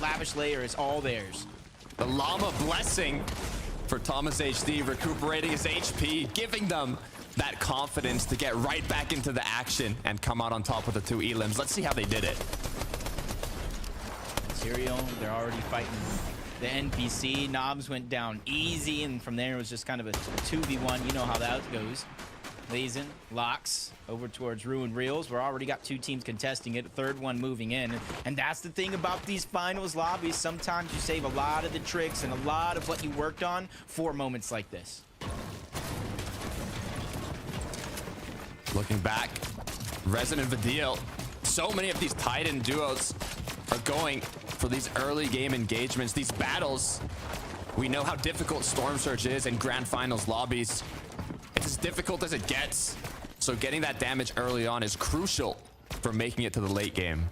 Lavish Layer is all theirs. The Llama blessing for Thomas HD, recuperating his HP, giving them that confidence to get right back into the action and come out on top with the 2 elims. Let's see how they did it. Material, they're already fighting the NPC. Knobs went down easy, and from there it was just kind of a 2v1. You know how that goes. Lazen, Locks over towards Ruined Reels. We're already got 2 teams contesting it, a third one moving in. And that's the thing about these finals lobbies. Sometimes you save a lot of the tricks and a lot of what you worked on for moments like this. Looking back, Resident Vidil. So many of these tied-in duos are going for these early game engagements, these battles. We know how difficult Storm Surge is in grand finals lobbies. It's as difficult as it gets. So getting that damage early on is crucial for making it to the late game.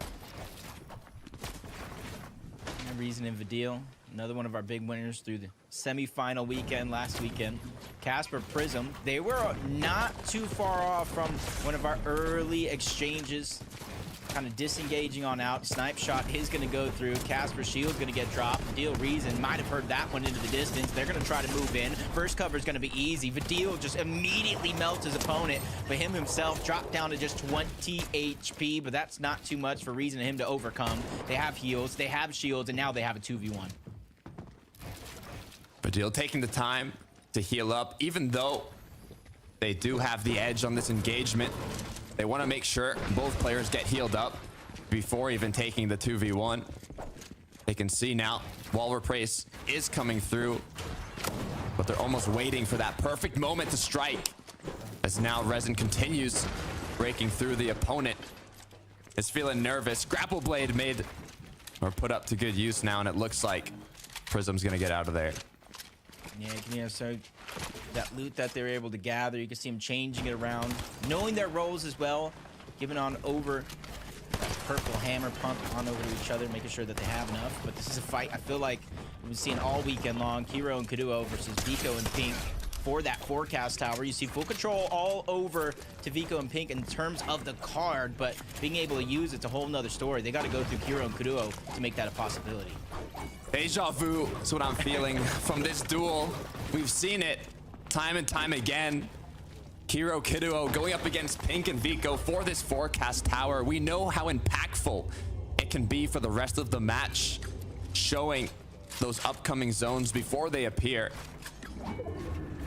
Reason in Vidil, another one of our big winners through the semi-final weekend last weekend. Casper Prism, they were not too far off from one of our early exchanges, kind of disengaging on out. Snipe shot is going to go through. Casper Shield's going to get dropped. Vidil Reason might have heard that one into the distance. They're going to try to move in. First cover is going to be easy. Vidil just immediately melts his opponent, but him himself dropped down to just 20 HP, but that's not too much for Reason and him to overcome. They have heals, they have shields, and now they have a 2v1. Vidil taking the time to heal up, even though they do have the edge on this engagement. They want to make sure both players get healed up before even taking the 2v1. They can see now Wall Repraise is coming through, but they're almost waiting for that perfect moment to strike. As now Resin continues breaking through. The opponent is feeling nervous. Grapple Blade made or put up to good use now, and it looks like Prism's gonna get out of there. Yeah, so that loot that they're able to gather, you can see them changing it around, knowing their roles as well, giving on over that purple hammer pump on over to each other, making sure that they have enough. But this is a fight I feel like we've been seeing all weekend long. Kiro and Kaduo versus Vico and Pink for that forecast tower. You see full control all over to Vico and Pink in terms of the card, but being able to use it's a whole nother story. They got to go through Kiro and Kaduo to make that a possibility. Deja vu is what I'm feeling from this duel. We've seen it time and time again. Kiro Kaduo going up against Pink and Vico for this forecast tower. We know how impactful it can be for the rest of the match, showing those upcoming zones before they appear.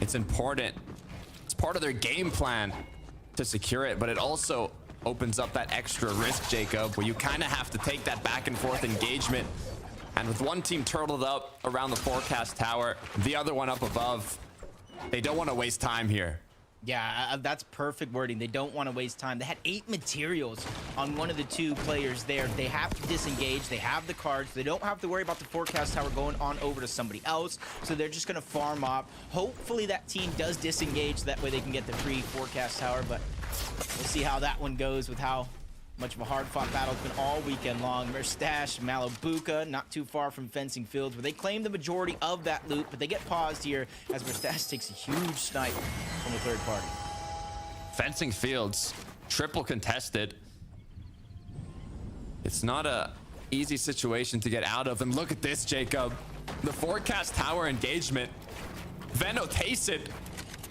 It's important. It's part of their game plan to secure it, but it also opens up that extra risk, Jacob, where you kind of have to take that back and forth engagement. And with one team turtled up around the forecast tower, the other one up above, they don't want to waste time here. Yeah, that's perfect wording. They don't want to waste time. They had 8 materials on one of the 2 players there. They have to disengage. They have the cards. They don't have to worry about the forecast tower going on over to somebody else. So they're just going to farm up. Hopefully that team does disengage. That way they can get the free forecast tower. But we'll see how that one goes with how much of a hard-fought battle it's been all weekend long. Merstash, Malabuka, not too far from Fencing Fields, where they claim the majority of that loot, but they get paused here as Merstash takes a huge snipe from the third party. Fencing Fields, triple contested. It's not a easy situation to get out of. And look at this, Jacob. The forecast tower engagement. Veno Tacit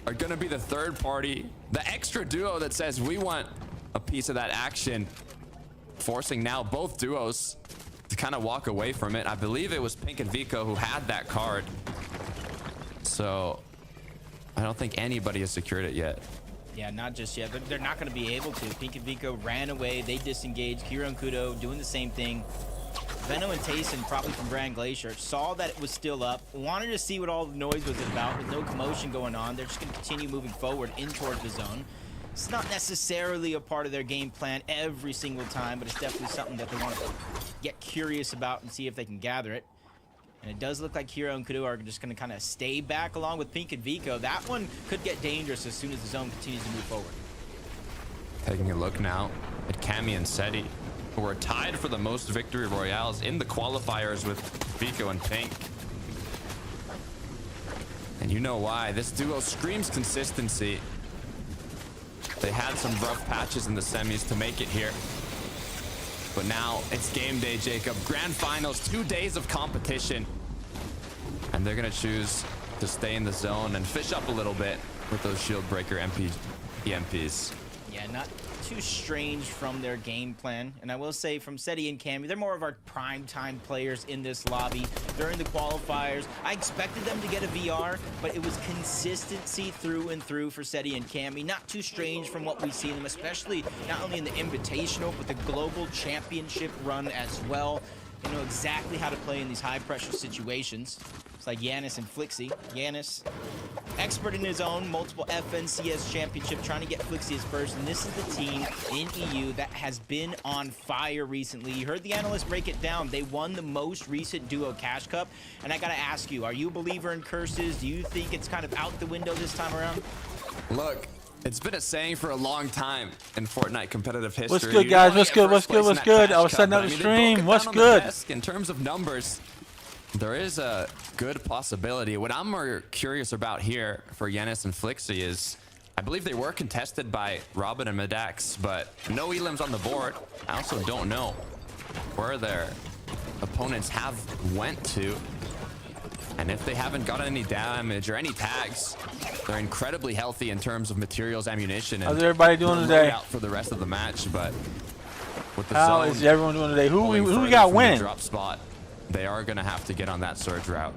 are going to be the third party. The extra duo that says we want a piece of that action, forcing now both duos to kind of walk away from it. I believe it was Pink and Vico who had that card, so I don't think anybody has secured it yet. Yeah, not just yet, but they're not going to be able to. Pink and Vico ran away, they disengaged. Kiro and Kudo doing the same thing. Veno and Tayson, probably from Grand Glacier, saw that it was still up, wanted to see what all the noise was about. With no commotion going on, they're just going to continue moving forward in towards the zone. It's not necessarily a part of their game plan every single time, but it's definitely something that they want to get curious about and see if they can gather it. And it does look like Hero and Kudu are just going to kind of stay back along with Pink and Vico. That one could get dangerous as soon as the zone continues to move forward. Taking a look now at Cammy and Seti, who were tied for the most victory royales in the qualifiers with Vico and Pink. And you know why. This duo screams consistency. They had some rough patches in the semis to make it here. But now it's game day, Jacob. Grand finals, 2 days of competition. And they're going to choose to stay in the zone and fish up a little bit with those shield breaker EMPs. Yeah, not too strange from their game plan. And I will say from Seti and Cammy, they're more of our prime time players in this lobby. During the qualifiers, I expected them to get a VR, but it was consistency through and through for Seti and Cammy. Not too strange from what we've seen them, especially not only in the Invitational, but the Global Championship run as well. They know exactly how to play in these high pressure situations. It's like Yanis and Flixie. Yanis, expert in his own, multiple FNCS championship, trying to get Flixie his first. And this is the team in EU that has been on fire recently. You heard the analysts break it down. They won the most recent Duo Cash Cup. And I got to ask you, are you a believer in curses? Do you think it's kind of out the window this time around? Look, it's been a saying for a long time in Fortnite competitive history. What's good, guys? What's good? What's good? What's good? I was setting up the stream. What's good? In terms of numbers, there is a good possibility. What I'm more curious about here for Yanis and Flixie is, I believe they were contested by Robin and Medax, but no elims on the board. I also don't know where their opponents have went to. And if they haven't gotten any damage or any tags, they're incredibly healthy in terms of materials, ammunition, and how's everybody doing today? Out for the rest of the match. But with the How zone is everyone doing today? Who we further got from the winning? drop spot, they are going to have to get on that surge route.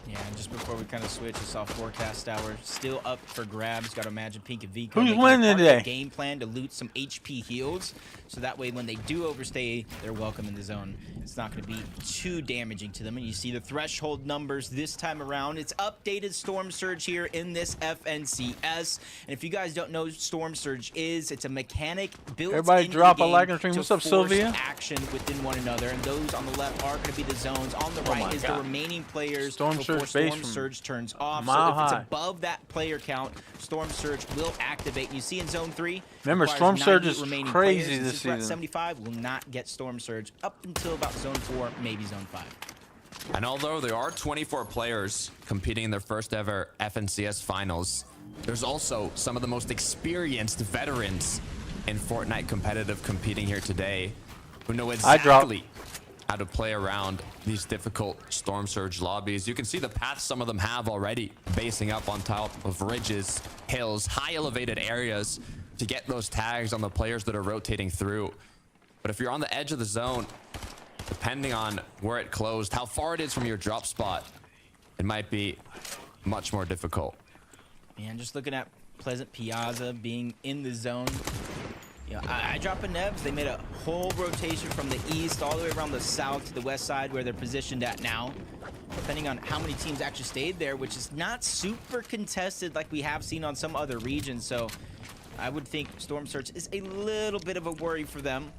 Yeah, and just before we kind of switch, we saw Forecast Hour still up for grabs. Got to imagine Pink and Vico. Who's winning today? Game plan to loot some HP heals, so that way when they do overstay, they're welcome in the zone. It's not going to be too damaging to them. And you see the threshold numbers this time around. It's updated Storm Surge here in this FNCS. And if you guys don't know, Storm Surge it's a mechanic built. Everybody drop a like and stream. What's up, Sylvia? Action within one another, and those on the left are going to be the zones. On the right is the remaining players. Storm before Surge Storm Surge turns off. Mile So if it's high. above that player count, Storm Surge will activate. You see in Zone 3. Remember, requires Storm Surge 90 is remaining crazy players. this Since we're at season. 75, will not get Storm Surge up until about Zone 4, maybe Zone 5. And although there are 24 players competing in their first ever FNCS finals, there's also some of the most experienced veterans in Fortnite competitive competing here today who know exactly how to play around these difficult Storm Surge lobbies. You can see the paths some of them have already, basing up on top of ridges, hills, high elevated areas to get those tags on the players that are rotating through. But if you're on the edge of the zone, depending on where it closed, how far it is from your drop spot, it might be much more difficult. And just looking at Pleasant Piazza being in the zone, you know, I drop a Nebs. They made a whole rotation from the east all the way around the south to the west side where they're positioned at now. Depending on how many teams actually stayed there, which is not super contested like we have seen on some other regions. So I would think Storm Surge is a little bit of a worry for them.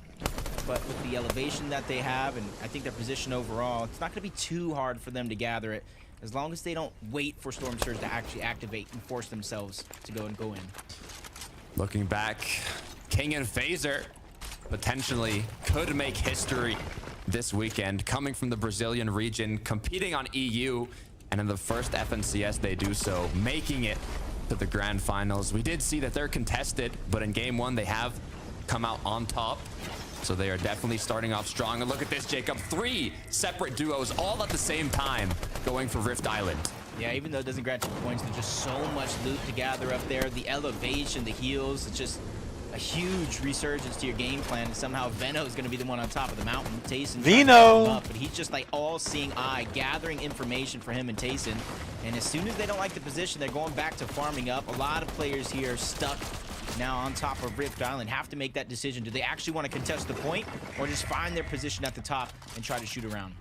But with the elevation that they have, and I think their position overall, it's not going to be too hard for them to gather it, as long as they don't wait for Storm Surge to actually activate and force themselves to go in. Looking back, King and Phaser potentially could make history this weekend, coming from the Brazilian region, competing on EU, and in the first FNCS they do so, making it to the grand finals. We did see that they're contested, but in game one they have come out on top. So they are definitely starting off strong. And look at this, Jacob. 3 separate duos all at the same time going for Rift Island. Yeah, even though it doesn't grant you points, there's just so much loot to gather up there. The elevation, the heals, it's just a huge resurgence to your game plan. And somehow Veno is going to be the one on top of the mountain. Tayson Veno! up, but he's just like all-seeing eye, gathering information for him and Tayson. And as soon as they don't like the position, they're going back to farming up. A lot of players here stuck now on top of Rift Island have to make that decision. Do they actually want to contest the point or just find their position at the top and try to shoot around?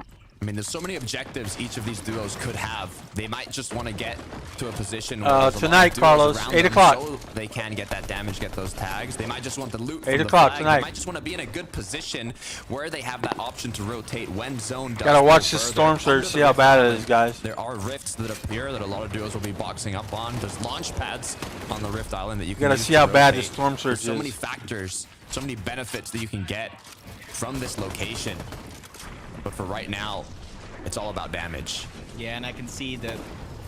I mean, there's so many objectives each of these duos could have. They might just want to get to a position where there's a tonight, lot of duos Carlos, around 8 them o'clock. so they can get that damage, get those tags. They might just want the loot 8 from the o'clock flag. tonight. They might just want to be in a good position where they have that option to rotate when zone does Gotta go watch this further. Storm Surge, Under see the how Rift bad it Island, is, guys. There are rifts that appear that a lot of duos will be boxing up on. There's launch pads on the Rift Island that you can Gotta use see to how bad rotate. this Storm Surge There's so is. many factors, so many benefits that you can get from this location. But for right now, it's all about damage. Yeah, and I can see that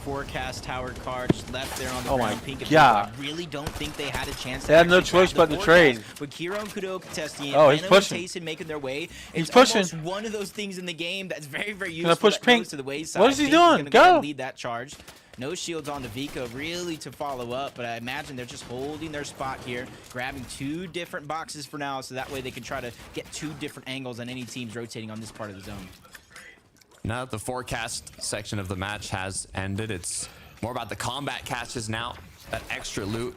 forecast tower car just left there on the Oh ground. my Pink and God. Blue. I really don't think they had a chance. They had no actually choice grab but the to trade. forecast. With Kiro and Kudo contesting it, Oh, he's Venom pushing. and Tayson making their way. He's It's pushing. almost one of those things in the game that's very, very Gonna useful. push that Pink. goes to the wayside. What is he Pink doing? gonna go ahead and Go. lead that charge. No shields on the Vico really to follow up, but I imagine they're just holding their spot here, grabbing 2 different boxes for now, so that way they can try to get 2 different angles on any teams rotating on this part of the zone. Now that the forecast section of the match has ended, it's more about the combat catches now. That extra loot.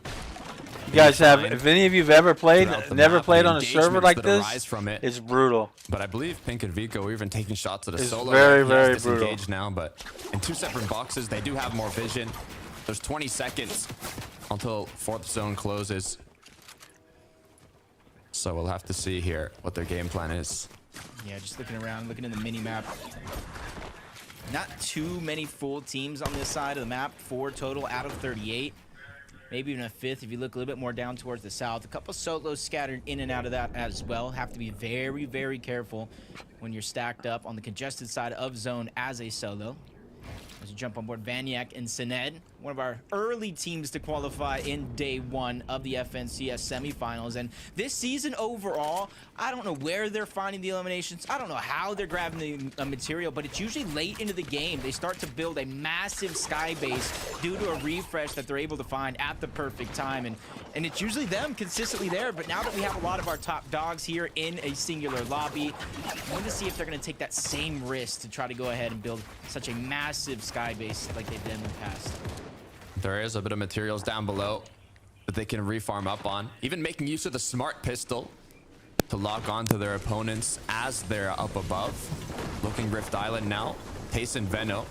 You guys have, if any of you have ever played, Throughout the never map, played the on a server engagements like that this, arise from it. it's brutal. But I believe Pink and Vico are even taking shots at a It's solo. very, He very has brutal. disengaged now, but in 2 separate boxes, they do have more vision. There's 20 seconds until 4th zone closes. So we'll have to see here what their game plan is. Yeah, just looking around, looking in the mini-map. Not too many full teams on this side of the map, 4 total out of 38. Maybe even a 5th if you look a little bit more down towards the south. A couple solos scattered in and out of that as well. Have to be very, very careful when you're stacked up on the congested side of zone as a solo. As you jump on board Vaniac and Sined, one of our early teams to qualify in day 1 of the FNCS semifinals. And this season overall, I don't know where they're finding the eliminations. I don't know how they're grabbing the material, but it's usually late into the game. They start to build a massive sky base due to a refresh that they're able to find at the perfect time. And it's usually them consistently there, but now that we have a lot of our top dogs here in a singular lobby, I want to see if they're going to take that same risk to try to go ahead and build such a massive sky base like they've done in the past. There is a bit of materials down below that they can refarm up on. Even making use of the smart pistol to lock onto their opponents as they're up above. Looking Rift Island now. Tayson Veno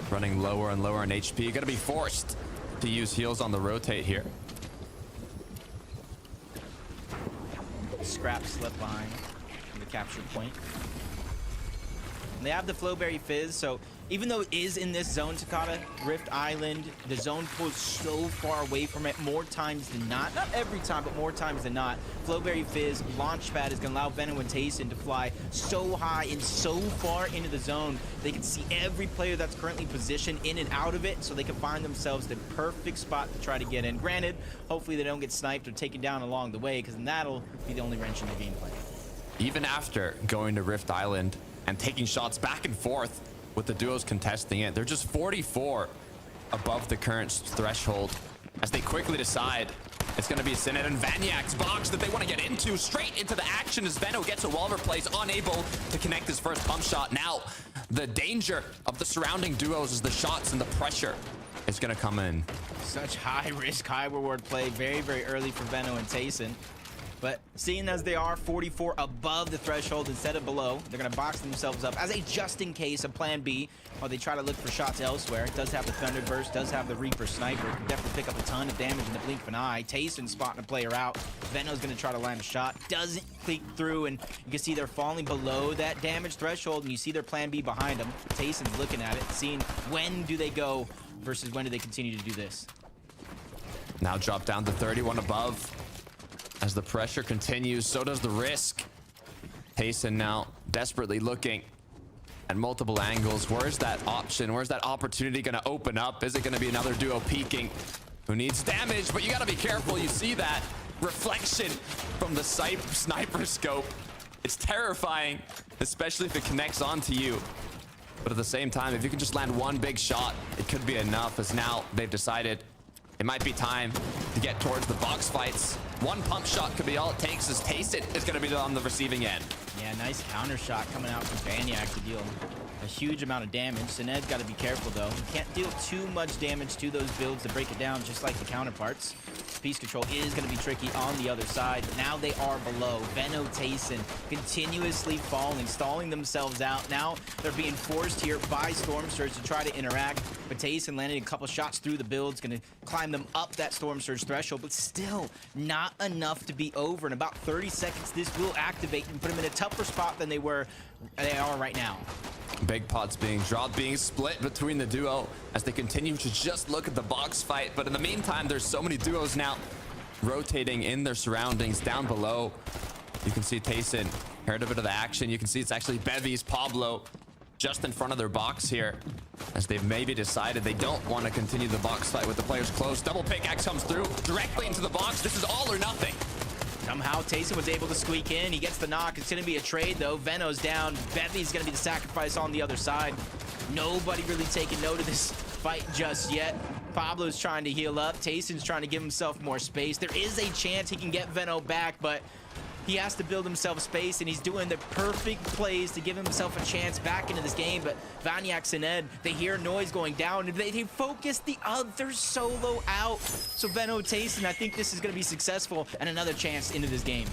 running lower and lower on HP. Gonna be forced to use heals on the rotate here. Scraps left behind from the capture point. And they have the Flowberry Fizz, so even though it is in this zone, Takata, Rift Island, the zone pulls so far away from it more times than not. Not every time, but more times than not. Flowberry Fizz, Launchpad is going to allow Venom and Tayson to fly so high and so far into the zone. They can see every player that's currently positioned in and out of it, so they can find themselves the perfect spot to try to get in. Granted, hopefully they don't get sniped or taken down along the way, because then that'll be the only wrench in their gameplay. Even after going to Rift Island and taking shots back and forth with the duos contesting it, they're just 44 above the current threshold as they quickly decide it's going to be Sined and Vaniac's box that they want to get into. Straight into the action as Veno gets a wall replace, unable to connect his first pump shot. Now, the danger of the surrounding duos is the shots and the pressure is going to come in. Such high risk, high reward play very, very early for Veno and Tayson. But seeing as they are 44 above the threshold instead of below, they're going to box themselves up as a just-in-case, a plan B, while they try to look for shots elsewhere. It does have the Thunderburst, does have the Reaper Sniper. Can definitely pick up a ton of damage in the blink of an eye. Tayson spotting a player out. Veno's going to try to land a shot. Doesn't click through, and you can see they're falling below that damage threshold, and you see their plan B behind them. Tayson's looking at it, seeing when do they go versus when do they continue to do this. Now drop down to 31 above. As the pressure continues, so does the risk. Tayson now desperately looking at multiple angles. Where's that option? Where's that opportunity going to open up? Is it going to be another duo peeking who needs damage? But you got to be careful. You see that reflection from the sniper scope. It's terrifying, especially if it connects onto you. But at the same time, if you can just land one big shot, it could be enough, as now they've decided it might be time to get towards the box fights. One pump shot could be all it takes, as Tayson is going to be on the receiving end. Yeah, nice counter shot coming out from Vaniac to deal a huge amount of damage. Sined's got to be careful, though. He can't deal too much damage to those builds to break it down, just like the counterparts. Piece control is going to be tricky on the other side. Now they are below. Veno, Tayson continuously falling, stalling themselves out. Now they're being forced here by Storm Surge to try to interact. But Tayson landed a couple shots through the builds, going to climb them up that Storm Surge threshold, but still not enough to be over. In about 30 seconds, this will activate and put them in a tougher spot than they are right now. Big pots being dropped, being split between the duo as they continue to just look at the box fight. But in the meantime, there's so many duos now rotating in their surroundings down below. You can see Tayson heard a bit of the action. You can see it's actually Bevies, Pablo just in front of their box here, as they've maybe decided they don't want to continue the box fight with the players close. Double pickaxe comes through directly into the box. This is all or nothing. Somehow Tayson was able to squeak in. He gets the knock. It's going to be a trade, though. Veno's down. Bevy's going to be the sacrifice on the other side. Nobody really taking note of this fight just yet. Pablo's trying to heal up. Tayson's trying to give himself more space. There is a chance he can get Veno back, but he has to build himself space, and he's doing the perfect plays to give himself a chance back into this game. But Vaniax and Ed, they hear noise going down, and they focus the other solo out. So Veno, Tayson, I think this is going to be successful, and another chance into this game.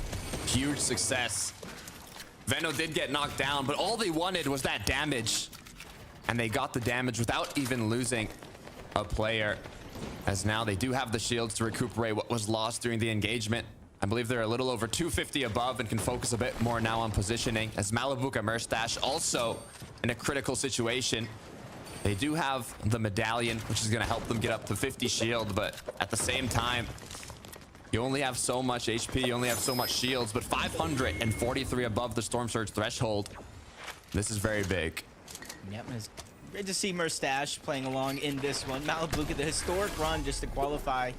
Huge success. Veno did get knocked down, but all they wanted was that damage. And they got the damage without even losing a player, as now they do have the shields to recuperate what was lost during the engagement. I believe they're a little over 250 above and can focus a bit more now on positioning, as Malibuka Merstash also in a critical situation. They do have the medallion, which is going to help them get up to 50 shield, but at the same time, you only have so much HP, you only have so much shields, but 543 above the Storm Surge threshold. This is very big. Yep, it's great to see Merstash playing along in this one. Malibuka, the historic run just to qualify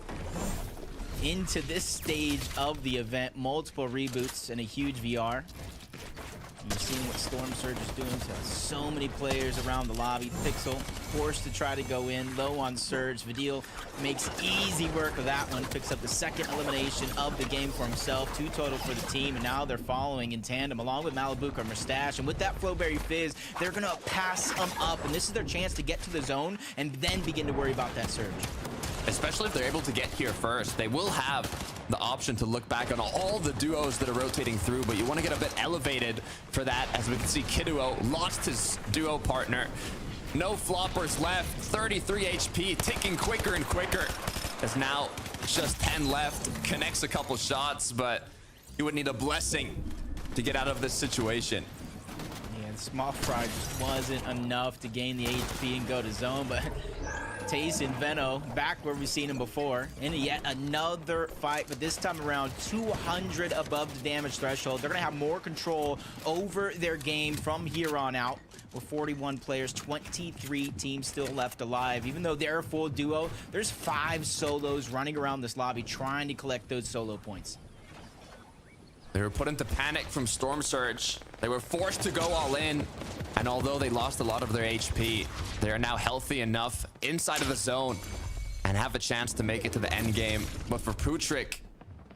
into this stage of the event. Multiple reboots and a huge VR. And you're seeing what Storm Surge is doing to so many players around the lobby. Pixel forced to try to go in, low on Surge. Vidil makes easy work of that one. Picks up the second elimination of the game for himself. 2 total for the team, and now they're following in tandem along with Malibuka Merstash. And with that Flowberry Fizz, they're gonna pass them up, and this is their chance to get to the zone and then begin to worry about that Surge. Especially if they're able to get here first. They will have the option to look back on all the duos that are rotating through, but you want to get a bit elevated for that, as we can see Kiduo lost his duo partner. No floppers left, 33 HP, ticking quicker and quicker. As now just 10 left, connects a couple shots, but you would need a blessing to get out of this situation. Yeah, Small Fry just wasn't enough to gain the HP and go to zone, but Tayson, Veno, back where we've seen him before, in yet another fight, but this time around 200 above the damage threshold. They're gonna have more control over their game from here on out. With 41 players, 23 teams still left alive. Even though they're a full duo, there's 5 solos running around this lobby trying to collect those solo points. They were put into panic from Storm Surge. They were forced to go all in. And although they lost a lot of their HP, they are now healthy enough inside of the zone and have a chance to make it to the end game. But for Putrick,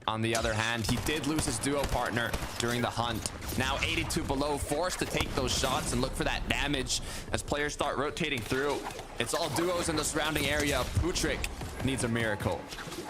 on the other hand, he did lose his duo partner during the hunt. Now 82 below, forced to take those shots and look for that damage as players start rotating through. It's all duos in the surrounding area. Putrick needs a miracle.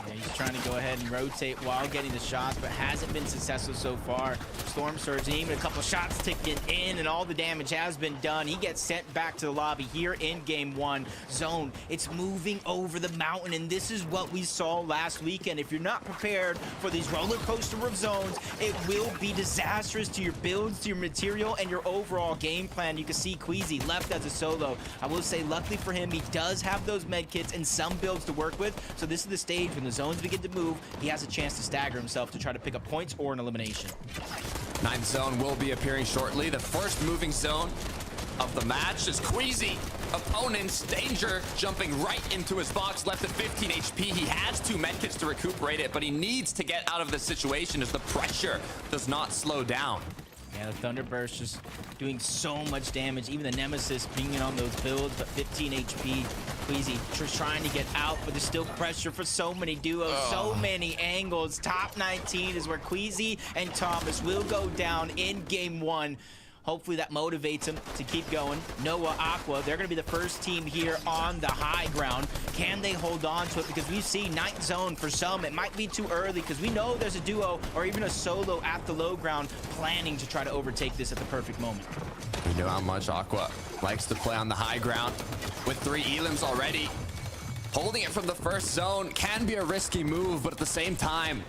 Yeah, he's trying to go ahead and rotate while getting the shots, but hasn't been successful so far. Storm Surge, even a couple shots ticking in, and all the damage has been done. He gets sent back to the lobby here in game 1. Zone, it's moving over the mountain, and this is what we saw last weekend. If you're not prepared for these roller coaster of zones, it will be disastrous to your builds, to your material, and your overall game plan. You can see Queasy left as a solo. I will say, luckily for him, he does have those med kits and some builds to work with, so this is the stage when the zones begin to move, he has a chance to stagger himself to try to pick up points or an elimination. 9th zone will be appearing shortly. The first moving zone of the match is Queasy. Opponents, danger, jumping right into his box, left at 15 HP. He has 2 medkits to recuperate it, but he needs to get out of this situation as the pressure does not slow down. Yeah, the Thunderburst just doing so much damage. Even the Nemesis being on those builds, but 15 HP. Queasy just trying to get out, but there's still pressure for so many duos, so many angles. Top 19 is where Queasy and Thomas will go down in game 1. Hopefully that motivates him to keep going. Noah, Aqua, they're going to be the first team here on the high ground. Can they hold on to it? Because we see 9th zone for some. It might be too early because we know there's a duo or even a solo at the low ground planning to try to overtake this at the perfect moment. You know how much Aqua likes to play on the high ground with 3 elims already. Holding it from the first zone can be a risky move, but at the same time,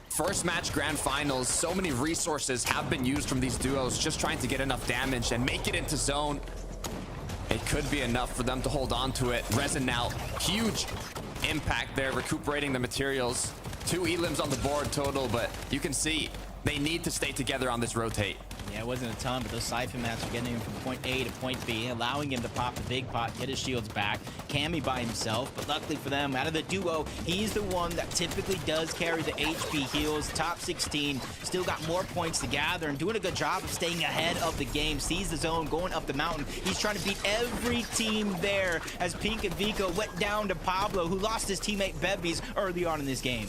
first match grand finals, so many resources have been used from these duos just trying to get enough damage and make it into zone. It could be enough for them to hold on to it. Resin now, huge impact there, recuperating the materials. 2 elims on the board total, but you can see They need to stay together on this rotate. Yeah, it wasn't a ton, but those siphon mats are getting him from point A to point B, allowing him to pop the big pot, get his shields back. Cammy by himself, but luckily for them, out of the duo, he's the one that typically does carry the HP heals. Top 16, still got more points to gather and doing a good job of staying ahead of the game. Sees the zone, going up the mountain. He's trying to beat every team there as Pink and Vico went down to Pablo, who lost his teammate Bevies early on in this game.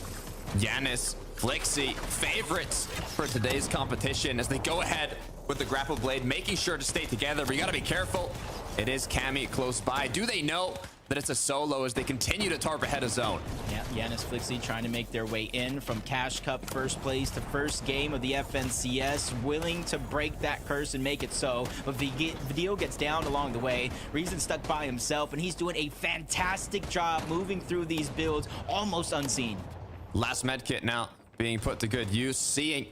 Yanis, Flixie, favorites for today's competition as they go ahead with the grapple blade, making sure to stay together, but you gotta be careful. It is Cammy close by. Do they know that it's a solo as they continue to tarp ahead of zone? Yeah, Yanis, Flixie trying to make their way in from Cash Cup first place to first game of the FNCS, willing to break that curse and make it so. But Vidil gets down along the way. Reason stuck by himself, and he's doing a fantastic job moving through these builds, almost unseen. Last medkit now being put to good use, seeing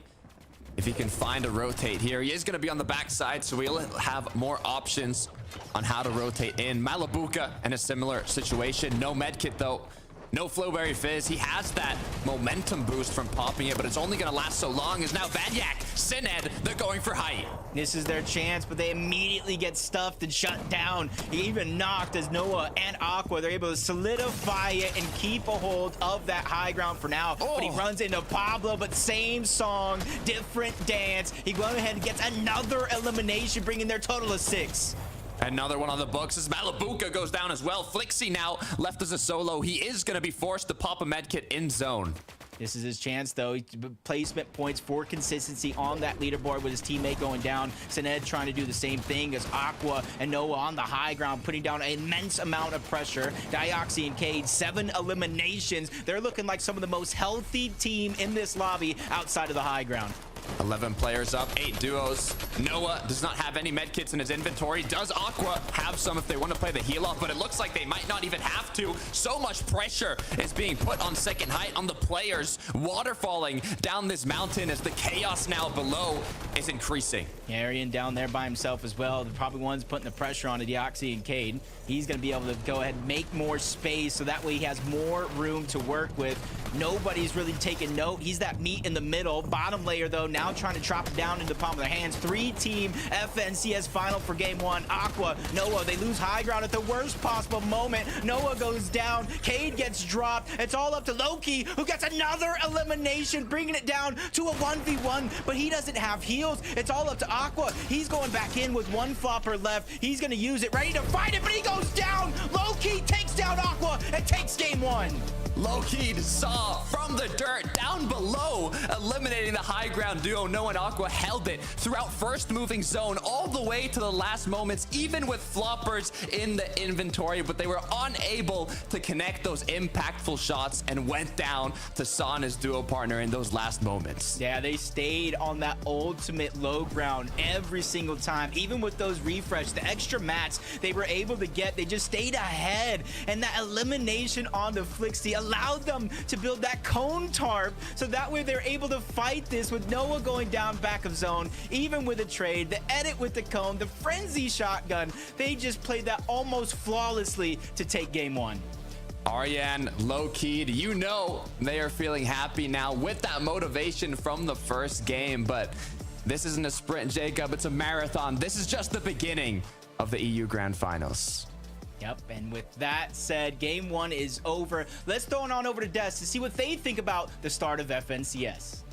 if he can find a rotate here. He is going to be on the backside, so we'll have more options on how to rotate in. Malabuka in a similar situation. No medkit though. No Flowberry Fizz. He has that momentum boost from popping it, but it's only going to last so long as now Vanyak, Sined, they're going for height. This is their chance, but they immediately get stuffed and shut down. He even knocked as Noah and Aqua, they're able to solidify it and keep a hold of that high ground for now. Oh. But he runs into Pablo, but same song, different dance. He goes ahead and gets another elimination, bringing their total of 6. Another one on the books as Malabuka goes down as well. Flixie now left as a solo. He is going to be forced to pop a medkit in zone. This is his chance, though. Placement points for consistency on that leaderboard with his teammate going down. Sined trying to do the same thing as Aqua and Noah on the high ground, putting down an immense amount of pressure. Dioxy and Cade, 7 eliminations. They're looking like some of the most healthy team in this lobby outside of the high ground. 11 players up, 8 duos. Noah does not have any medkits in his inventory. Does Aqua have some if they want to play the heal off? But it looks like they might not even have to. So much pressure is being put on second height on the players. Waterfalling down this mountain as the chaos now below is increasing. Yeah, Arian down there by himself as well. The probably one's putting the pressure on Dioxy and Cade. He's going to be able to go ahead and make more space so that way he has more room to work with. Nobody's really taking note. He's that meat in the middle. Bottom layer, though, now trying to drop it down into the palm of their hands. 3-team FNCS final for game 1. Aqua, Noah, they lose high ground at the worst possible moment. Noah goes down. Cade gets dropped. It's all up to Loki, who gets another elimination, bringing it down to a 1v1, but he doesn't have heals. It's all up to Aqua. He's going back in with 1 flopper left. He's going to use it, ready to fight it, but he goes down. Loki takes down Aqua and takes game 1. Loki saw from the dirt down below, eliminating the high ground duo. Noah and Aqua held it throughout first moving zone all the way to the last moments, even with floppers in the inventory, but they were unable to connect those impactful shots and went down to Saw and his duo partner in those last moments. Yeah, they stayed on that ultimate low ground every single time. Even with those refresh, the extra mats they were able to get, they just stayed ahead. And that elimination on the Flixie allowed them to build that cone tarp, so that way they're able to fight this with Noah going down back of zone. Even with a trade, the edit with the cone, the frenzy shotgun, they just played that almost flawlessly to take game 1. Aryan, low-keyed, you know they are feeling happy now with that motivation from the first game, but this isn't a sprint, Jacob. It's a marathon. This is just the beginning of the EU Grand Finals. Yep, and with that said, game 1 is over. Let's throw it on over to Des to see what they think about the start of FNCS.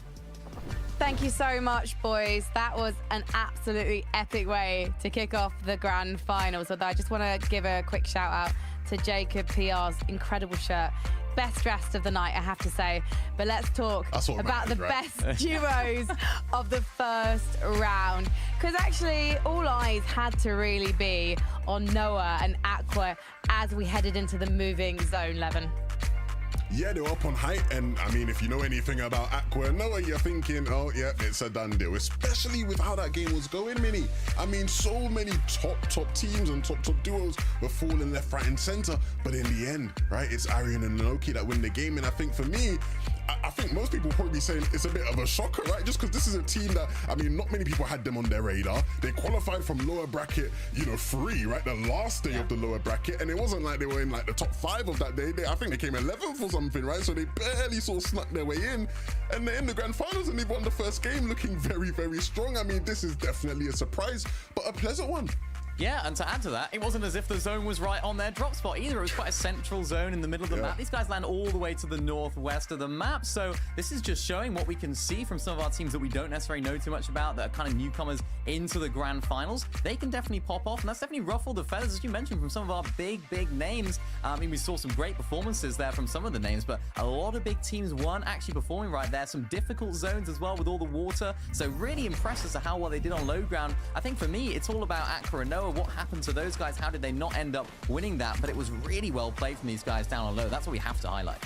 Thank you so much, boys. That was an absolutely epic way to kick off the grand finals. Although I just want to give a quick shout out to Jacob PR's incredible shirt. Best dressed of the night, I have to say. But let's talk about the best duos of the first round. Because actually, all eyes had to really be on Noah and Aqua as we headed into the moving zone, Levin. Yeah, they were up on height, and I mean, if you know anything about Aqua and Noah, you're thinking, oh yeah, it's a done deal, especially with how that game was going, Mini. I mean, so many top teams and top duos were falling left, right, and center, but in the end, right, it's Arian and Loki that win the game. And I think for me, I think most people probably be saying it's a bit of a shocker, right? Just because this is a team that, I mean, not many people had them on their radar. They qualified from lower bracket, 3, right? The last day of the lower bracket, and it wasn't like they were in like the top 5 of that day. I think they came 11th or something, right? So they barely sort of snuck their way in, and they're in the grand finals and they've won the first game looking very, very strong. I mean, this is definitely a surprise, but a pleasant one. Yeah, and to add to that, it wasn't as if the zone was right on their drop spot either. It was quite a central zone in the middle of the map. These guys land all the way to the northwest of the map. So this is just showing what we can see from some of our teams that we don't necessarily know too much about, that are kind of newcomers into the grand finals. They can definitely pop off, and that's definitely ruffled the feathers, as you mentioned, from some of our big names. I mean, we saw some great performances there from some of the names, but a lot of big teams weren't actually performing right there. Some difficult zones as well with all the water. So really impressed as to how well they did on low ground. I think for me, it's all about Aqua and Noah. What happened to those guys? How did they not end up winning that? But it was really well played from these guys down on low. That's what we have to highlight.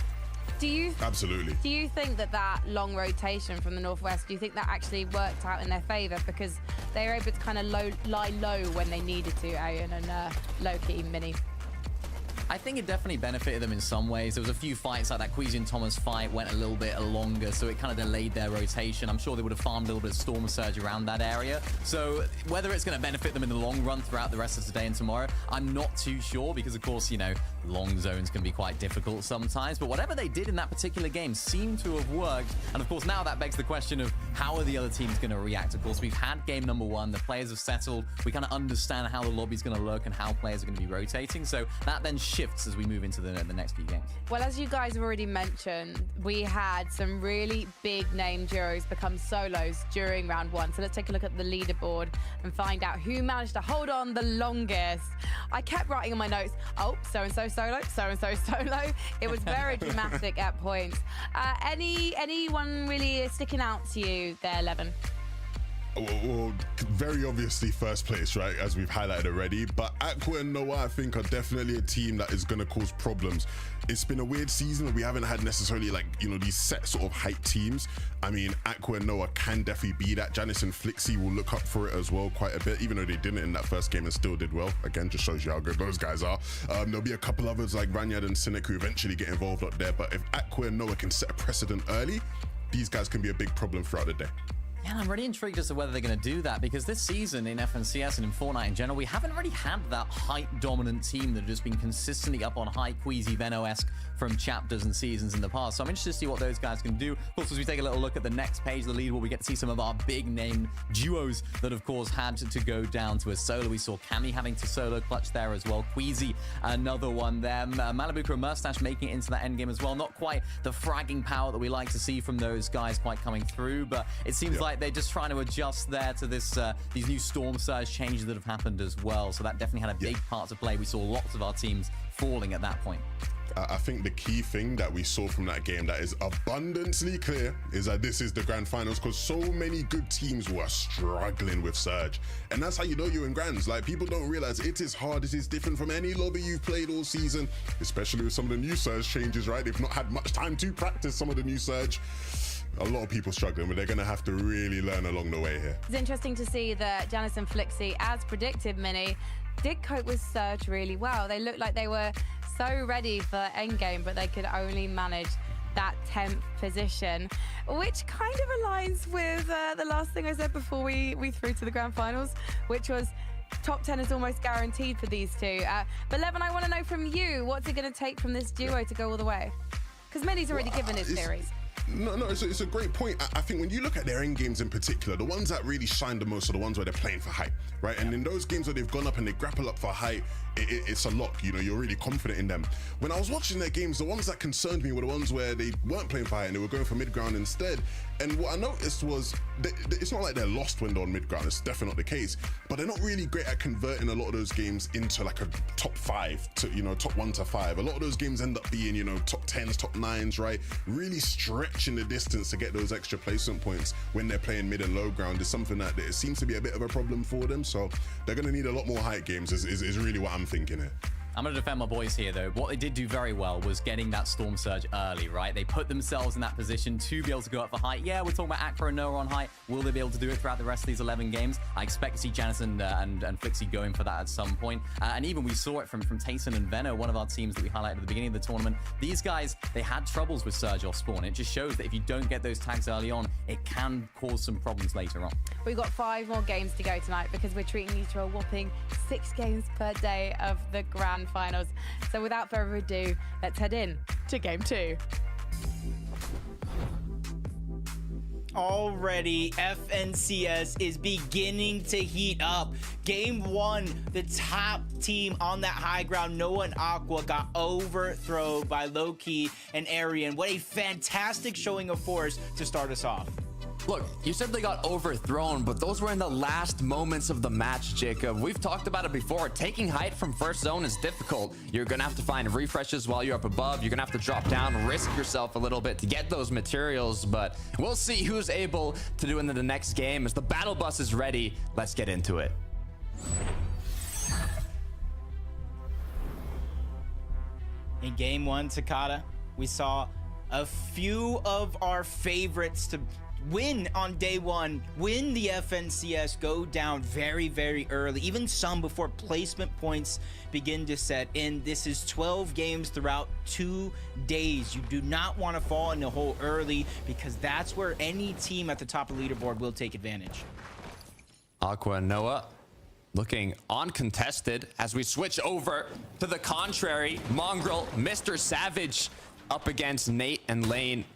Absolutely. Do you think that long rotation from the northwest, do you think that actually worked out in their favor, because they were able to kind of lie low when they needed to, Ayan and low-key Mini? I think it definitely benefited them in some ways. There was a few fights, like that Queasy and Thomas fight went a little bit longer, so it kind of delayed their rotation. I'm sure they would have farmed a little bit of Storm Surge around that area. So whether it's going to benefit them in the long run throughout the rest of today and tomorrow, I'm not too sure, because of course, you know, long zones can be quite difficult sometimes. But whatever they did in that particular game seemed to have worked. And of course, now that begs the question of how are the other teams going to react? Of course, we've had game number one. The players have settled. We kind of understand how the lobby's going to look and how players are going to be rotating. So that then shifts as we move into the next few games. Well, as you guys have already mentioned, we had some really big name duos become solos during round one. So let's take a look at the leaderboard and find out who managed to hold on the longest. I kept writing in my notes, oh, so-and-so solo, so-and-so solo. It was very dramatic at points. Anyone really sticking out to you there, Levin? Well, very obviously first place, right, as we've highlighted already, but Aqua and Noah, I think, are definitely a team that is going to cause problems. It's been a weird season. We haven't had necessarily, like, you know, these set sort of hype teams. I mean, Aqua and Noah can definitely be that. Janice and Flixie will look up for it as well quite a bit, even though they didn't in that first game and still did well. Again, just shows you how good those guys are. There'll be a couple others like Ranyad and Cynic who eventually get involved up there, but if Aqua and Noah can set a precedent early, these guys can be a big problem throughout the day. Yeah, I'm really intrigued as to whether they're going to do that, because this season in FNCS and in Fortnite in general, we haven't really had that height-dominant team that has just been consistently up on height, Queasy, Veno-esque from chapters and seasons in the past. So I'm interested to see what those guys can do. Of course, as we take a little look at the next page of the leaderboard, we get to see some of our big-name duos that, of course, had to go down to a solo. We saw Cammy having to solo clutch there as well. Queasy, another one there. Malibuka and Mustache making it into that endgame as well. Not quite the fragging power that we like to see from those guys quite coming through, but it seems like they're just trying to adjust there to this these new Storm Surge changes that have happened as well. So that definitely had a big part to play. We saw lots of our teams falling at that point. I think the key thing that we saw from that game that is abundantly clear is that this is the grand finals, because so many good teams were struggling with Surge. And that's how you know you're in grands. Like, people don't realize it is hard. It is different from any lobby you've played all season, especially with some of the new Surge changes, right? They've not had much time to practice some of the new Surge. A lot of people struggling, but they're going to have to really learn along the way here. It's interesting to see that Janice and Flixie, as predicted, Mini, did cope with Surge really well. They looked like they were so ready for endgame, but they could only manage that 10th position, which kind of aligns with the last thing I said before we threw to the grand finals, which was top 10 is almost guaranteed for these two. But Levin, I want to know from you, what's it going to take from this duo to go all the way? Because Mini's already given his theories. No, it's a great point. I think when you look at their end games in particular, the ones that really shine the most are the ones where they're playing for height, right? And in those games where they've gone up and they grapple up for height, it's a lock. You know, you're really confident in them. When I was watching their games, the ones that concerned me were the ones where they weren't playing for height and they were going for mid ground instead. And what I noticed was it's not like they're lost when they're on mid ground. It's definitely not the case. But they're not really great at converting a lot of those games into like a top 5 to, you know, top 1 to 5. A lot of those games end up being, you know, top 10s, top 9s, right? Really stretching the distance to get those extra placement points when they're playing mid and low ground is something that it seems to be a bit of a problem for them. So they're going to need a lot more height games is really what I'm thinking here. I'm going to defend my boys here, though. What they did do very well was getting that Storm Surge early, right? They put themselves in that position to be able to go up for height. Yeah, we're talking about Aqua and Noah on height. Will they be able to do it throughout the rest of these 11 games? I expect to see Janice and Flixie going for that at some point. And even we saw it from Tayson and Veno, one of our teams that we highlighted at the beginning of the tournament. These guys, they had troubles with Surge off spawn. It just shows that if you don't get those tags early on, it can cause some problems later on. We've got 5 more games to go tonight because we're treating you to a whopping 6 games per day of the grand grand finals. So without further ado, let's head in to game 2. Already, FNCS is beginning to heat up. Game 1, the top team on that high ground, Noah and Aqua, got overthrown by Loki and Arian. What a fantastic showing of force to start us off. Look, you said they got overthrown, but those were in the last moments of the match, Jacob. We've talked about it before. Taking height from first zone is difficult. You're going to have to find refreshes while you're up above. You're going to have to drop down, risk yourself a little bit to get those materials, but we'll see who's able to do it in the next game. As the battle bus is ready, let's get into it. In game 1, Takada, we saw a few of our favorites to win on day 1, win the FNCS, go down very, very early, even some before placement points begin to set in. This is 12 games throughout 2 days. You do not want to fall in the hole early, because that's where any team at the top of the leaderboard will take advantage. Aqua and Noah looking uncontested as we switch over to the contrary. Mongrel, Mr. Savage up against Nate and Lane.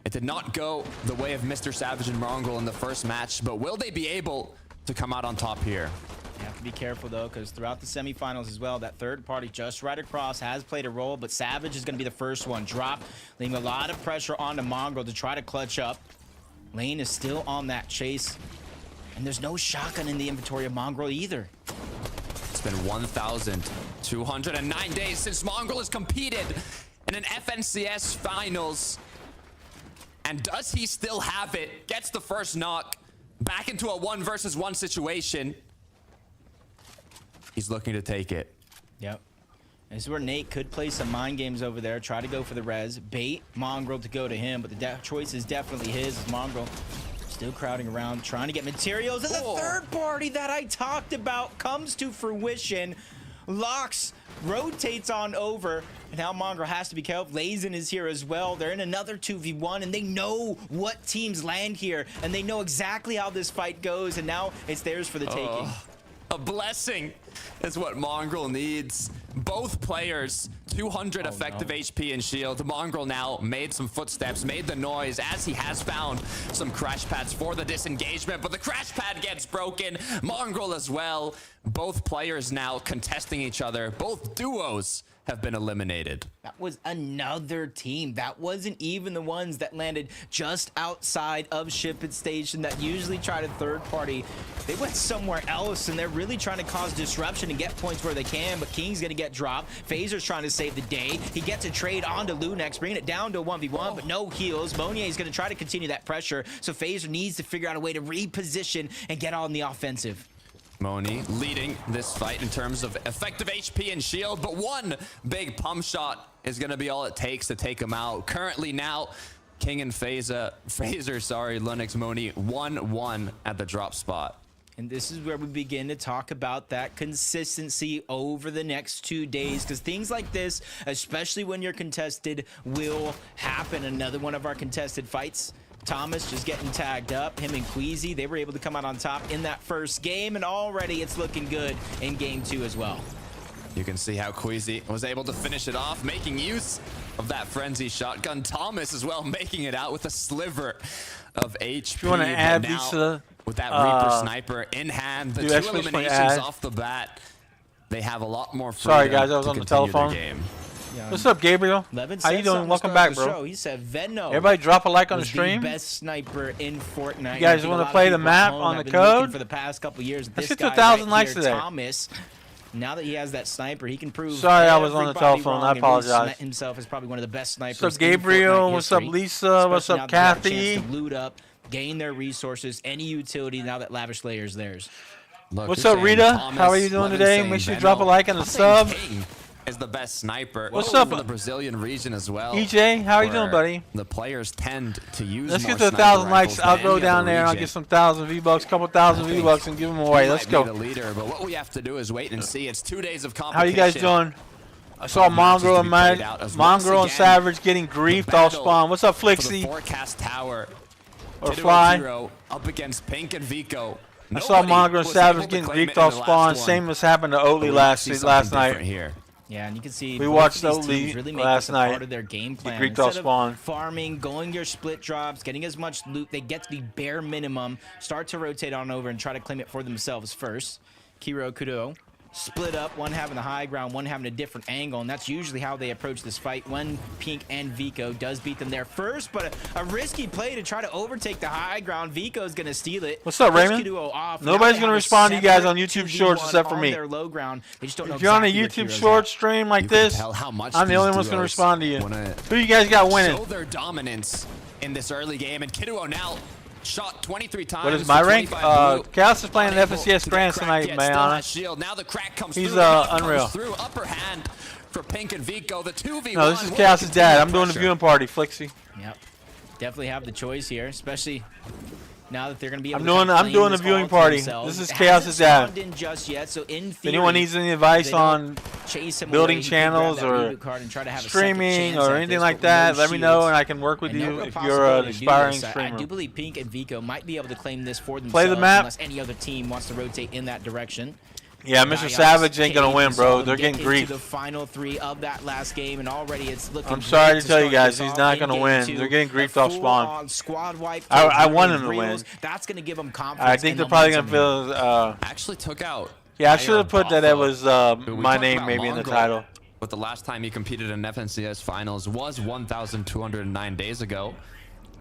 It did not go the way of Mr. Savage and Mongrel in the first match, but will they be able to come out on top here? You have to be careful, though, because throughout the semifinals as well, that third party just right across has played a role, but Savage is going to be the first one drop, leaving a lot of pressure onto Mongrel to try to clutch up. Lane is still on that chase, and there's no shotgun in the inventory of Mongrel either. It's been 1,209 days since Mongrel has competed in an FNCS finals. And does he still have it? Gets the first knock. Back into a 1 versus 1 situation. He's looking to take it. Yep. This is where Nate could play some mind games over there. Try to go for the res. Bait Mongrel to go to him. But the choice is definitely his. Mongrel still crowding around, trying to get materials. And the third party that I talked about comes to fruition. Locks rotates on over, and now Mongrel has to be careful. Lazen is here as well. They're in another 2v1, and they know what teams land here, and they know exactly how this fight goes, and now it's theirs for the taking. A blessing is what Mongrel needs. Both players, 200 effective HP and shield. Mongrel now made some footsteps, made the noise, as he has found some crash pads for the disengagement, but the crash pad gets broken. Mongrel as well. Both players now contesting each other. Both duos have been eliminated. That was another team. That wasn't even the ones that landed just outside of Shipit Station that usually try to third party. They went somewhere else, and they're really trying to cause disruption and get points where they can, but King's gonna get dropped. Phaser's trying to save the day. He gets a trade onto Lunex, bringing it down to a 1v1, but no heals. Monier's gonna try to continue that pressure, so Phaser needs to figure out a way to reposition and get on the offensive. Moni leading this fight in terms of effective HP and shield, but one big pump shot is going to be all it takes to take him out. Currently now, King and Phaser, Lunex, Moni 1-1 at the drop spot. And this is where we begin to talk about that consistency over the next 2 days, because things like this, especially when you're contested, will happen. Another one of our contested fights, Thomas just getting tagged up. Him and Queasy, they were able to come out on top in that first game, and already it's looking good in game 2 as well. You can see how Queasy was able to finish it off, making use of that frenzy shotgun. Thomas as well making it out with a sliver of HP. You want to add these with that Reaper sniper in hand, the 2 eliminations off the bat, they have a lot more freedom. Sorry guys, I was on the telephone. Game. Yeah. What's up, Gabriel? How you doing? Welcome back, bro. Show. He said Venno. Everybody drop a like on the stream. The best sniper in Fortnite. You guys want to play the map on the code? For the past couple years, let's this get to guy 1,000 likes today. Thomas, now that he has that sniper, he can prove. Sorry, I was on the telephone. I apologize. Himself is probably one of the best snipers. What's up, Gabriel? What's up, Lisa? What's up, Kathy? Loot up, gain their resources, any utility now that Lavish Layer is theirs. Look, what's up, Rita? Thomas, how are you doing today? Make sure you drop a like and a sub. Is the best sniper. What's up in the Brazilian region as well? EJ, how are you doing, buddy? The players tend to use. Let's get to 1,000 likes. I'll go down there and I'll get some 1,000 V-Bucks, couple thousand V-Bucks, and give them away. Let's go. The leader, but what we have to do is wait and see. It's 2 days of competition. How you guys doing? I saw Mongrel and Savage getting griefed off spawn. What's up, Flixie? Forecast tower. Or Fly. Up against Pink and Vico. I saw Mongrel and Savage getting griefed off spawn. Same as happened to Oatly last night. Here. Yeah, and you can see We both watched of these the teams league really make last this a night. part of their game plan. Greek off Instead spawn. of farming, going your split drops, getting as much loot, they get to the bare minimum, start to rotate on over and try to claim it for themselves first. Kiro Kudo split up, one having the high ground, one having a different angle, and that's usually how they approach this fight when Pink and Vico does beat them there first, but a risky play to try to overtake the high ground. Vico's going to steal it. What's up, Push Raymond? Kudo off. Nobody's Now they gonna have a respond to you guys separate on YouTube 2v1 Shorts except for on me. their low ground. They just don't know If you're on a exactly where YouTube Kiro's short at. stream like You can this, tell how much I'm the these only one that's going to duos respond to you. wanna Who you guys got winning? show their dominance in this early game, and Kiduo now shot 23 times. What is my for rank? 25 blue. Chaos is playing Unable FNCS to France get tonight, cracked yet, still man. has shield. Now the crack comes He's, through. Comes unreal. Through upper hand for Pink and Vico. The 2v1. No, this is will Chaos' dad. continue I'm doing the pressure. viewing party, Flixie. Yep. Definitely have the choice here, especially now that they're going to be able I'm to doing- kind of I'm claim doing this the viewing all to party. themselves. This is It Chaos' hasn't dad. spawned in just yet, so in If theory, anyone needs any advice they don't on chase him building away, he can grab channels that or reboot card and try to have a second streaming chance or at anything this, like but that, no let me know shields. and I can work with And no you real if you're an possibility to do aspiring this. I streamer. do believe Pink and Vico might be able to claim this for themselves Play the map. unless any other team wants to rotate in that direction. Yeah, Mr. Dias, Savage ain't going to Cade, win, we saw bro. them They're get getting into grief. the final 3 of that last game, and already it's looking. I'm sorry great to tell you start guys, this he's off not in gonna game win. 2. They're getting A griefed off spawn. full-on squad wipe. I want kills, him to win. reels. That's going to give them confidence. I think and they're probably going to momentum feel... Actually took out. yeah, I should have put that it was We my talked name about maybe in the Mongrel, title. But the last time he competed in FNCS finals was 1,209 days ago.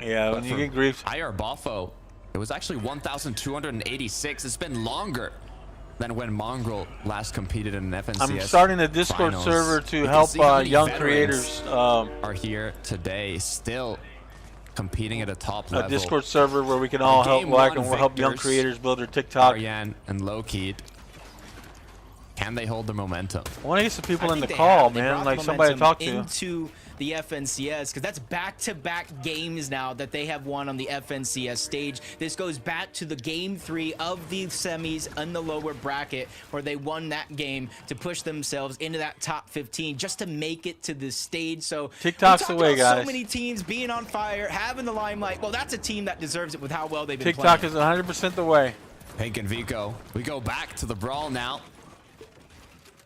Yeah, when you get griefed. IR Boffo, it was actually 1,286. It's been longer than when Mongrel last competed in an FNCS. I'm starting a Discord finals. server to You can help see how many young veterans creators. are here today, still competing at a top level. A Discord server where we can all help, Game where I one can help young victors, creators build their TikTok. Aryan and Loki. Can they hold their momentum? I want to get some people I in the think they call, have. They man. brought Like the somebody to talk to. momentum into the FNCS, because that's back-to-back games now that they have won on the FNCS stage. This goes back to the game 3 of the semis in the lower bracket, where they won that game to push themselves into that top 15 just to make it to this stage. So TikTok's we talk the way, about guys. So many teams being on fire, having the limelight. Well, that's a team that deserves it with how well they've been TikTok playing. is 100% the way. Pink and Vico. We go back to the brawl now.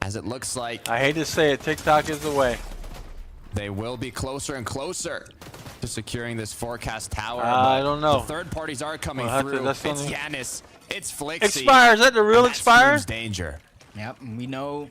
As it looks like I hate to say it, TikTok is the way. they will be closer and closer to securing this forecast tower. I but don't know. The third parties are coming We'll have to- through. that's It's only- Yanis. It's Flixie. Expire, is that the real And that Expire? screams danger. Yep, and we know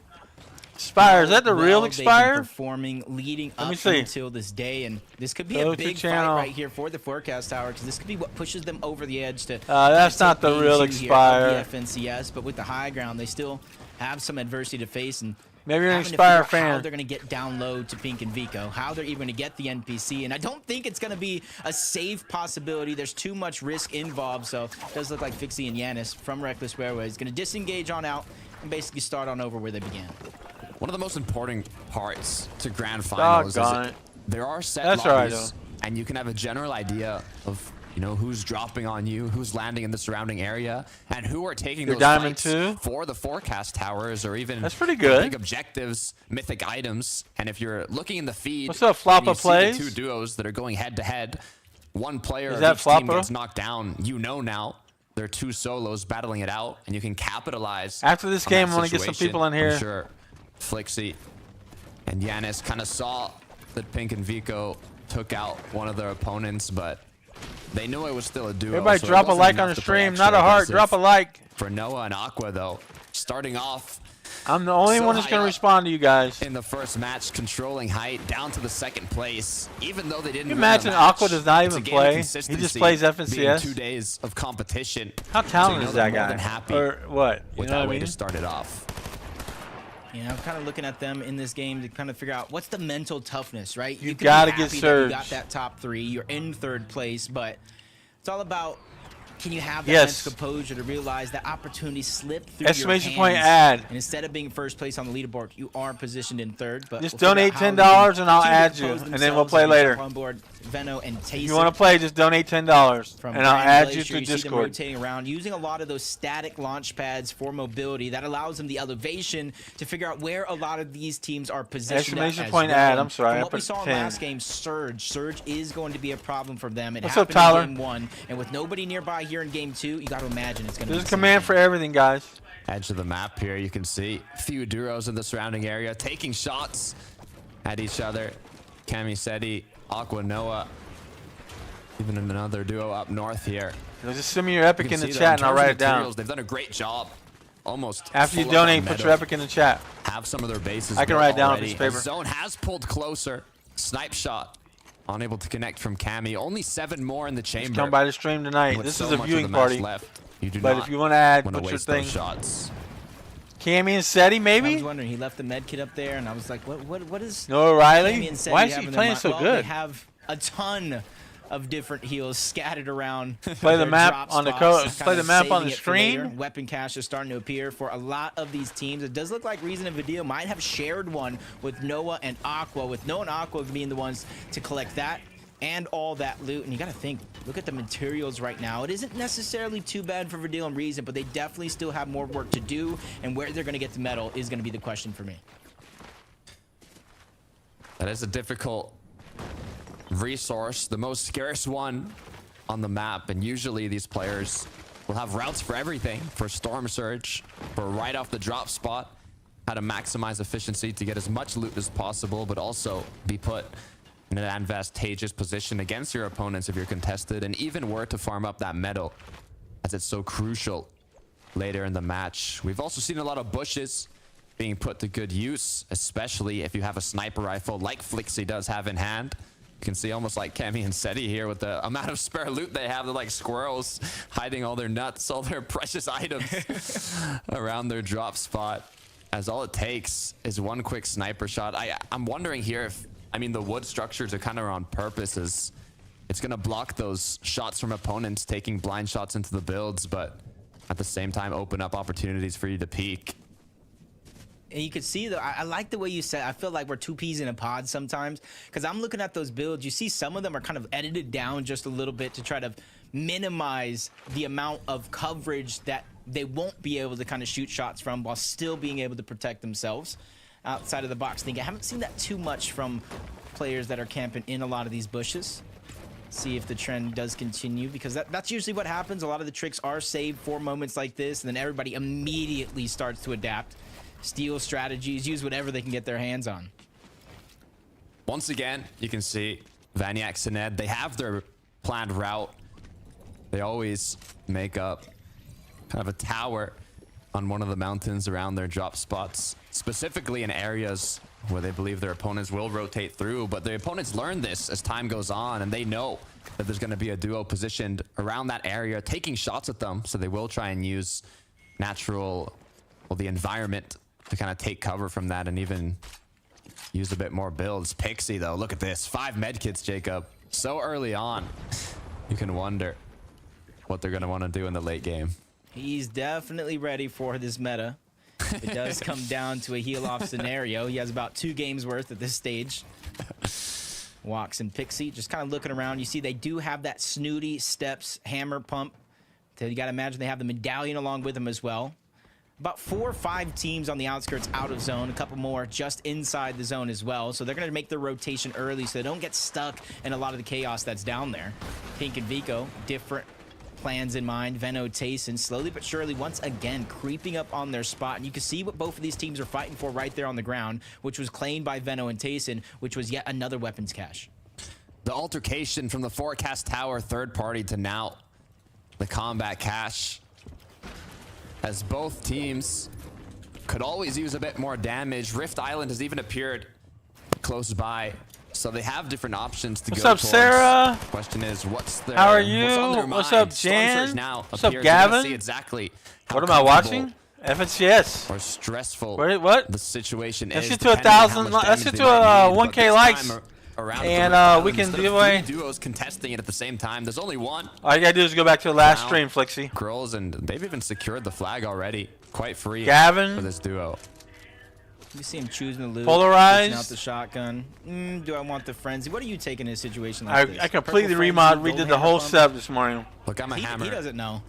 Expire, is that the how real well they've been Expire? performing leading Let me up see. until this day, and this could be Go a to big channel. fight right here for the forecast tower, because this could be what pushes them over the edge to. That's not the take real game 2 here of Expire. The FNCS, but with the high ground, they still have some adversity to face, and Maybe you're an having to Expire figure out how fan. they're going to get down low to Pink and Vico, how they're even going to get the NPC, and I don't think it's going to be a safe possibility. There's too much risk involved, so it does look like Fixie and Yanis from Reckless Railway is going to disengage on out and basically start on over where they began. One of the most important parts to grand finals Doggone is it. there are set That's all right, lobbies, and you can have a general idea of who's dropping on you, who's landing in the surrounding area, and who are taking Your those diamond fights too? for the forecast towers or even That's pretty good. big objectives, mythic items. And if you're looking in the feed, What's up, and you Floppa see Plays? the 2 duos that are going head to head, one player Is of that each team Floppa? gets knocked down. Now there are 2 solos battling it out, and you can capitalize. After this on game, that I want to get some situation. people in here. I'm sure Flixie and Yanis kind of saw that Pink and Vico took out one of their opponents, but they knew it was still a duo. Everybody so it drop a wasn't like enough on the to play stream, extra not a heart, aggressive. drop a like. For Noah and Aqua, though, starting off I'm the only So one that's high going to up. respond to you guys. in the first match, controlling height down to the 2nd place, even though they didn't. Can you win the imagine match. Aqua does not It's even a game of play? He just consistency, plays being FNCS? 2 days of competition. How talented So is they're that more guy? than happy Or what? You with know that what I way mean? to start it off. You know, kind of looking at them in this game to kind of figure out what's the mental toughness, right? You can be gotta get happy that you got surged. that top 3, you're in 3rd place, but it's all about, can you have that Yes. mental composure to realize that opportunity slipped through Exclamation your point hands, ad. and instead of being 1st place on the leaderboard, you are positioned in 3rd. But Just we'll figure donate out how $10 the and I'll team add compose you, and then we'll themselves play as we later. jump on board Veno and Taser. If you want to play, just donate $10, From and I'll Grand add Glacier, you through see them Discord. rotating around, using a lot of those static launch pads for mobility. That allows them the elevation to figure out where a lot of these teams are positioned. Exclamation as point well. ad, And I'm sorry, From I what we put saw in 10. last game, Surge is going to be a problem for them. It What's up, happened Tyler? in game 1, and with nobody nearby here in game 2, you got to imagine it's going to be There's a the same command thing. for everything, guys. edge of the map here. You can see a few duos in the surrounding area taking shots at each other. Camiseti, Aqua Noah, even another duo up north here. Just send me your epic in the chat and I'll write it down. They've done a great job. Almost after you donate, put your epic in the chat. Have some of their bases. I can write down on this this paper. Zone has pulled closer. Snipe shot. Unable to connect from Cami. Only 7 more in the chamber. Just come by the stream tonight. This is a viewing party. But if you want to add, put your thing. Shots. Cammy and Seti, maybe? I was wondering. He left the med kit up there, and I was like, what is... No, Riley? Why is he playing so good? They have a ton of different heals scattered around. Play the map on the play the map on the screen. Weapon cache is starting to appear for a lot of these teams. It does look like Reason and Vidil might have shared one with Noah and Aqua, with Noah and Aqua being the ones to collect that and all that loot. And you got to think, look at the materials right now. It isn't necessarily too bad for Vidil and Reason, but they definitely still have more work to do, and where they're going to get the metal is going to be the question for me. That is a difficult resource, the most scarce one on the map, and usually these players will have routes for everything, for Storm Surge, for right off the drop spot, how to maximize efficiency to get as much loot as possible, but also be put in an advantageous position against your opponents if you're contested, and even were to farm up that metal, as it's so crucial later in the match. We've also seen a lot of bushes being put to good use, especially if you have a sniper rifle like Flixie does have in hand. You can see almost like Cami and Seti here with the amount of spare loot they have. They're like squirrels hiding all their nuts, all their precious items around their drop spot, as all it takes is one quick sniper shot. I'm wondering here if, I mean, the wood structures are kind of on purpose, as it's going to block those shots from opponents taking blind shots into the builds, but at the same time open up opportunities for you to peek. And you can see, though, I like the way you said, I feel like we're 2 peas in a pod sometimes, because I'm looking at those builds. You see some of them are kind of edited down just a little bit to try to minimize the amount of coverage that they won't be able to kind of shoot shots from while still being able to protect themselves outside of the box. I haven't seen that too much from players that are camping in a lot of these bushes. See if the trend does continue, because that's usually what happens. A lot of the tricks are saved for moments like this, and then everybody immediately starts to adapt. Steal strategies, use whatever they can get their hands on. Once again, you can see Vaniax and Ed, they have their planned route. They always make up kind of a tower on one of the mountains around their drop spots, specifically in areas where they believe their opponents will rotate through. But the opponents learn this as time goes on, and they know that there's going to be a duo positioned around that area taking shots at them, so they will try and use natural, well, the environment to kind of take cover from that and even use a bit more builds. Pixie, though, look at this. 5 medkits, Jacob. So early on, you can wonder what they're going to want to do in the late game. He's definitely ready for this meta. It does come down to a heal-off scenario. He has about 2 games worth at this stage. Walks and Pixie just kind of looking around. You see they do have that snooty steps hammer pump. So you got to imagine they have the medallion along with them as well. About 4 or 5 teams on the outskirts out of zone, a couple more just inside the zone as well. So they're going to make their rotation early so they don't get stuck in a lot of the chaos that's down there. Pink and Vico, different plans in mind. Venno, Tayson, slowly but surely, once again, creeping up on their spot. And you can see what both of these teams are fighting for right there on the ground, which was claimed by Venno and Tayson, which was yet another weapons cache. The altercation from the forecast tower third party to now the combat cache, as both teams could always use a bit more damage. Rift Island has even appeared close by, so they have different options to go towards. What's up, Sarah? Question is, what's their, how are you? What's up, Jan? What's up, Gavin? See exactly what am I watching? FNCS. Or stressful what? the situation let's is. Get to 1,000. Let's get to 1K likes. And we can give away duos contesting it at the same time. There's only one. All you gotta do is go back to the last stream, Flixie. Girls, and they've even secured the flag already. Quite free. Gavin for this duo. You see him choosing the loot. Polarized. Out the shotgun. Do I want the frenzy? What are you taking in a situation like this? I completely redid the whole setup this morning. Look, I'm a hammer. He doesn't know.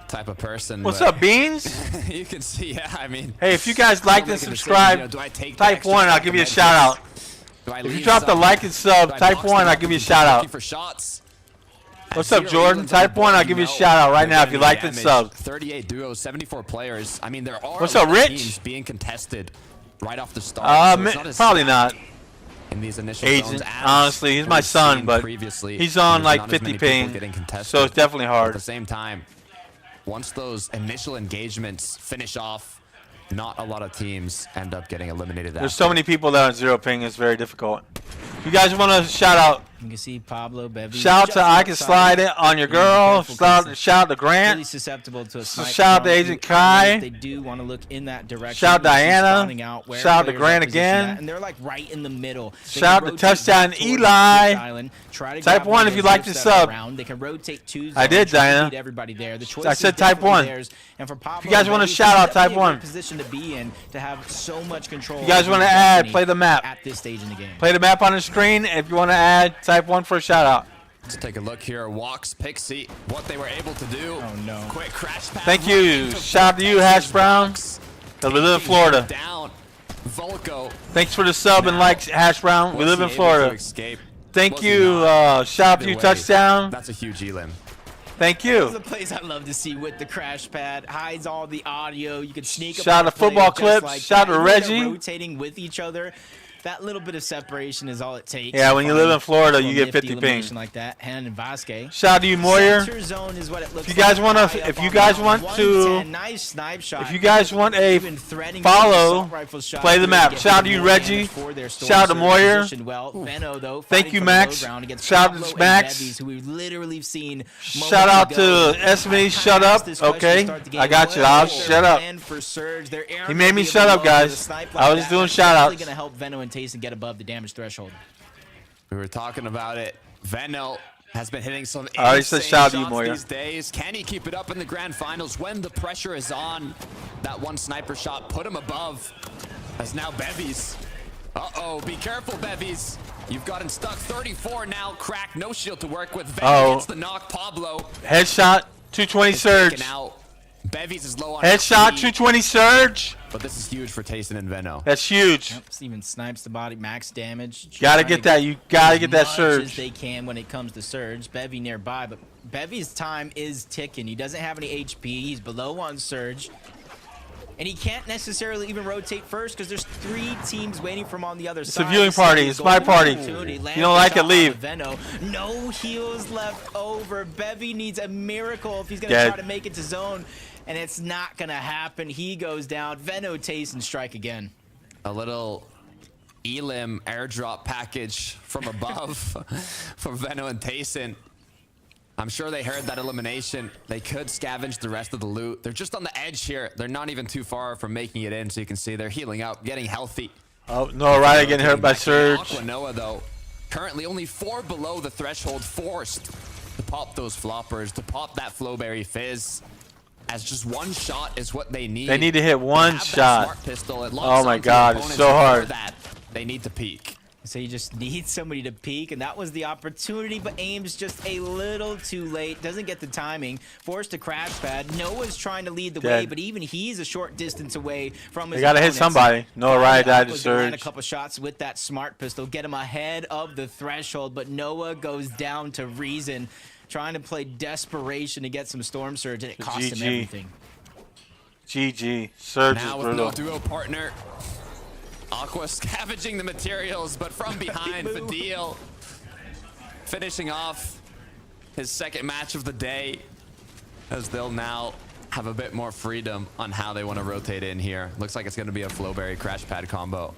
Type of person. What's up, Beans? You can see, yeah, I mean. Hey, if you guys liked and subscribed, type 1, I'll give you a shout out. If you drop the like and sub, type 1, I'll give you a shout out. For shots. What's up, Jordan? Type 1, I'll give you a shout out right now if you like the sub. 38 duos, 74 players. I mean, there are What's up, Rich? teams being contested right off the start. So it's Probably not. In these initial Agent, zones, honestly, he's my son, but he's on like 50 ping, so it's definitely At hard. the same time, once those initial engagements finish off, not a lot of teams end up getting eliminated. There's so many people that are on 0 ping, it's very difficult. You guys want to shout out? You can see Pablo, Bevy. Shout out to I Can Slide It on your girl. Shout out to Grant. Really susceptible to a sniper. Shout out to Agent Kai. They do want to look in that direction. Shout out Diana. Shout out to players Grant are positioned again. at, and they're like right in the middle. They Shout can out to rotate Touchdown back towards Eli. this island, try to Type grab 1 one if of you those like the groups that are sub. around. They can rotate 2 I did, zones, try to Diana. beat everybody there. The choice I is said type definitely 1. theirs. And for Pablo, If you guys want to Bevy, shout out, he's type definitely in a 1. position to be in to have so much control. If you guys over want to his add, destiny play the map. at this stage in the game. Play the map on the screen. If you want to add, type 1 for a shout out. Let's take a look here. Walks, Pixie, what they were able to do. Oh, no. Quick crash pass. Thank you. Shout out to you, Hash Brown. Because we live in Florida. Down. Volko. Thanks for the sub and likes, Hash Brown. We live in Florida. Thank you. Shout out to you, Touchdown. That's a huge elim. Thank This you. is a place I love to see with the crash pad. Hides all the audio. You can sneak up Shout on out to a player Football just Clips. like Shout that. out to Even though they're Reggie. rotating with each other. That little bit of separation is all it takes. Yeah, when you live in Florida, you get 50 ping. elimination like that. Han and Vasquez. Shout out to you, Moyer. Center zone is what it looks If you guys like. want High to, up if on you the guys mountain. want to, 110, nice snipe shot. if you guys want a Even threatening follow, assault rifle shot play the to map. get Shout out to even you, more Reggie. damage for their storm Shout out to surge Moyer. position. Well, Venno, though, Thank fighting you, from the low Max. ground against Shout out to Pablo and Max. Bevies, who we've literally seen Shout out moments to ago. Esme. Shut up. Okay, I got you. I'll shut up. He made me shut up, guys. I was just doing shout outs. Going to help Venno and Tayson get above the damage threshold. We were talking about it. Venno has been hitting some I already said insane shout out to you, shots Moyer. these days. Can he keep it up in the grand finals when the pressure is on? That one sniper shot put him above. As now Bevies. Uh-oh, be careful, Bevies. You've gotten stuck. 34 now. Crack, no shield to work with. Venno gets the knock. Pablo. Headshot, 220 surge. Taken out. Bevies is low on Headshot, HP, 220 surge. but this is huge for Tayson and Venno. That's huge. Yep, Steven snipes the body, max damage. Gotta Trying get to that. You gotta get that as much surge. as they can when it comes to surge. Bevy nearby, but Bevy's time is ticking. He doesn't have any HP. He's below on surge. And he can't necessarily even rotate first because there's 3 teams waiting for him on the other side. a viewing So party. he's It's my going party. opportunity. You Lands don't the like it, shot on leave. Venno. No heals left over. Bevy needs a miracle if he's going to Dead. try to make it to zone. And it's not going to happen. He goes down. Venno, Tayson strike again. A little elim airdrop package from above for Venno and Tayson. I'm sure they heard that elimination. They could scavenge the rest of the loot. They're just on the edge here. They're not even too far from making it in, so you can see they're healing up, getting healthy. Oh, no, Ryder getting hurt by surge. Aqua Noah, though, currently only 4 below the threshold, forced to pop those floppers, to pop that Flowberry Fizz. As just one shot is what they need. They need to hit one Have that shot. smart pistol. It locks Oh my onto the God, it's opponents so before hard. that. They need to peek. So you just need somebody to peek, and that was the opportunity, but aims just a little too late. Doesn't get the timing. Forced to crash pad. Noah's trying to lead the way, Dead. but even he's a short distance away from his They gotta hit opponents. somebody. Noah Riot died to Aqua's gonna land a surge. couple shots with that smart pistol, get him ahead of the threshold, but Noah goes down to Reason, trying to play desperation to get some storm surge, and it cost him GG. everything. GG. Surge is Now with no brutal. duo partner. Aqua scavenging the materials, but from behind, Fadil finishing off his second match of the day, as they'll now have a bit more freedom on how they want to rotate in here. Looks like it's going to be a Flowberry crash pad combo.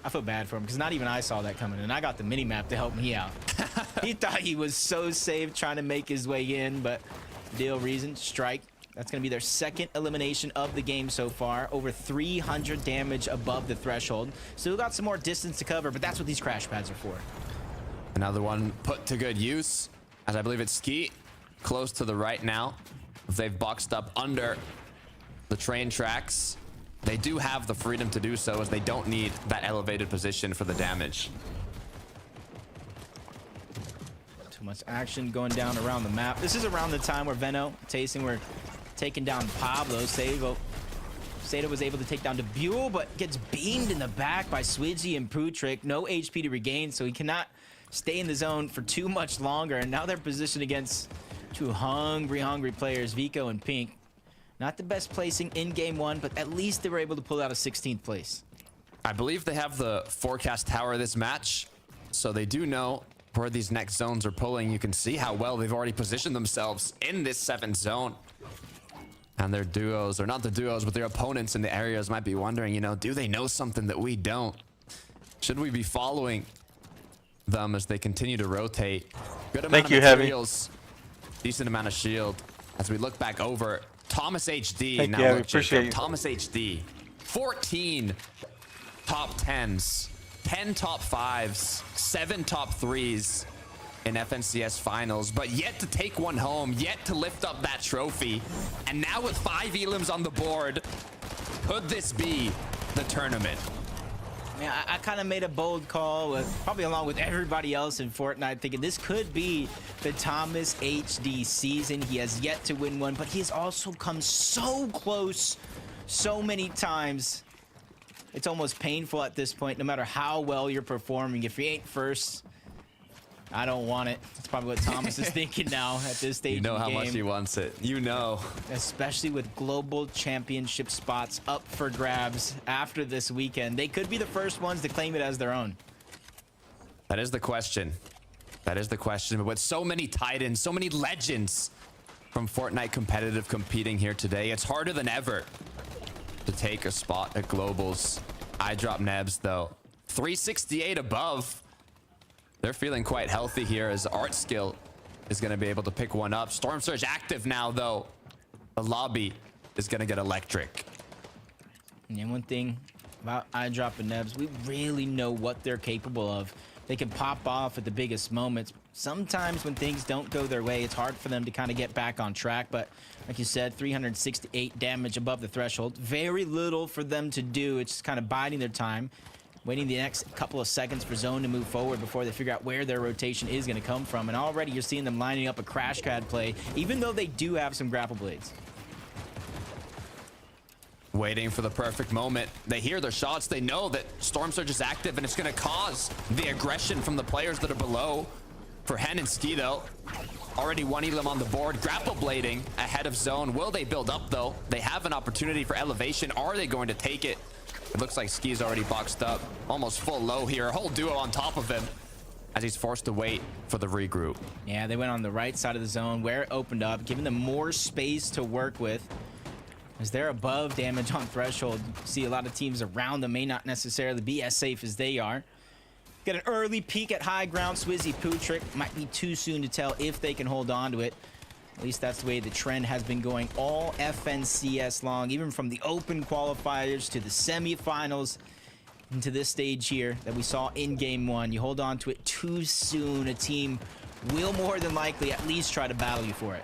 I feel bad for him because not even I saw that coming, and I got the mini map to help me out. He thought he was so safe trying to make his way in, but deal Reason strike. That's going to be their second elimination of the game so far. Over 300 damage above the threshold. Still got some more distance to cover, but that's what these crash pads are for. Another one put to good use, as I believe it's Ski, close to the right now. They've boxed up under the train tracks. They do have the freedom to do so, as they don't need that elevated position for the damage. Too much action going down around the map. This is around the time where Venno, Tayson were taking down Pablo. Seda was able to take down Debule, but gets beamed in the back by Swidgy and Pootrick. No HP to regain, so he cannot stay in the zone for too much longer, and now they're positioned against two hungry players, Vico and Pink. Not the best placing in game one, but at least they were able to pull out a 16th place. I believe they have the forecast tower this match, so they do know where these next zones are pulling. You can see how well they've already positioned themselves in this 7th zone. And their duos, or not the duos, but their opponents in the areas might be wondering, you know, do they know something that we don't? Should we be following them as they continue to rotate? Good amount of materials, decent amount of shield. As we look back over, Thomas HD. Now look, appreciate you. Thomas HD, 14 top 10s, 10 top 5s, 7 top 3s in FNCS finals, but yet to take one home, yet to lift up that trophy. And now with 5 elims on the board, could this be the tournament? Yeah, I kind of made a bold call, probably along with everybody else in Fortnite, thinking this could be the Thomas HD season. He has yet to win one, but he has also come so close so many times. It's almost painful at this point, no matter how well you're performing. If you ain't first, I don't want it. That's probably what Thomas is thinking now at this stage. You know in the how game. much he wants it. You know. Especially with global championship spots up for grabs after this weekend. They could be the first ones to claim it as their own. That is the question. That is the question. But with so many titans, so many legends from Fortnite competitive competing here today, it's harder than ever to take a spot at globals. I drop Nebs though. 368 above. They're feeling quite healthy here as Art Skill is going to be able to pick one up. Storm Surge active now though. The lobby is going to get electric. And one thing about iDrop and Nebs, we really know what they're capable of. They can pop off at the biggest moments. Sometimes when things don't go their way, it's hard for them to kind of get back on track. But like you said, 368 damage above the threshold. Very little for them to do. It's just kind of biding their time, waiting the next couple of seconds for Zone to move forward before they figure out where their rotation is going to come from. And already you're seeing them lining up a crash pad play, even though they do have some grapple blades. Waiting for the perfect moment. They hear their shots. They know that Storm Surge is active and it's going to cause the aggression from the players that are below. For Hen and Ski though, already one elim on the board. Grapple blading ahead of Zone. Will they build up though? They have an opportunity for elevation. Are they going to take it? It looks like Ski's already boxed up. Almost full low here. A whole duo on top of him as he's forced to wait for the regroup. Yeah, they went on the right side of the zone where it opened up, giving them more space to work with. As they're above damage on threshold, you see a lot of teams around them may not necessarily be as safe as they are. Get an early peek at high ground. Swizzy Pootrick might be too soon to tell if they can hold on to it. At least that's the way the trend has been going all FNCS long, even from the open qualifiers to the semifinals into this stage here that we saw in game one. You hold on to it too soon, a team will more than likely at least try to battle you for it.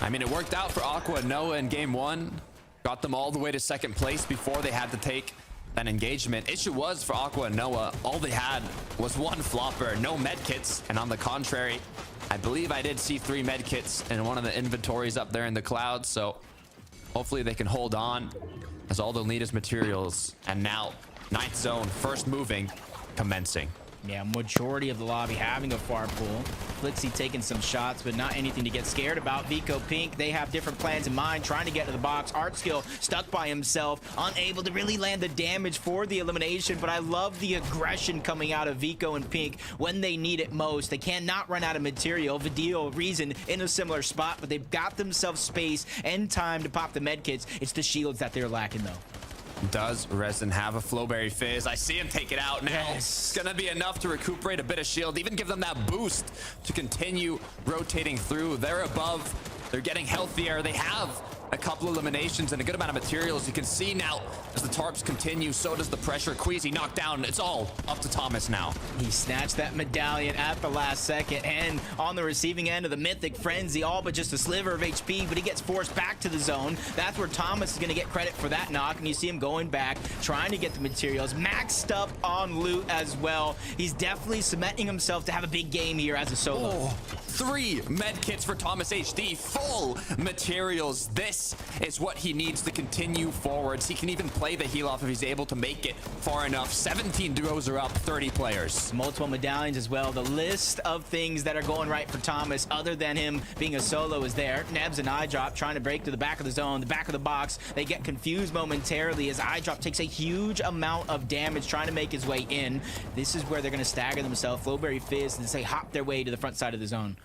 I mean, it worked out for Aqua and Noah in game one. Got them all the way to second place before they had to take an engagement. Issue was for Aqua and Noah, all they had was one flopper, no medkits. And on the contrary, I believe I did see 3 medkits in one of the inventories up there in the clouds. So hopefully they can hold on as all they'll need is materials. And now 9th zone, first moving, commencing. Yeah, majority of the lobby having a far pull. Flixie taking some shots, but not anything to get scared about. Vico Pink, they have different plans in mind, trying to get to the box. Art Skill stuck by himself, unable to really land the damage for the elimination, but I love the aggression coming out of Vico and Pink when they need it most. They cannot run out of material. Vidil, Reason in a similar spot, but they've got themselves space and time to pop the medkits. It's the shields that they're lacking, though. Does Resin have a Flowberry Fizz? I see him take it out now. Yes. It's gonna be enough to recuperate a bit of shield, even give them that boost to continue rotating through. They're above, they're getting healthier. They have a couple eliminations and a good amount of materials. You can see now as the tarps continue, so does the pressure. Queasy knocked down. It's all up to Thomas now. He snatched that medallion at the last second, and on the receiving end of the Mythic Frenzy, all but just a sliver of HP, but he gets forced back to the zone. That's where Thomas is going to get credit for that knock, and you see him going back, trying to get the materials, maxed up on loot as well. He's definitely cementing himself to have a big game here as a solo. Oh, 3 med kits for Thomas HD, full materials. This this is what he needs to continue forwards. He can even play the heal off if he's able to make it far enough. 17 duos are up, 30 players. Multiple medallions as well. The list of things that are going right for Thomas, other than him being a solo, is there. Nebs and iDrop trying to break to the back of the zone, the back of the box. They get confused momentarily as iDrop takes a huge amount of damage trying to make his way in. This is where they're going to stagger themselves. Flowberry Fizz, and say hop their way to the front side of the zone.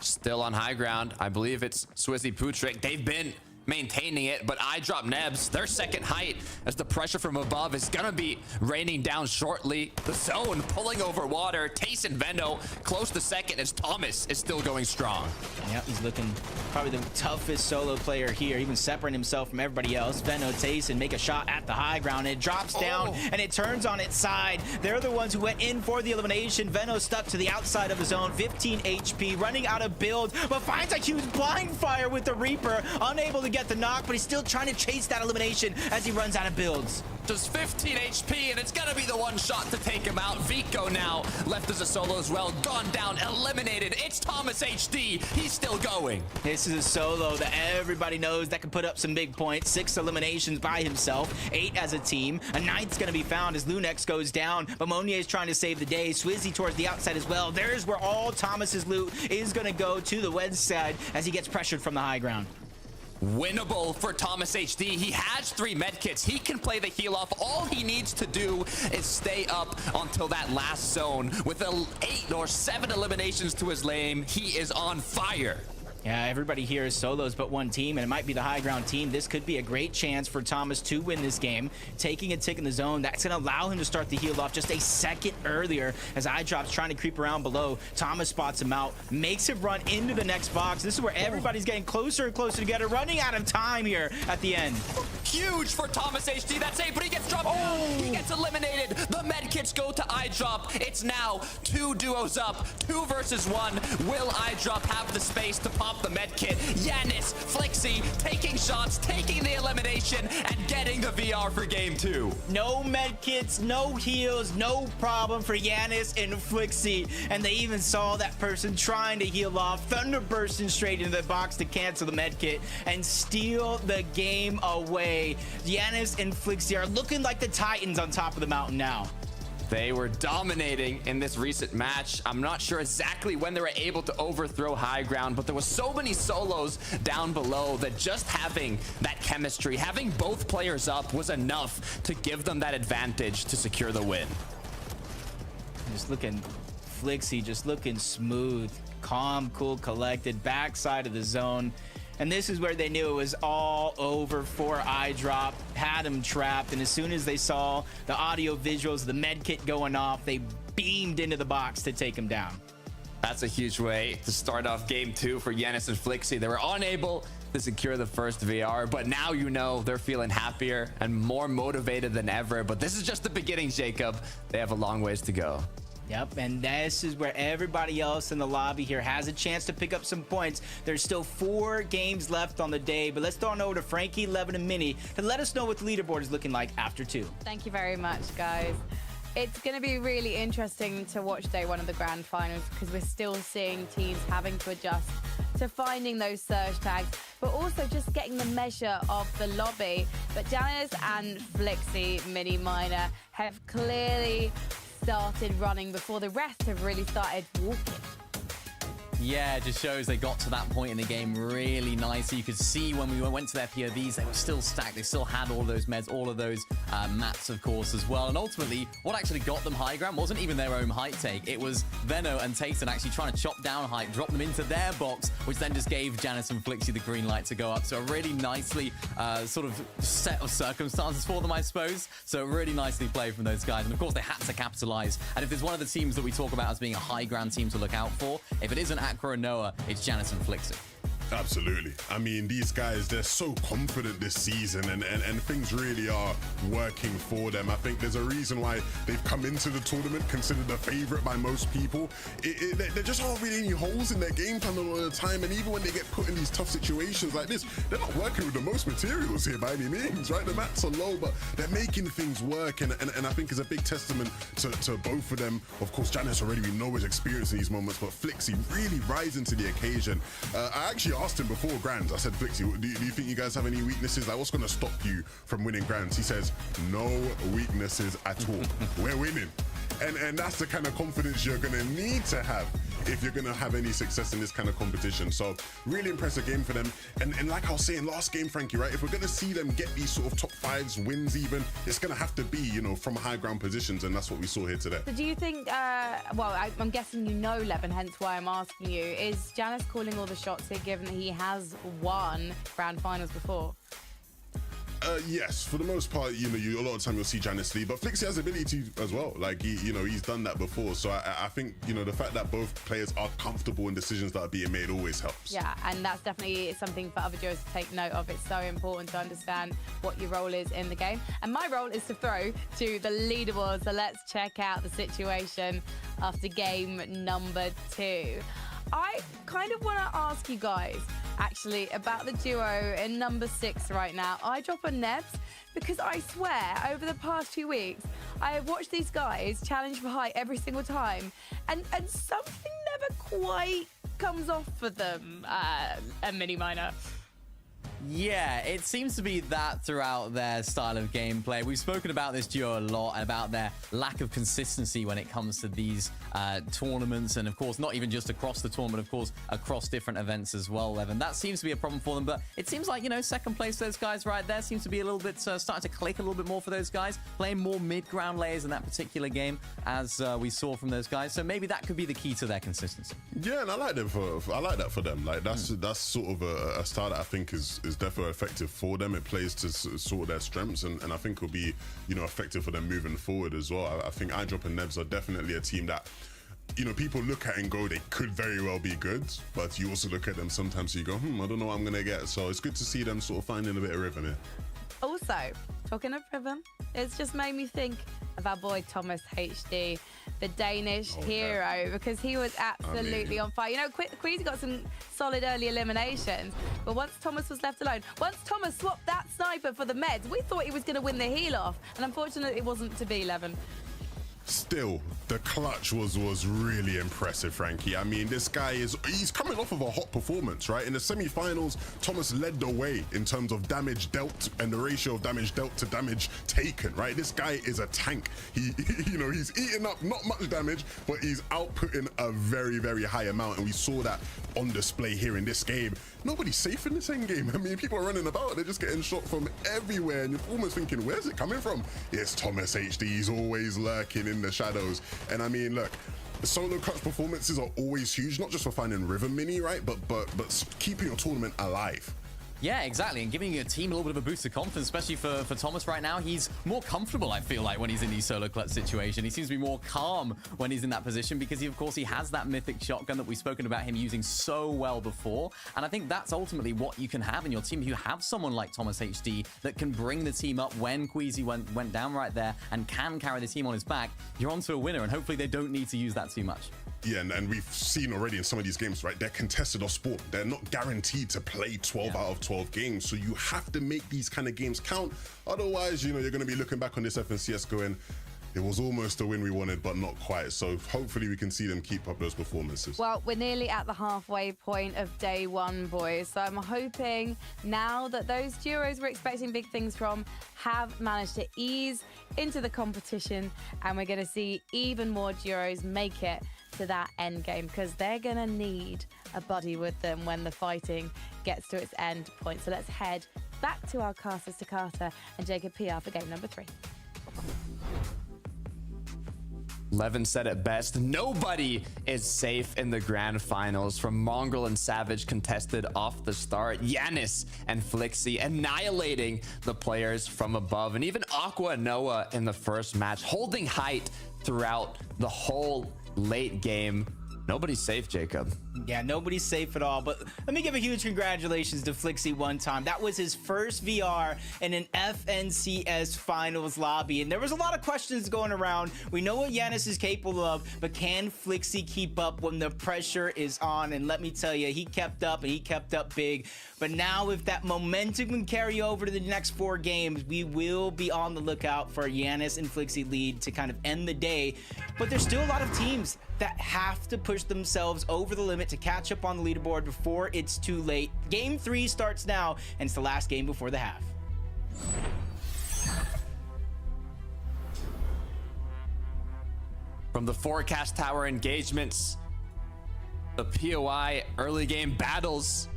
Still on high ground. I believe it's Swizzy Putrick. They've been maintaining it, but iDrop Nebs, their second height, as the pressure from above is gonna be raining down shortly. The zone pulling over water. Tace and Veno close to second as Thomas is still going strong. Yep, he's looking probably the toughest solo player here, even separating himself from everybody else. Veno, Tace, and make a shot at the high ground. It drops down and it turns on its side. They're the ones who went in for the elimination. Veno stuck to the outside of the zone, 15 HP, running out of build, but finds a huge blind fire with the Reaper, unable to get the knock, but he's still trying to chase that elimination as he runs out of builds. Just 15 HP, and it's gonna be the one shot to take him out. Vico now left as a solo as well, gone down, eliminated. It's Thomas HD. He's still going. This is a solo that everybody knows that can put up some big points. 6 eliminations by himself, 8 as a team. A 9th's gonna be found as Lunex goes down, but Monier is trying to save the day. Swizzy towards the outside as well. There's where all Thomas's loot is gonna go, to the west side as he gets pressured from the high ground. Winnable for Thomas HD. He has 3 medkits. He can play the heal off. All he needs to do is stay up until that last zone. With 8 or 7 eliminations to his lane, he is on fire. Yeah, everybody here is solos but one team, and it might be the high ground team. This could be a great chance for Thomas to win this game. Taking a tick in the zone, that's going to allow him to start the heal off just a second earlier as iDrop's trying to creep around below. Thomas spots him out, makes him run into the next box. This is where everybody's getting closer and closer together, running out of time here at the end. Huge for Thomas HD. That's 8, but he gets dropped down. He gets eliminated. The medkits go to iDrop. It's now 2 duos up, 2 versus 1. Will iDrop have the space to pop the medkit? Yanis, Flixi taking shots, taking the elimination, and getting the VR for game 2. No medkits, no heals, no problem for Yanis and Flixi. And they even saw that person trying to heal off, thunder bursting straight into the box to cancel the medkit and steal the game away. Yanis and Flixi are looking like the Titans on top of the mountain now. They were dominating in this recent match. I'm not sure exactly when they were able to overthrow high ground, but there was so many solos down below that just having that chemistry, having both players up, was enough to give them that advantage to secure the win. Just looking, Flixi just looking smooth, calm, cool, collected, backside of the zone. And this is where they knew it was all over for iDrop. Had him trapped, and as soon as they saw the audio visuals, the med kit going off, they beamed into the box to take him down. That's a huge way to start off game 2 for Yanis and Flixi. They were unable to secure the first VR, but now you know they're feeling happier and more motivated than ever. But this is just the beginning, Jacob. They have a long ways to go. Yep, and this is where everybody else in the lobby here has a chance to pick up some points. There's still 4 games left on the day, but let's throw on over to Frankie, Levin, and Minnie to let us know what the leaderboard is looking like after 2. Thank you very much, guys. It's going to be really interesting to watch day 1 of the grand finals because we're still seeing teams having to adjust to finding those surge tags, but also just getting the measure of the lobby. But Janice and Flixi, Mini Miner, have clearly started running before the rest have really started walking. Yeah, it just shows they got to that point in the game really nicely. You could see when we went to their POVs, they were still stacked. They still had all those meds, all of those mats, of course, as well. And ultimately, what actually got them high ground wasn't even their own height take. It was Veno and Tayson actually trying to chop down height, drop them into their box, which then just gave Janice and Flixi the green light to go up. So a really nicely sort of set of circumstances for them, I suppose. So really nicely played from those guys. And of course, they had to capitalize. And if there's one of the teams that we talk about as being a high ground team to look out for, if it isn't Aqua and Noah, it's Janice and Flixi. Absolutely. I mean, these guys, they're so confident this season and things really are working for them. I think there's a reason why they've come into the tournament considered a favorite by most people. There just aren't really any holes in their game plan all the time, and even when they get put in these tough situations like this, they're not working with the most materials here by any means, right? The mats are low, but they're making things work, and I think it's a big testament to both of them. Of course, Janice already, we know his experience in these moments, but Flixi really rising to the occasion. I actually asked him before Grands, I said, Flixie, do you think you guys have any weaknesses? Like, what's going to stop you from winning Grands? He says, no weaknesses at all. We're winning. And that's the kind of confidence you're going to need to have if you're going to have any success in this kind of competition. So really impressive game for them. And like I was saying last game, Frankie, right? If we're going to see them get these sort of top 5s, wins even, it's going to have to be, you know, from high ground positions. And that's what we saw here today. So do you think, I'm guessing you know Levin, hence why I'm asking you, is Janus calling all the shots here given that he has won grand finals before? Yes, for the most part, you know, a lot of time you'll see Janus lead, but Flixie has the ability to as well. Like, he's done that before. So I think, you know, the fact that both players are comfortable in decisions that are being made always helps. Yeah, and that's definitely something for other duos to take note of. It's so important to understand what your role is in the game. And my role is to throw to the leaderboard. So let's check out the situation after game number 2. I kind of want to ask you guys, actually, about the duo in number 6 right now. I drop a Nebs because I swear, over the past 2 weeks, I have watched these guys challenge for height every single time, and something never quite comes off for them, a mini minor. Yeah, it seems to be that throughout their style of gameplay. We've spoken about this duo a lot and about their lack of consistency when it comes to these tournaments. And of course, not even just across the tournament, of course, across different events as well, Levin. That seems to be a problem for them. But it seems like, you know, second place for those guys right there seems to be a little bit starting to click a little bit more for those guys, playing more mid-ground layers in that particular game, as we saw from those guys. So maybe that could be the key to their consistency. Yeah, and I like that for them. Like, that's sort of a style that I think is definitely effective for them. It plays to sort of their strengths, and I think will be, you know, effective for them moving forward as well. I think iDrop and Nebs are definitely a team that, you know, people look at and go, they could very well be good, but you also look at them sometimes and you go, I don't know what I'm gonna get. So it's good to see them sort of finding a bit of rhythm here. Also, talking of rhythm, it's just made me think of our boy Thomas HD, the Danish hero, because he was absolutely on fire. You know, Queasy got some solid early eliminations, but once Thomas was left alone, once Thomas swapped that sniper for the meds, we thought he was going to win the heal off, and unfortunately it wasn't to be, Levin. Still, the clutch was really impressive, Frankie. I mean, this guy he's coming off of a hot performance, right? In the semi-finals, Thomas led the way in terms of damage dealt and the ratio of damage dealt to damage taken, right? This guy is a tank. You know, he's eating up not much damage, but he's outputting a very, very high amount, and we saw that on display here in this game. Nobody's safe in this end game. I mean, people are running about, they're just getting shot from everywhere, and you're almost thinking, where's it coming from? It's Thomas HD. He's always lurking in the shadows. And I mean, look, the solo clutch performances are always huge, not just for finding rhythm mini, right, but keeping your tournament alive. Yeah, exactly, and giving your team a little bit of a boost of confidence, especially for Thomas right now. He's more comfortable, I feel like, when he's in these solo clutch situations. He seems to be more calm when he's in that position because, of course, he has that mythic shotgun that we've spoken about him using so well before. And I think that's ultimately what you can have in your team. You have someone like Thomas HD that can bring the team up when Queasy went down right there and can carry the team on his back. You're onto a winner, and hopefully they don't need to use that too much. Yeah, and we've seen already in some of these games, right, they're contested or sport. They're not guaranteed to play 12 out of 12 games. So you have to make these kind of games count. Otherwise, you know, you're going to be looking back on this FNCS going, it was almost a win we wanted, but not quite. So hopefully we can see them keep up those performances. Well, we're nearly at the halfway point of day 1, boys. So I'm hoping now that those duos we're expecting big things from have managed to ease into the competition, and we're going to see even more duos make it to that end game, because they're going to need a buddy with them when the fighting gets to its end point. So let's head back to our casters to Carter and Jacob PR for game number 3. Levin said it best. Nobody is safe in the grand finals. From Mongrel and Savage contested off the start. Yanis and Flixie annihilating the players from above. And even Aqua and Noah in the first match, holding height throughout the whole late game. Nobody's safe, Jacob. Yeah, nobody's safe at all. But let me give a huge congratulations to Flixie one time. That was his first VR in an FNCS finals lobby. And there was a lot of questions going around. We know what Yanis is capable of, but can Flixie keep up when the pressure is on? And let me tell you, he kept up, and he kept up big. But now if that momentum can carry over to the next 4 games, we will be on the lookout for Yanis and Flixie lead to kind of end the day. But there's still a lot of teams that have to push themselves over the limit moment to catch up on the leaderboard before it's too late. Game 3 starts now, and it's the last game before the half. From the forecast tower engagements, the POI early game battles,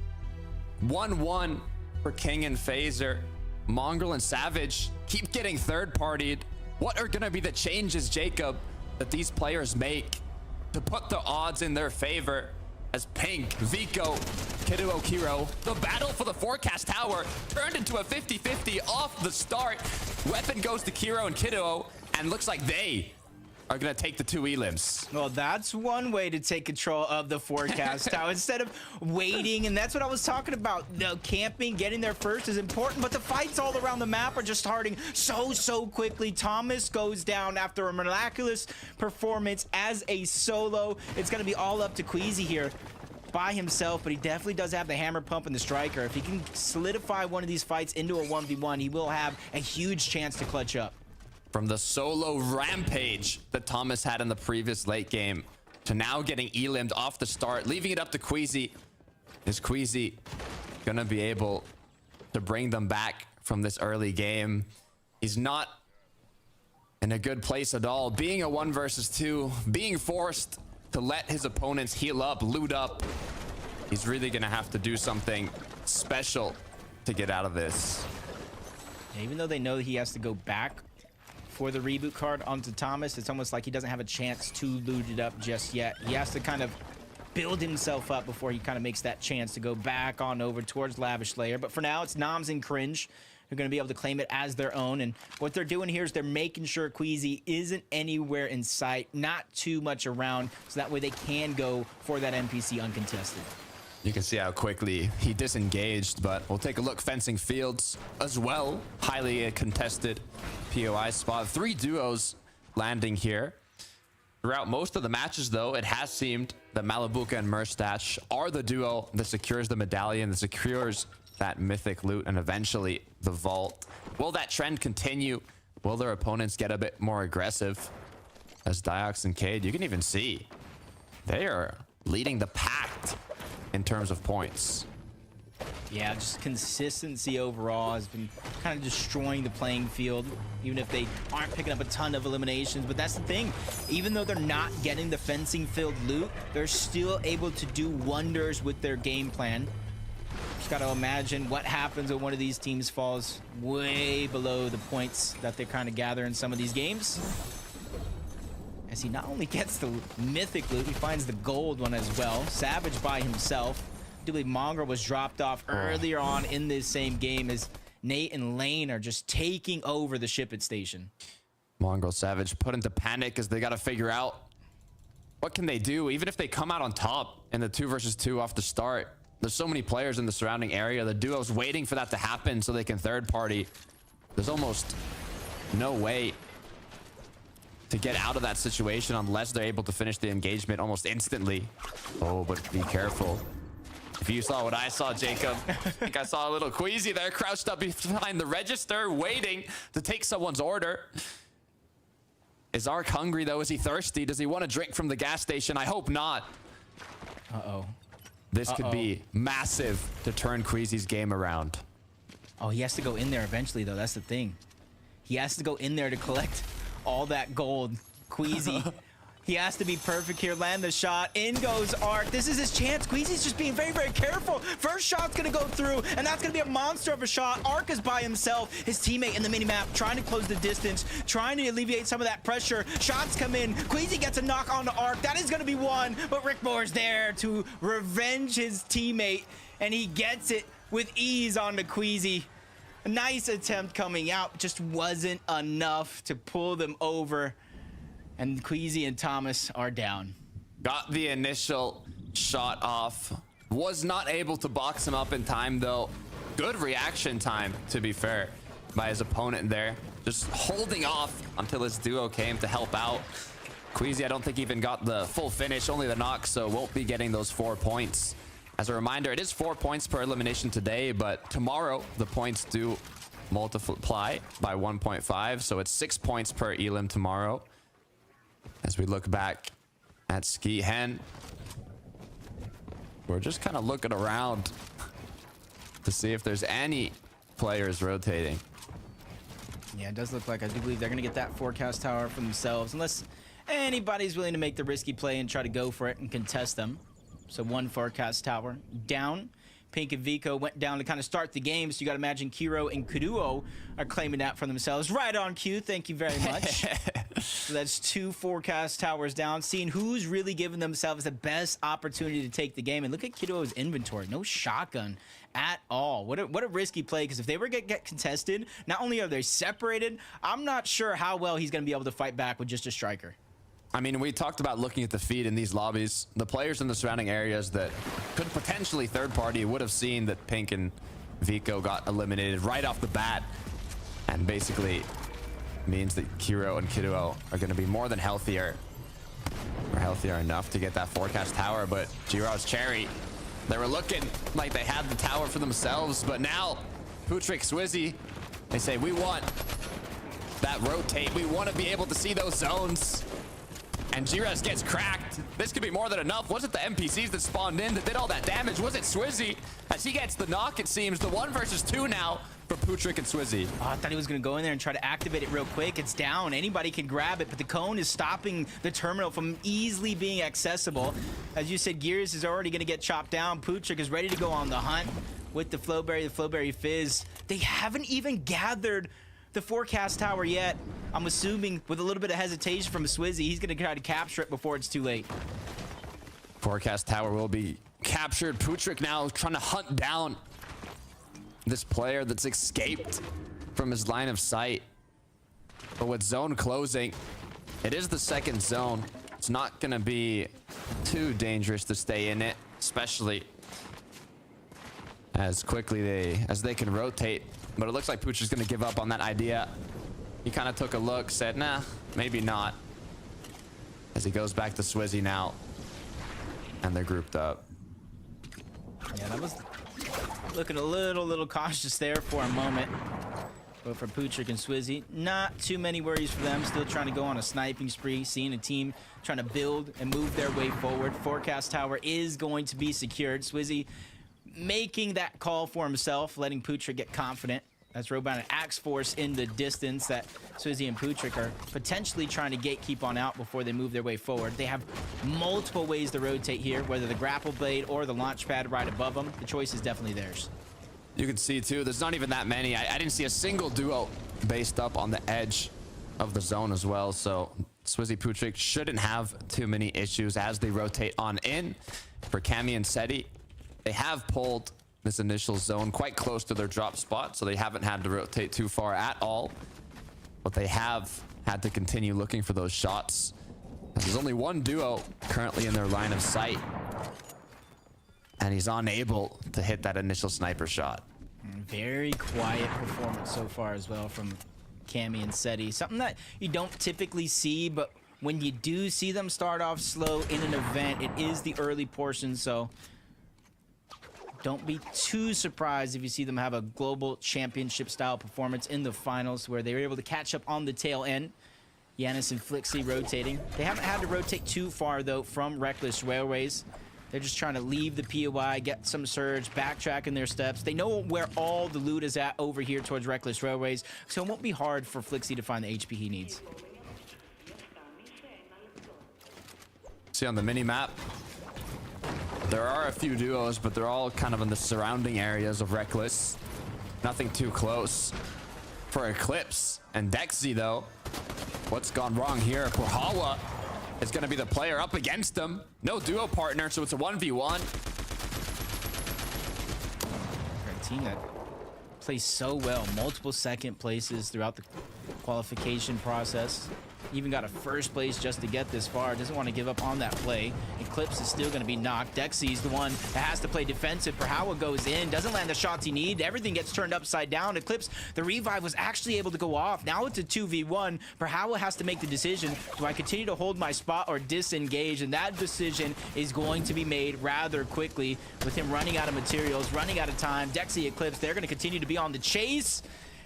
1-1 for King and Phaser. Mongrel and Savage keep getting third-partied. What are going to be the changes, Jacob, that these players make to put the odds in their favor? As Pink, Vico, Kiduo, Kiro, the battle for the forecast tower turned into a 50-50 off the start. Weapon goes to Kiro and Kiduo, and looks like they are going to take the 2 elims. Well, that's one way to take control of the forecast tower instead of waiting. And that's what I was talking about. The camping, getting there first is important, but the fights all around the map are just starting so quickly. Thomas goes down after a miraculous performance as a solo. It's going to be all up to Queasy here by himself, but he definitely does have the hammer pump and the striker. If he can solidify one of these fights into a 1v1, he will have a huge chance to clutch up. From the solo rampage that Thomas had in the previous late game to now getting elimed off the start, leaving it up to Queasy. Is Queasy gonna be able to bring them back from this early game? He's not in a good place at all. Being a 1 versus 2, being forced to let his opponents heal up, loot up. He's really gonna have to do something special to get out of this. Even though they know he has to go back for the reboot card onto Thomas, it's almost like he doesn't have a chance to loot it up just yet. He has to kind of build himself up before he kind of makes that chance to go back on over towards Lavish Layer. But for now, it's Noms and Cringe who are going to be able to claim it as their own. And what they're doing here is they're making sure Queasy isn't anywhere in sight, not too much around, so that way they can go for that NPC uncontested. You can see how quickly he disengaged, but we'll take a look. Fencing Fields as well. Highly contested POI spot. 3 duos landing here. Throughout most of the matches, though, it has seemed that Malabuka and Murstache are the duo that secures the medallion, that secures that mythic loot, and eventually the vault. Will that trend continue? Will their opponents get a bit more aggressive? As Diox and Cade, you can even see they are leading the pack in terms of points. Yeah, just consistency overall has been kind of destroying the playing field, even if they aren't picking up a ton of eliminations. But that's the thing, even though they're not getting the fencing filled loot, they're still able to do wonders with their game plan. Just got to imagine what happens when one of these teams falls way below the points that they kind of gather in some of these games. As he not only gets the mythic loot, he finds the gold one as well. Savage by himself. I do believe Mongrel was dropped off earlier on in this same game as Nate and Lane are just taking over the ship-it station. Mongrel, Savage put into panic as they got to figure out what can they do. Even if they come out on top in the 2 versus 2 off the start, there's so many players in the surrounding area. The duo's waiting for that to happen so they can third party. There's almost no way to get out of that situation unless they're able to finish the engagement almost instantly. Oh, but be careful. If you saw what I saw, Jacob, I think I saw a little Queasy there crouched up behind the register waiting to take someone's order. Is Ark hungry though? Is he thirsty? Does he want to drink from the gas station? I hope not. Uh-oh. This could be massive to turn Queasy's game around. Oh, he has to go in there eventually though, that's the thing. He has to go in there to collect all that gold. Queasy, he has to be perfect here, land the shot. In goes Ark. This is his chance. Queasy's just being very careful. First shot's gonna go through, and that's gonna be a monster of a shot. Ark is by himself. His teammate in the minimap trying to close the distance, trying to alleviate some of that pressure. Shots come in. Queasy gets a knock on the Ark. That is gonna be one, but Rick Moore's there to revenge his teammate, and he gets it with ease onto Queasy. A nice attempt coming out, just wasn't enough to pull them over. And Queasy and Thomas are down. Got the initial shot off. Was not able to box him up in time, though. Good reaction time, to be fair, by his opponent there. Just holding off until his duo came to help out. Queasy, I don't think even got the full finish, only the knock, so won't be getting those 4 points. As a reminder, it is 4 points per elimination today, but tomorrow the points do multiply by 1.5, so it's 6 points per elim tomorrow. As we look back at Ski Hen, We're just kind of looking around to see if there's any players rotating. Yeah, it does look like, I do believe they're going to get that forecast tower for themselves, unless anybody's willing to make the risky play and try to go for it and contest them. So one forecast tower down. Pink and Vico went down to kind of start the game, so you got to imagine Kiro and Kuduo are claiming that for themselves. Right on cue, thank you very much. So that's 2 forecast towers down, seeing who's really giving themselves the best opportunity to take the game. And look at Kuduo's inventory, no shotgun at all. What a risky play, because if they were to get contested, not only are they separated, I'm not sure how well he's going to be able to fight back with just a striker. I mean, we talked about looking at the feed in these lobbies. The players in the surrounding areas that could potentially third party would have seen that Pink and Vico got eliminated right off the bat. And basically means that Kiro and Kuduo are going to be more than healthier. Or healthier enough to get that forecast tower. But Giro's Cherry, they were looking like they had the tower for themselves. But now, Putrick, Swizzy, they say, we want that rotate. We want to be able to see those zones. And Giras gets cracked. This could be more than enough. Was it the NPCs that spawned in that did all that damage? Was it Swizzy? As he gets the knock, it seems. The 1 versus 2 now for Putrick and Swizzy. Oh, I thought he was going to go in there and try to activate it real quick. It's down. Anybody can grab it, but the cone is stopping the terminal from easily being accessible. As you said, Gears is already going to get chopped down. Putrick is ready to go on the hunt with the Flowberry Fizz. They haven't even gathered the forecast tower yet. I'm assuming with a little bit of hesitation from Swizzy, he's going to try to capture it before it's too late. Forecast tower will be captured. Putrick now trying to hunt down this player that's escaped from his line of sight. But with zone closing, it is the second zone. It's not going to be too dangerous to stay in it, especially as quickly as they can rotate. But it looks like Putrick's going to give up on that idea. He kind of took a look, said, nah, maybe not. As he goes back to Swizzy now. And they're grouped up. Yeah, that was looking a little cautious there for a moment. But for Putrick and Swizzy, not too many worries for them. Still trying to go on a sniping spree, seeing a team trying to build and move their way forward. Forecast tower is going to be secured. Swizzy making that call for himself, letting Putrick get confident. That's Robound and Axe Force in the distance that Swizzy and Putrick are potentially trying to gatekeep on out before they move their way forward. They have multiple ways to rotate here, whether the grapple blade or the launch pad right above them. The choice is definitely theirs. You can see too, there's not even that many. I didn't see a single duo based up on the edge of the zone as well. So Swizzy Putrick shouldn't have too many issues as they rotate on in. For Cami and Seti, they have pulled this initial zone quite close to their drop spot, so they haven't had to rotate too far at all. But they have had to continue looking for those shots. There's only one duo currently in their line of sight. And he's unable to hit that initial sniper shot. Very quiet performance so far as well from Cami and Seti. Something that you don't typically see, but when you do see them start off slow in an event, it is the early portion, so don't be too surprised if you see them have a global championship style performance in the finals where they were able to catch up on the tail end. Yanis and Flixie rotating. They haven't had to rotate too far though from Reckless Railways. They're just trying to leave the POI, get some surge, backtracking their steps. They know where all the loot is at over here towards Reckless Railways, so it won't be hard for Flixie to find the HP he needs. See on the mini map, there are a few duos, but they're all kind of in the surrounding areas of Reckless. Nothing too close for Eclipse. And Dexy, though, what's gone wrong here? Porhawa is going to be the player up against them. No duo partner, so it's a 1v1. A team that plays so well. Multiple second places throughout the qualification process. Even got a first place just to get this far. Doesn't want to give up on that play. Eclipse is still going to be knocked. Dexy's the one that has to play defensive. Porhawa goes in, doesn't land the shots he needs. Everything gets turned upside down. Eclipse, the revive was actually able to go off. Now it's a 2v1. Porhawa has to make the decision. Do I continue to hold my spot or disengage? And that decision is going to be made rather quickly with him running out of materials, running out of time. Dexy, Eclipse, they're going to continue to be on the chase.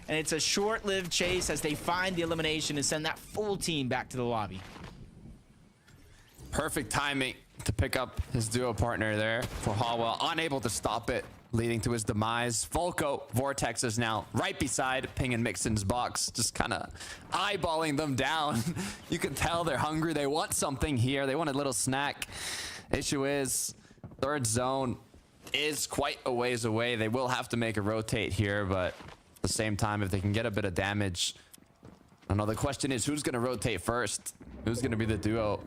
And it's a short-lived chase as they find the elimination and send that full team back to the lobby. Perfect timing to pick up his duo partner there for Hallwell. Unable to stop it, leading to his demise. Volko, Vortex is now right beside Ping and Mixon's box, just kind of eyeballing them down. You can tell they're hungry. They want something here. They want a little snack. Issue is, third zone is quite a ways away. They will have to make a rotate here, but at the same time, if they can get a bit of damage, I don't know. The question is, who's going to rotate first? Who's going to be the duo?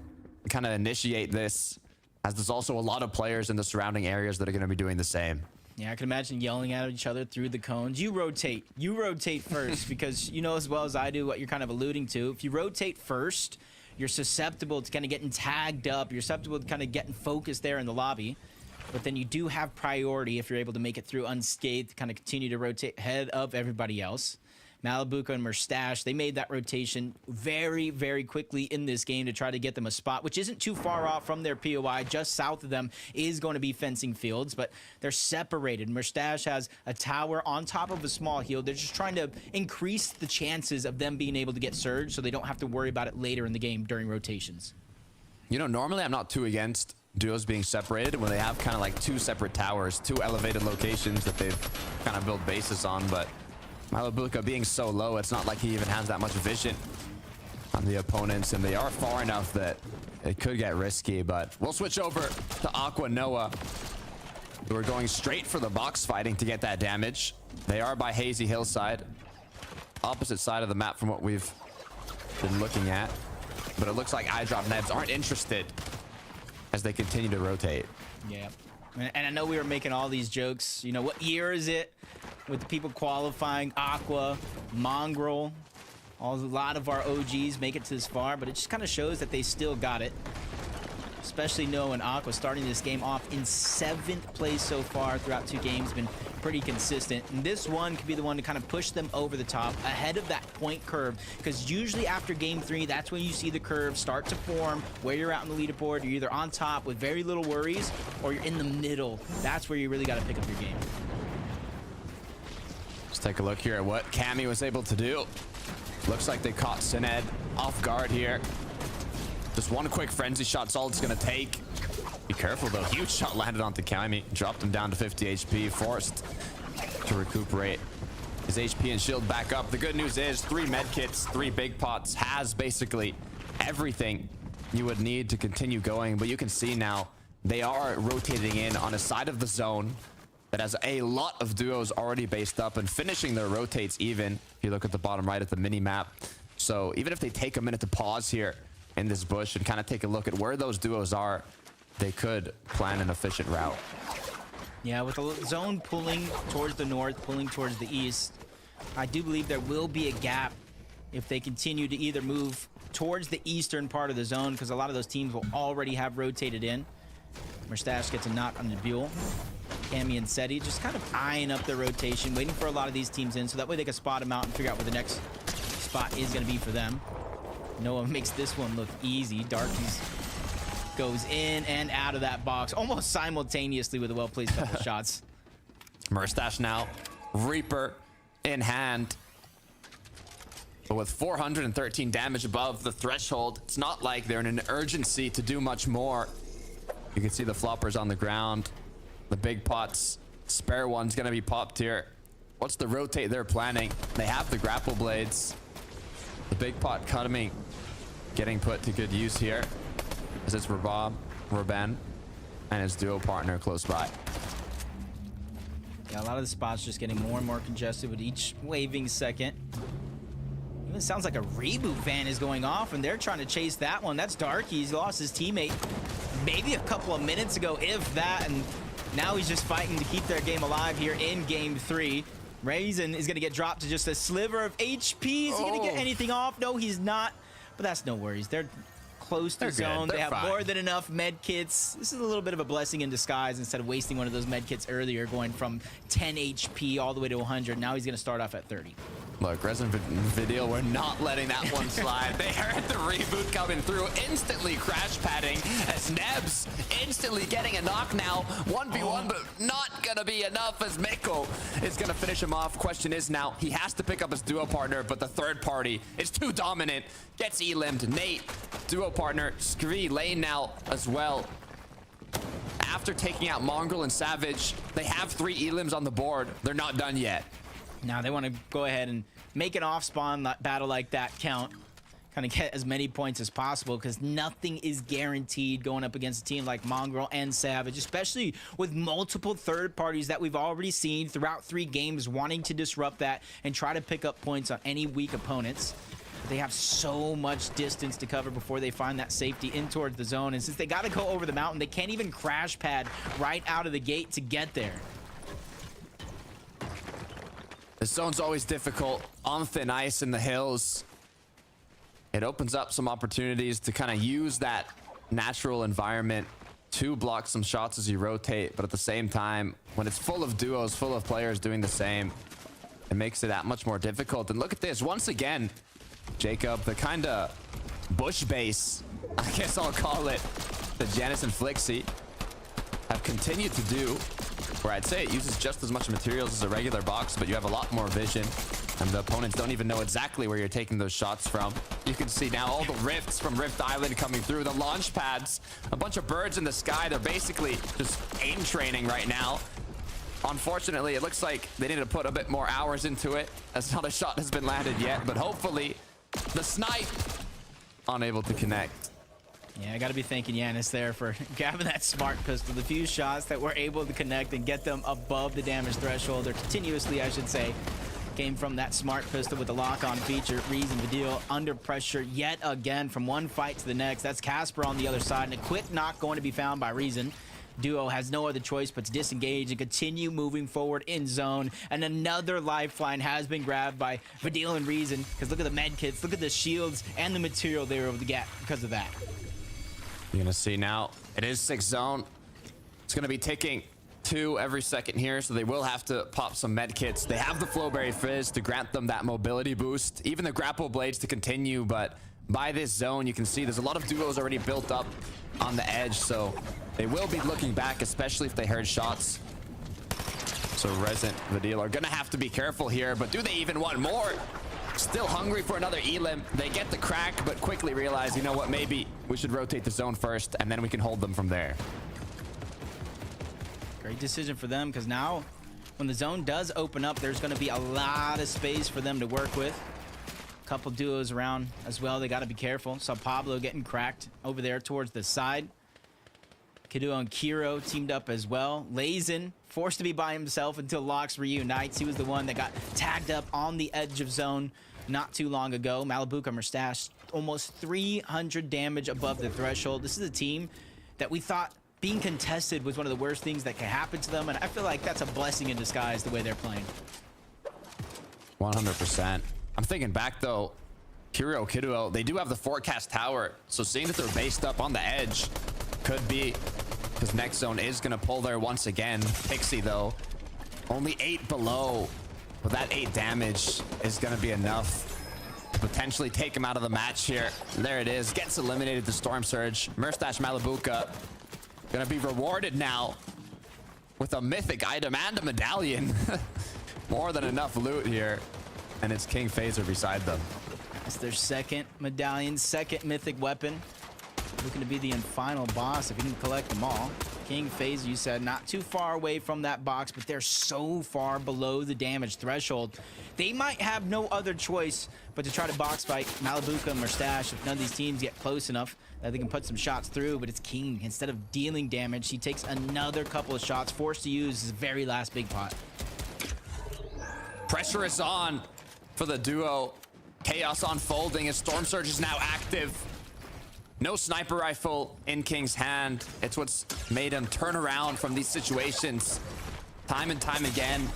Kind of initiate this, as there's also a lot of players in the surrounding areas that are going to be doing the same. Yeah, I can imagine yelling at each other through the cones. You rotate first, because you know as well as I do what you're kind of alluding to. If you rotate first, you're susceptible to kind of getting tagged up. You're susceptible to kind of getting focused there in the lobby. But then you do have priority if you're able to make it through unscathed, to kind of continue to rotate ahead of everybody else. Malibuca and Merstash, they made that rotation very, very quickly in this game to try to get them a spot, which isn't too far off from their POI. Just south of them is going to be fencing fields, but they're separated. Merstash has a tower on top of a small hill. They're just trying to increase the chances of them being able to get surged so they don't have to worry about it later in the game during rotations. You know, normally I'm not too against duos being separated when they have kind of like two separate towers, two elevated locations that they've kind of built bases on, but Malibuca being so low, it's not like he even has that much vision on the opponents, and they are far enough that it could get risky. But we'll switch over to Aqua Noah, who are going straight for the box fighting to get that damage. They are by Hazy Hillside, opposite side of the map from what we've been looking at, but it looks like iDrop Nebs aren't interested as they continue to rotate. Yeah. And I know we were making all these jokes. You know, what year is it? With the people qualifying, Aqua, Mongrel, a lot of our OGs make it to this far, but it just kind of shows that they still got it. Especially knowing Aqua starting this game off in 7th place so far throughout 2 games, been pretty consistent. And this one could be the one to kind of push them over the top ahead of that point curve, because usually after game 3, that's when you see the curve start to form where you're out in the leaderboard. You're either on top with very little worries, or you're in the middle. That's where you really got to pick up your game. Let's take a look here at what Cammy was able to do. Looks like they caught Sined off guard here. Just one quick frenzy shot's all it's gonna take. Be careful though, huge shot landed onto Cammy. Dropped him down to 50 HP, forced to recuperate his HP and shield back up. The good news is 3 medkits, 3 big pots, has basically everything you would need to continue going. But you can see now they are rotating in on a side of the zone that has a lot of duos already based up and finishing their rotates even. If you look at the bottom right at the mini map. So even if they take a minute to pause here in this bush and kind of take a look at where those duos are, they could plan an efficient route. Yeah, with the zone pulling towards the north, pulling towards the east, I do believe there will be a gap if they continue to either move towards the eastern part of the zone, because a lot of those teams will already have rotated in. Merstash gets a knock on the Buell. Cammy and Seti just kind of eyeing up their rotation, waiting for a lot of these teams in, so that way they can spot them out and figure out where the next spot is going to be for them. Noah makes this one look easy. Darkies goes in and out of that box almost simultaneously with a well-placed couple shots. Merstash now, Reaper in hand. But with 413 damage above the threshold, it's not like they're in an urgency to do much more. You can see the floppers on the ground. The big pots, spare one's gonna be popped here. What's the rotate they're planning? They have the grapple blades. The big pot coming, getting put to good use here. As it's Raben, and his duo partner close by. Yeah, a lot of the spots just getting more and more congested with each waving second. Even sounds like a reboot van is going off, and they're trying to chase that one. That's Darky. He's lost his teammate maybe a couple of minutes ago, if that, and now he's just fighting to keep their game alive here in game 3. Raisin is going to get dropped to just a sliver of HP. Is he going to get anything off? No, he's not. But that's no worries. They're close to zone. They have more than enough med kits. This is a little bit of a blessing in disguise. Instead of wasting one of those med kits earlier, going from 10 HP all the way to 100, now he's going to start off at 30. Look, Resin Video, we're not letting that one slide. They heard the reboot coming through, instantly crash padding as Nebs instantly getting a knock now. 1v1, but not gonna be enough as Meko is gonna finish him off. Question is now, he has to pick up his duo partner, but the third party is too dominant. Gets elimed. Nate, duo partner, Scree lane now as well. after taking out Mongrel and Savage, they have 3 elims on the board. They're not done yet. Now they want to go ahead and make an off-spawn battle like that count. Kind of get as many points as possible because nothing is guaranteed going up against a team like Mongrel and Savage, especially with multiple third parties that we've already seen throughout 3 games wanting to disrupt that and try to pick up points on any weak opponents. But they have so much distance to cover before they find that safety in towards the zone. And since they got to go over the mountain, they can't even crash pad right out of the gate to get there. The zone's always difficult on thin ice in the hills. It opens up some opportunities to kind of use that natural environment to block some shots as you rotate. But at the same time, when it's full of duos, full of players doing the same, it makes it that much more difficult. And look at this. Once again, Jacob, the kind of bush base, I guess I'll call it, that Janice and Flixie have continued to do, where I'd say it uses just as much materials as a regular box, but you have a lot more vision. And the opponents don't even know exactly where you're taking those shots from. You can see now all the rifts from Rift Island coming through, the launch pads, a bunch of birds in the sky. They're basically just aim training right now. Unfortunately, it looks like they need to put a bit more hours into it, as not a shot has been landed yet, but hopefully the snipe unable to connect. Yeah, I got to be thanking Yanis there for grabbing that smart pistol. The few shots that were able to connect and get them above the damage threshold, or continuously, I should say, came from that smart pistol with the lock-on feature. Reason Vidil under pressure yet again from one fight to the next. That's Casper on the other side, and a quick knock going to be found by Reason. Duo has no other choice but to disengage and continue moving forward in zone. And another lifeline has been grabbed by Vidil and Reason, because look at the med kits, look at the shields and the material they were able to get because of that. You're gonna see now, it is 6 zone. It's gonna be ticking 2 every second here, so they will have to pop some med kits. They have the Flowberry Fizz to grant them that mobility boost, even the grapple blades to continue, but by this zone, you can see there's a lot of duos already built up on the edge, so they will be looking back, especially if they heard shots. So Resident Vidil are gonna have to be careful here, but do they even want more? Still hungry for another elim. They get the crack, but quickly realize, you know what, maybe we should rotate the zone first, and then we can hold them from there. Great decision for them, because now when the zone does open up, there's going to be a lot of space for them to work with. A couple duos around as well. They got to be careful. Saw Pablo getting cracked over there towards the side. Kiduo and Kiro teamed up as well. Lazen forced to be by himself until Lox reunites. He was the one that got tagged up on the edge of zone not too long ago. Malibuka Mustache, almost 300 damage above the threshold. This is a team that we thought being contested was one of the worst things that could happen to them, and I feel like that's a blessing in disguise the way they're playing. 100%. I'm thinking back though, Kiduo, they do have the forecast tower, so seeing that they're based up on the edge could be, because next zone is going to pull there once again. Pixie though, only 8 below, but that 8 damage is going to be enough to potentially take him out of the match here. There it is, gets eliminated, the Storm Surge. Mustache Malibuka gonna be rewarded now with a mythic item and a medallion. More than enough loot here, and it's King Phaser beside them. That's their second medallion, second mythic weapon. Looking to be the final boss if he can collect them all. King Phaser, you said, not too far away from that box, but they're so far below the damage threshold. They might have no other choice but to try to box fight Malibuka and Mustache if none of these teams get close enough that they can put some shots through, but it's King. Instead of dealing damage, he takes another couple of shots, forced to use his very last big pot. Pressure is on for the duo. Chaos unfolding as Storm Surge is now active. No sniper rifle in King's hand. It's what's made him turn around from these situations time and time again.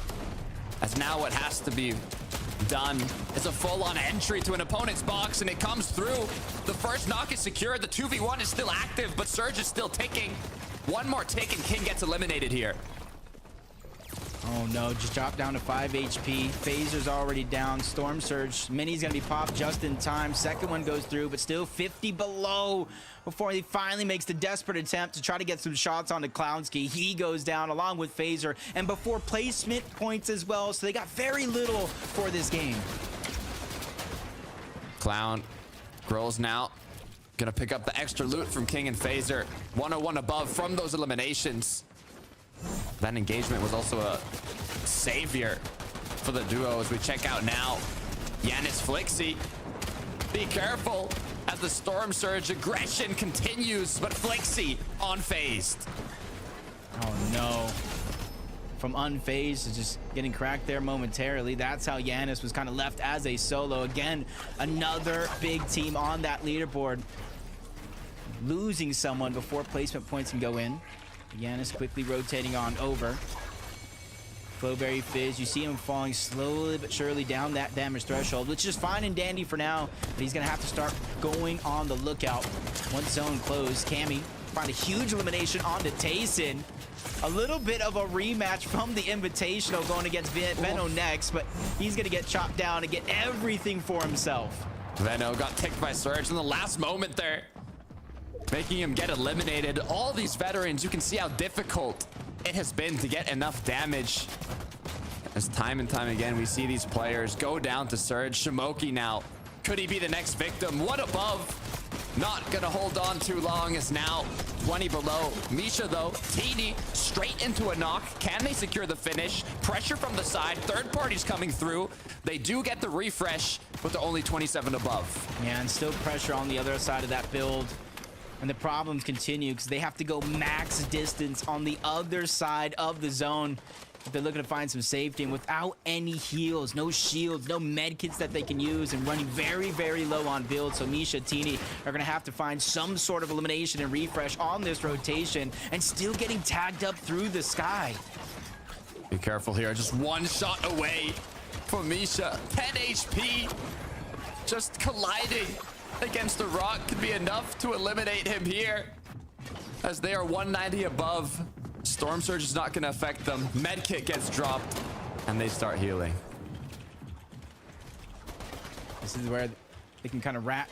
As now what has to be done is a full-on entry to an opponent's box, and it comes through. The first knock is secured. The 2v1 is still active, but Surge is still ticking. One more tick and King gets eliminated here. Oh no, just dropped down to 5 HP. Phaser's already down. Storm Surge. Mini's gonna be popped just in time. Second one goes through, but still 50 below before he finally makes the desperate attempt to try to get some shots onto Clownski. He goes down along with Phaser, and before placement points as well, so they got very little for this game. Clown, Grills now Gonna pick up the extra loot from King and Phaser. 101 above from those eliminations. That engagement was also a savior for the duo as we check out now. Yanis Flixie. Be careful as the Storm Surge aggression continues, but Flixie unfazed. Oh no. From unfazed to just getting cracked there momentarily. That's how Yanis was kind of left as a solo. Again, another big team on that leaderboard. Losing someone before placement points can go in. Yanis quickly rotating on over. Flowberry Fizz, you see him falling slowly but surely down that damage threshold, which is fine and dandy for now, but he's gonna have to start going on the lookout. Once zone closed, Cammy find a huge elimination onto Tayson. A little bit of a rematch from the Invitational going against Venno next, but he's gonna get chopped down and get everything for himself. Venno got ticked by Surge in the last moment there, making him get eliminated. All these veterans, you can see how difficult it has been to get enough damage. As time and time again, we see these players go down to Surge. Shimoki now, could he be the next victim? One above, not gonna hold on too long, as now 20 below. Misha though, Teeny straight into a knock. Can they secure the finish? Pressure from the side, third party's coming through. They do get the refresh, but they're only 27 above. Yeah, and still pressure on the other side of that build. And the problems continue because they have to go max distance on the other side of the zone. If they're looking to find some safety, and without any heals, no shields, no med kits that they can use, and running very, very low on build. So Misha, Teeny are going to have to find some sort of elimination and refresh on this rotation, and still getting tagged up through the sky. Be careful here, just one shot away from Misha. 10 HP, just colliding against the rock could be enough to eliminate him here, as they are 190 above. Storm Surge is not going to affect them. Medkit gets dropped, and they start healing. This is where they can kind of wrap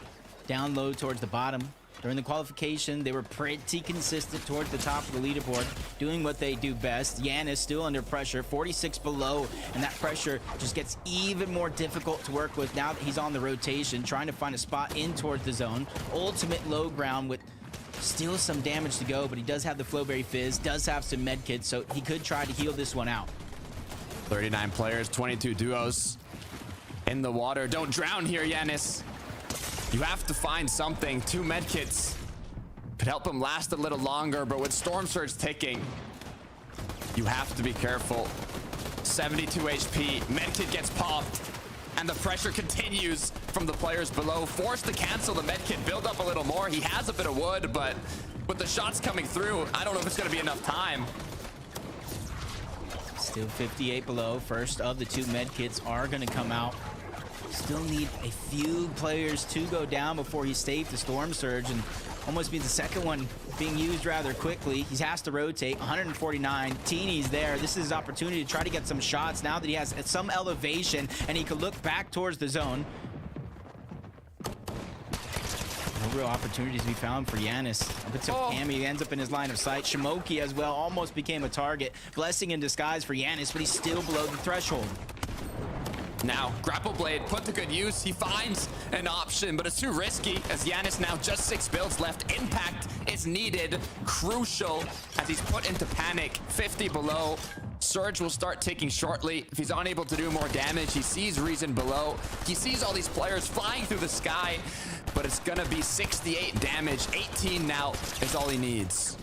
down low towards the bottom. During the qualification, they were pretty consistent towards the top of the leaderboard, doing what they do best. Yanis still under pressure, 46 below, and that pressure just gets even more difficult to work with now that he's on the rotation, trying to find a spot in towards the zone. Ultimate low ground with still some damage to go, but he does have the Flowberry Fizz, does have some med kits, so he could try to heal this one out. 39 players, 22 duos in the water. Don't drown here, Yanis. You have to find something. 2 medkits could help him last a little longer, but with Storm Surge ticking, you have to be careful. 72 HP, medkit gets popped, and the pressure continues from the players below. Forced to cancel the medkit, build up a little more. He has a bit of wood, but with the shots coming through, I don't know if it's gonna be enough time. Still 58 below. First of the 2 medkits are gonna come out. Still need a few players to go down before he's safe to Storm Surge, and almost means the second one being used rather quickly. He has to rotate. 149. Teeny's there. This is his opportunity to try to get some shots now that he has some elevation and he can look back towards the zone. No real opportunities to be found for Yanis. But so Cammy ends up in his line of sight. Shimoki as well almost became a target. Blessing in disguise for Yanis, but he's still below the threshold. Now, Grapple Blade put to good use. He finds an option, but it's too risky as Yanis now just 6 builds left. Impact is needed, crucial, as he's put into panic. 50 below. Surge will start ticking shortly. If he's unable to do more damage, he sees Reason below. He sees all these players flying through the sky, but it's gonna be 68 damage. 18 now is all he needs.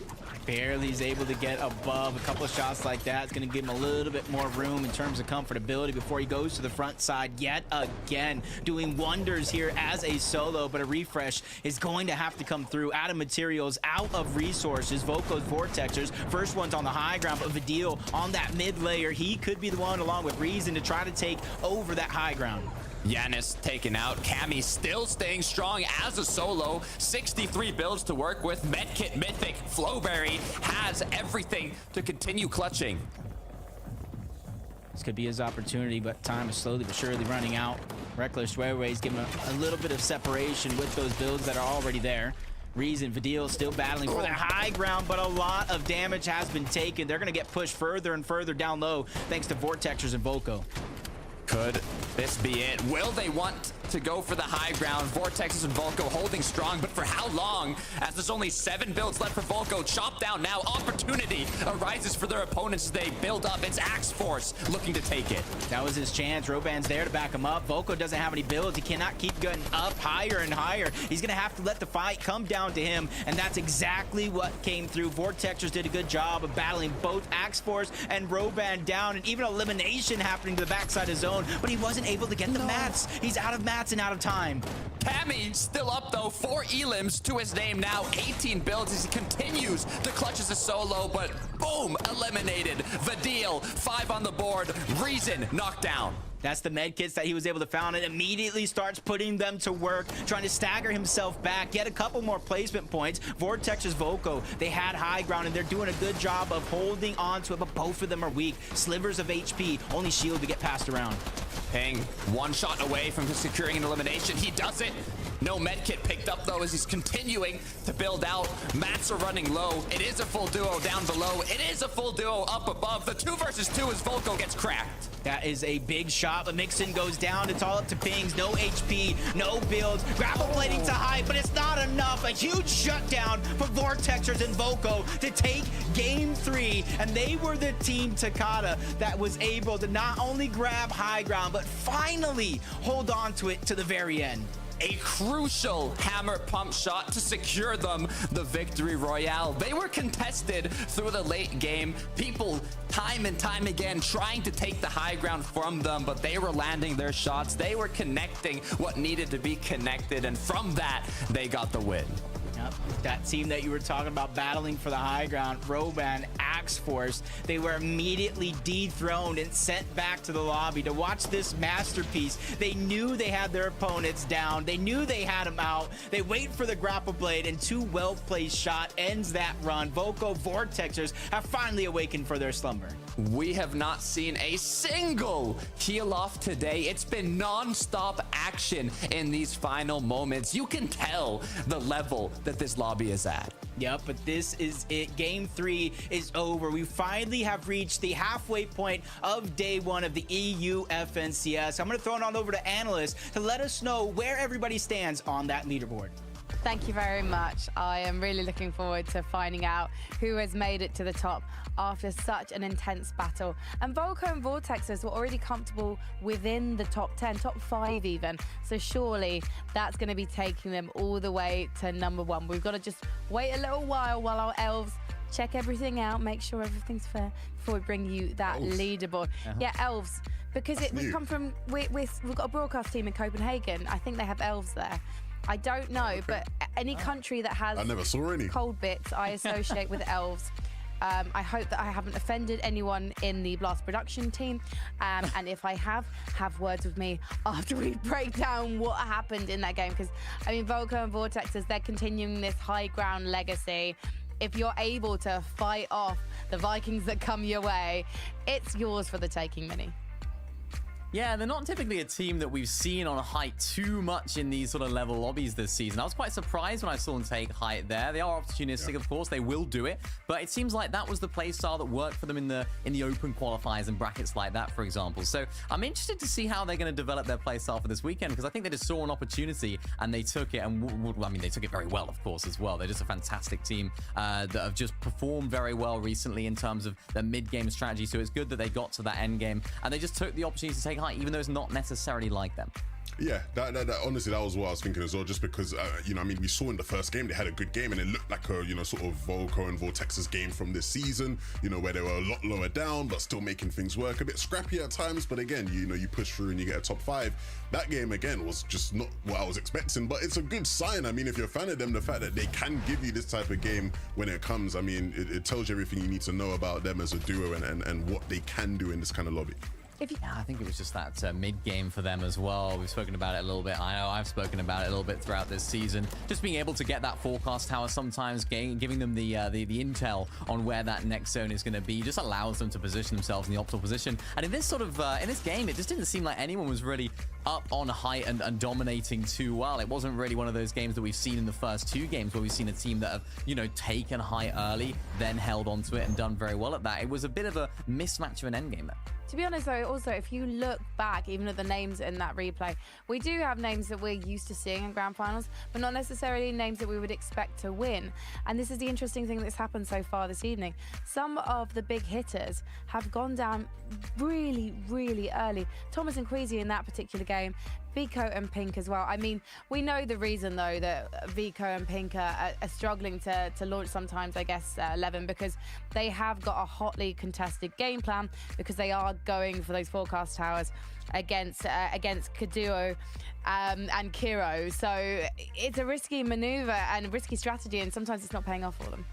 Barely is able to get above. A couple of shots like that is going to give him a little bit more room in terms of comfortability before he goes to the front side yet again. Doing wonders here as a solo, but a refresh is going to have to come through. Out of materials, out of resources. Voko's Vortexers, first one's on the high ground, but Vidil on that mid layer. He could be the one along with Reason to try to take over that high ground. Yanis taken out. Cammy still staying strong as a solo. 63 builds to work with. Medkit, Mythic, Flowberry has everything to continue clutching. This could be his opportunity, but time is slowly but surely running out. Reckless Railways give him a little bit of separation with those builds that are already there. Reason, Vidil still battling for that high ground, but a lot of damage has been taken. They're going to get pushed further and further down low thanks to Vortexers and Voko. Could this be it? Will they want to go for the high ground. Vortexes and Volko holding strong, but for how long? As there's only 7 builds left for Volko. Chop down now. Opportunity arises for their opponents as they build up. It's Axe Force looking to take it. That was his chance. Roban's there to back him up. Volko doesn't have any builds. He cannot keep going up higher and higher. He's going to have to let the fight come down to him, and that's exactly what came through. Vortexers did a good job of battling both Axe Force and Roban down, and even elimination happening to the backside of zone, but he wasn't able to get the mats. He's out of mats and out of time. Cammy still up though, 4 elims to his name now, 18 builds as he continues to clutch as a solo, but boom, eliminated. Vidil, 5 on the board, Reason knocked down. That's the med kits that he was able to found, and immediately starts putting them to work, trying to stagger himself back, get a couple more placement points. Vortex's Volko, they had high ground, and they're doing a good job of holding on to it, but both of them are weak. Slivers of HP, only shield to get passed around. Ping, 1 shot away from securing an elimination. He does it. No medkit picked up though as he's continuing to build out. Mats are running low. It is a full duo down below. It is a full duo up above. The 2 versus 2 as Volko gets cracked. That is a big shot, but Mixon goes down. It's all up to pings. No HP, no builds. Grapple plating to hide, but it's not enough. A huge shutdown for Vortexers and Volko to take game 3. And they were the team Takada that was able to not only grab high ground, but finally hold on to it to the very end. A crucial hammer pump shot to secure them the victory royale. They were contested through the late game. People time and time again trying to take the high ground from them, but they were landing their shots. They were connecting what needed to be connected, and from that, they got the win. Yep, that team that you were talking about battling for the high ground, Roban, Axe Force, they were immediately dethroned and sent back to the lobby to watch this masterpiece. They knew they had their opponents down. They knew they had them out. They wait for the grapple blade, and 2 well-placed shot ends that run. Volko Vortexers have finally awakened for their slumber. We have not seen a single heal off today. It's been non-stop action in these final moments. You can tell the level that this lobby is at. Yep, but this is it. Game 3 is over. We finally have reached the halfway point of day 1 of the EU FNCS. I'm going to throw it on over to analysts to let us know where everybody stands on that leaderboard. Thank you very much. I am really looking forward to finding out who has made it to the top after such an intense battle. And Volko and Vortexers were already comfortable within the top 10, top 5 even. So surely that's going to be taking them all the way to number 1. We've got to just wait a little while our elves check everything out, make sure everything's fair before we bring you that leaderboard. Yeah, elves. Because we've come from, we've got a broadcast team in Copenhagen. I think they have elves there. I don't know, but any country that has I never saw any cold bits, I associate with elves. I hope that I haven't offended anyone in the Blast production team. And if I have words with me after we break down what happened in that game. Because, I mean, Volko and Vortexers, they're continuing this high ground legacy. If you're able to fight off the Vikings that come your way, it's yours for the taking, Mini. Yeah, they're not typically a team that we've seen on height too much in these sort of level lobbies this season. I was quite surprised when I saw them take height there. They are opportunistic, of course. They will do it. But it seems like that was the play style that worked for them in the open qualifiers and brackets like that, for example. So I'm interested to see how they're going to develop their play style for this weekend, because I think they just saw an opportunity and they took it. And I mean, they took it very well, of course, as well. They're just a fantastic team that have just performed very well recently in terms of their mid-game strategy. So it's good that they got to that end game and they just took the opportunity to take height, even though it's not necessarily like them. Yeah, that honestly, that was what I was thinking as well, just because, you know, I mean, we saw in the first game, they had a good game and it looked like a, you know, sort of Volko and Vortex's game from this season, you know, where they were a lot lower down, but still making things work, a bit scrappy at times, but again, you know, you push through and you get a top 5. That game, again, was just not what I was expecting, but it's a good sign. I mean, if you're a fan of them, the fact that they can give you this type of game when it comes, I mean, it tells you everything you need to know about them as a duo and what they can do in this kind of lobby. Yeah, I think it was just that mid-game for them as well. We've spoken about it a little bit. I know I've spoken about it a little bit throughout this season. Just being able to get that forecast tower sometimes, giving them the intel on where that next zone is going to be, just allows them to position themselves in the optimal position. And in this sort of in this game, it just didn't seem like anyone was really up on height and dominating too well. It wasn't really one of those games that we've seen in the first 2 games where we've seen a team that have, you know, taken height early, then held onto it and done very well at that. It was a bit of a mismatch of an endgame there. To To be honest, though, also, if you look back, even at the names in that replay, we do have names that we're used to seeing in grand finals, but not necessarily names that we would expect to win. And this is the interesting thing that's happened so far this evening. Some of the big hitters have gone down really, really early. Thomas and Queasy in that particular game, Vico and Pink as well. I mean, we know the reason, though, that Vico and Pink are struggling to launch sometimes, I guess, 11, because they have got a hotly contested game plan, because they are going for those forecast towers against Kaduo and Kiro. So it's a risky maneuver and a risky strategy, and sometimes it's not paying off for them.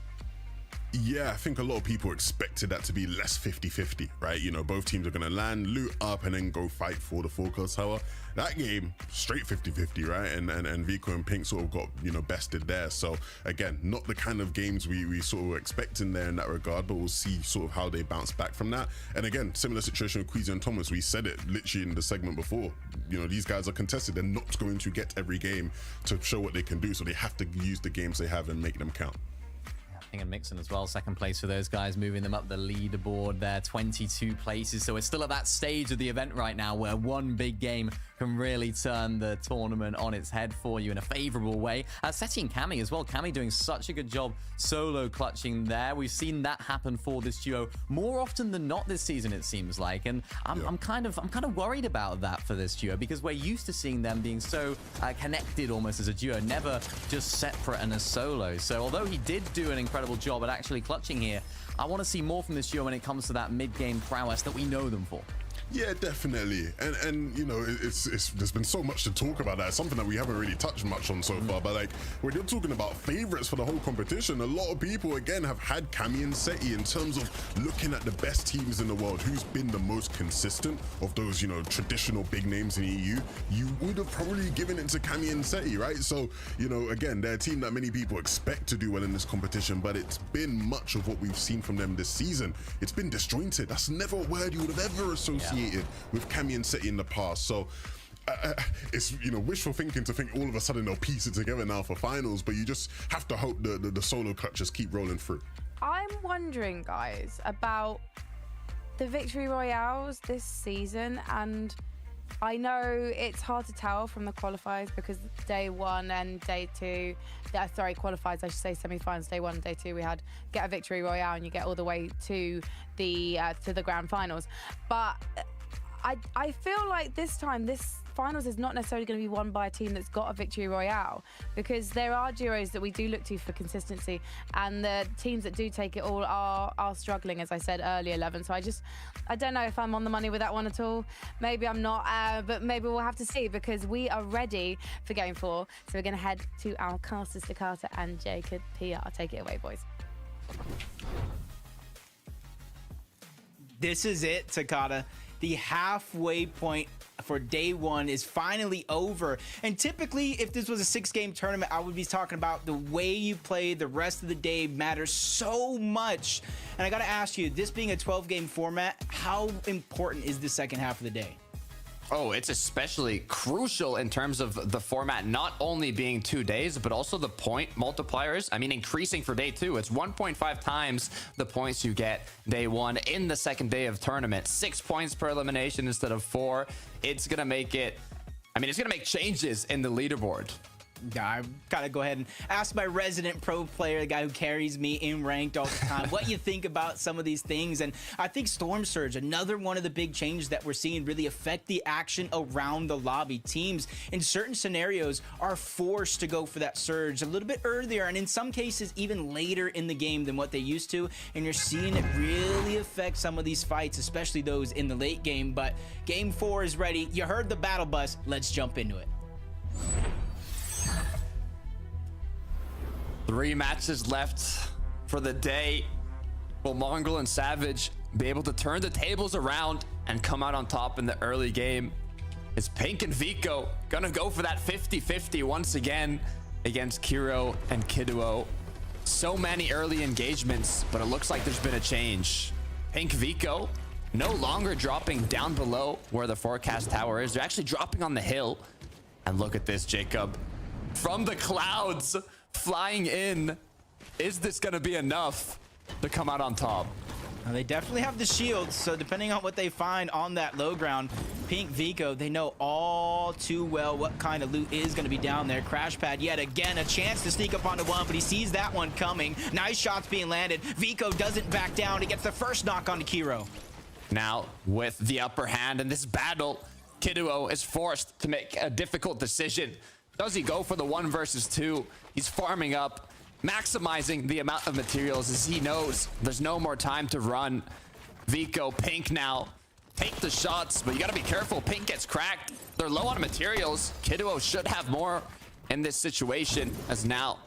Yeah, I think a lot of people expected that to be less 50-50, right? You know, both teams are going to land, loot up, and then go fight for the forecast tower. That game, straight 50-50, right? And Vico and Pink sort of got, you know, bested there. So, again, not the kind of games we sort of were expecting there in that regard, but we'll see sort of how they bounce back from that. And again, similar situation with Queasy and Thomas. We said it literally in the segment before. You know, these guys are contested. They're not going to get every game to show what they can do, so they have to use the games they have and make them count. And Mixon as well, second place for those guys, moving them up the leaderboard there, 22 places. So we're still at that stage of the event right now where one big game can really turn the tournament on its head for you in a favorable way. Seti and Cammy as well. Cammy doing such a good job solo clutching there. We've seen that happen for this duo more often than not this season, it seems like. And I'm kind of worried about that for this duo, because we're used to seeing them being so connected almost as a duo, never just separate and as solo. So although he did do an incredible job at actually clutching here, I want to see more from this duo when it comes to that mid-game prowess that we know them for. Yeah, definitely. And you know, it's there's been so much to talk about that. It's something that we haven't really touched much on so far. But like, when you're talking about favorites for the whole competition, a lot of people again have had Cammy and Seti in terms of looking at the best teams in the world, who's been the most consistent of those, you know, traditional big names in EU. You would have probably given it to Cammy and Seti, right? So, you know, again, they're a team that many people expect to do well in this competition, but it's been much of what we've seen from them this season. It's been disjointed. That's never a word you would have ever associated with Cammy and Seti in the past. So it's, you know, wishful thinking to think all of a sudden they'll piece it together now for finals, but you just have to hope the solo clutches keep rolling through. I'm wondering, guys, about the victory royales this season, and I know it's hard to tell from the qualifiers because day one and day two, qualifiers, I should say, semi-finals, day one and day two, we had get a victory royale and you get all the way to the grand finals. But I feel like this time, this finals is not necessarily going to be won by a team that's got a victory royale, because there are duos that we do look to for consistency, and the teams that do take it all are struggling, as I said earlier, 11. So I don't know if I'm on the money with that one at all. Maybe I'm not, but maybe we'll have to see, because we are ready for game 4. So we're going to head to our casters, Takata and Jacob PR. Take it away, boys. This is it, Takata. The halfway point for day one is finally over. And typically, if this was a 6-game tournament, I would be talking about the way you play the rest of the day matters so much. And I gotta ask you, this being a 12-game format, how important is the second half of the day? Oh, it's especially crucial in terms of the format not only being 2 days, but also the point multipliers. I mean, increasing for day 2. It's 1.5 times the points you get day 1 in the second day of tournament. 6 points per elimination instead of 4. It's going to make it, I mean, it's going to make changes in the leaderboard. I gotta go ahead and ask my resident pro player, the guy who carries me in ranked all the time, what you think about some of these things. And I think Storm Surge, another one of the big changes that we're seeing really affect the action around the lobby. Teams in certain scenarios are forced to go for that surge a little bit earlier, and in some cases even later in the game than what they used to. And you're seeing it really affect some of these fights, especially those in the late game. But game 4 is ready. You heard the battle bus. Let's jump into it. 3 matches left for the day. Will Mongrel and Savage be able to turn the tables around and come out on top in the early game? Is Pink and Vico gonna go for that 50-50 once again against Kiro and Kiduo? So many early engagements, but it looks like there's been a change. Pink Vico no longer dropping down below where the forecast tower is. They're actually dropping on the hill. And look at this, Jacob. From the clouds, flying in. Is this gonna be enough to come out on top? Now, they definitely have the shields, so depending on what they find on that low ground, Pink, Vico, they know all too well what kind of loot is going to be down there. Crash pad yet again, a chance to sneak up onto one, but he sees that one coming. Nice shots being landed. Vico doesn't back down. He gets the first knock onto Kiro. Now, with the upper hand in this battle, Kiduo is forced to make a difficult decision. Does he go for the 1 versus 2? He's farming up, maximizing the amount of materials as he knows there's no more time to run. Vico, Pink now take the shots, but you gotta be careful. Pink gets cracked. They're low on materials. Kiduo should have more in this situation, as now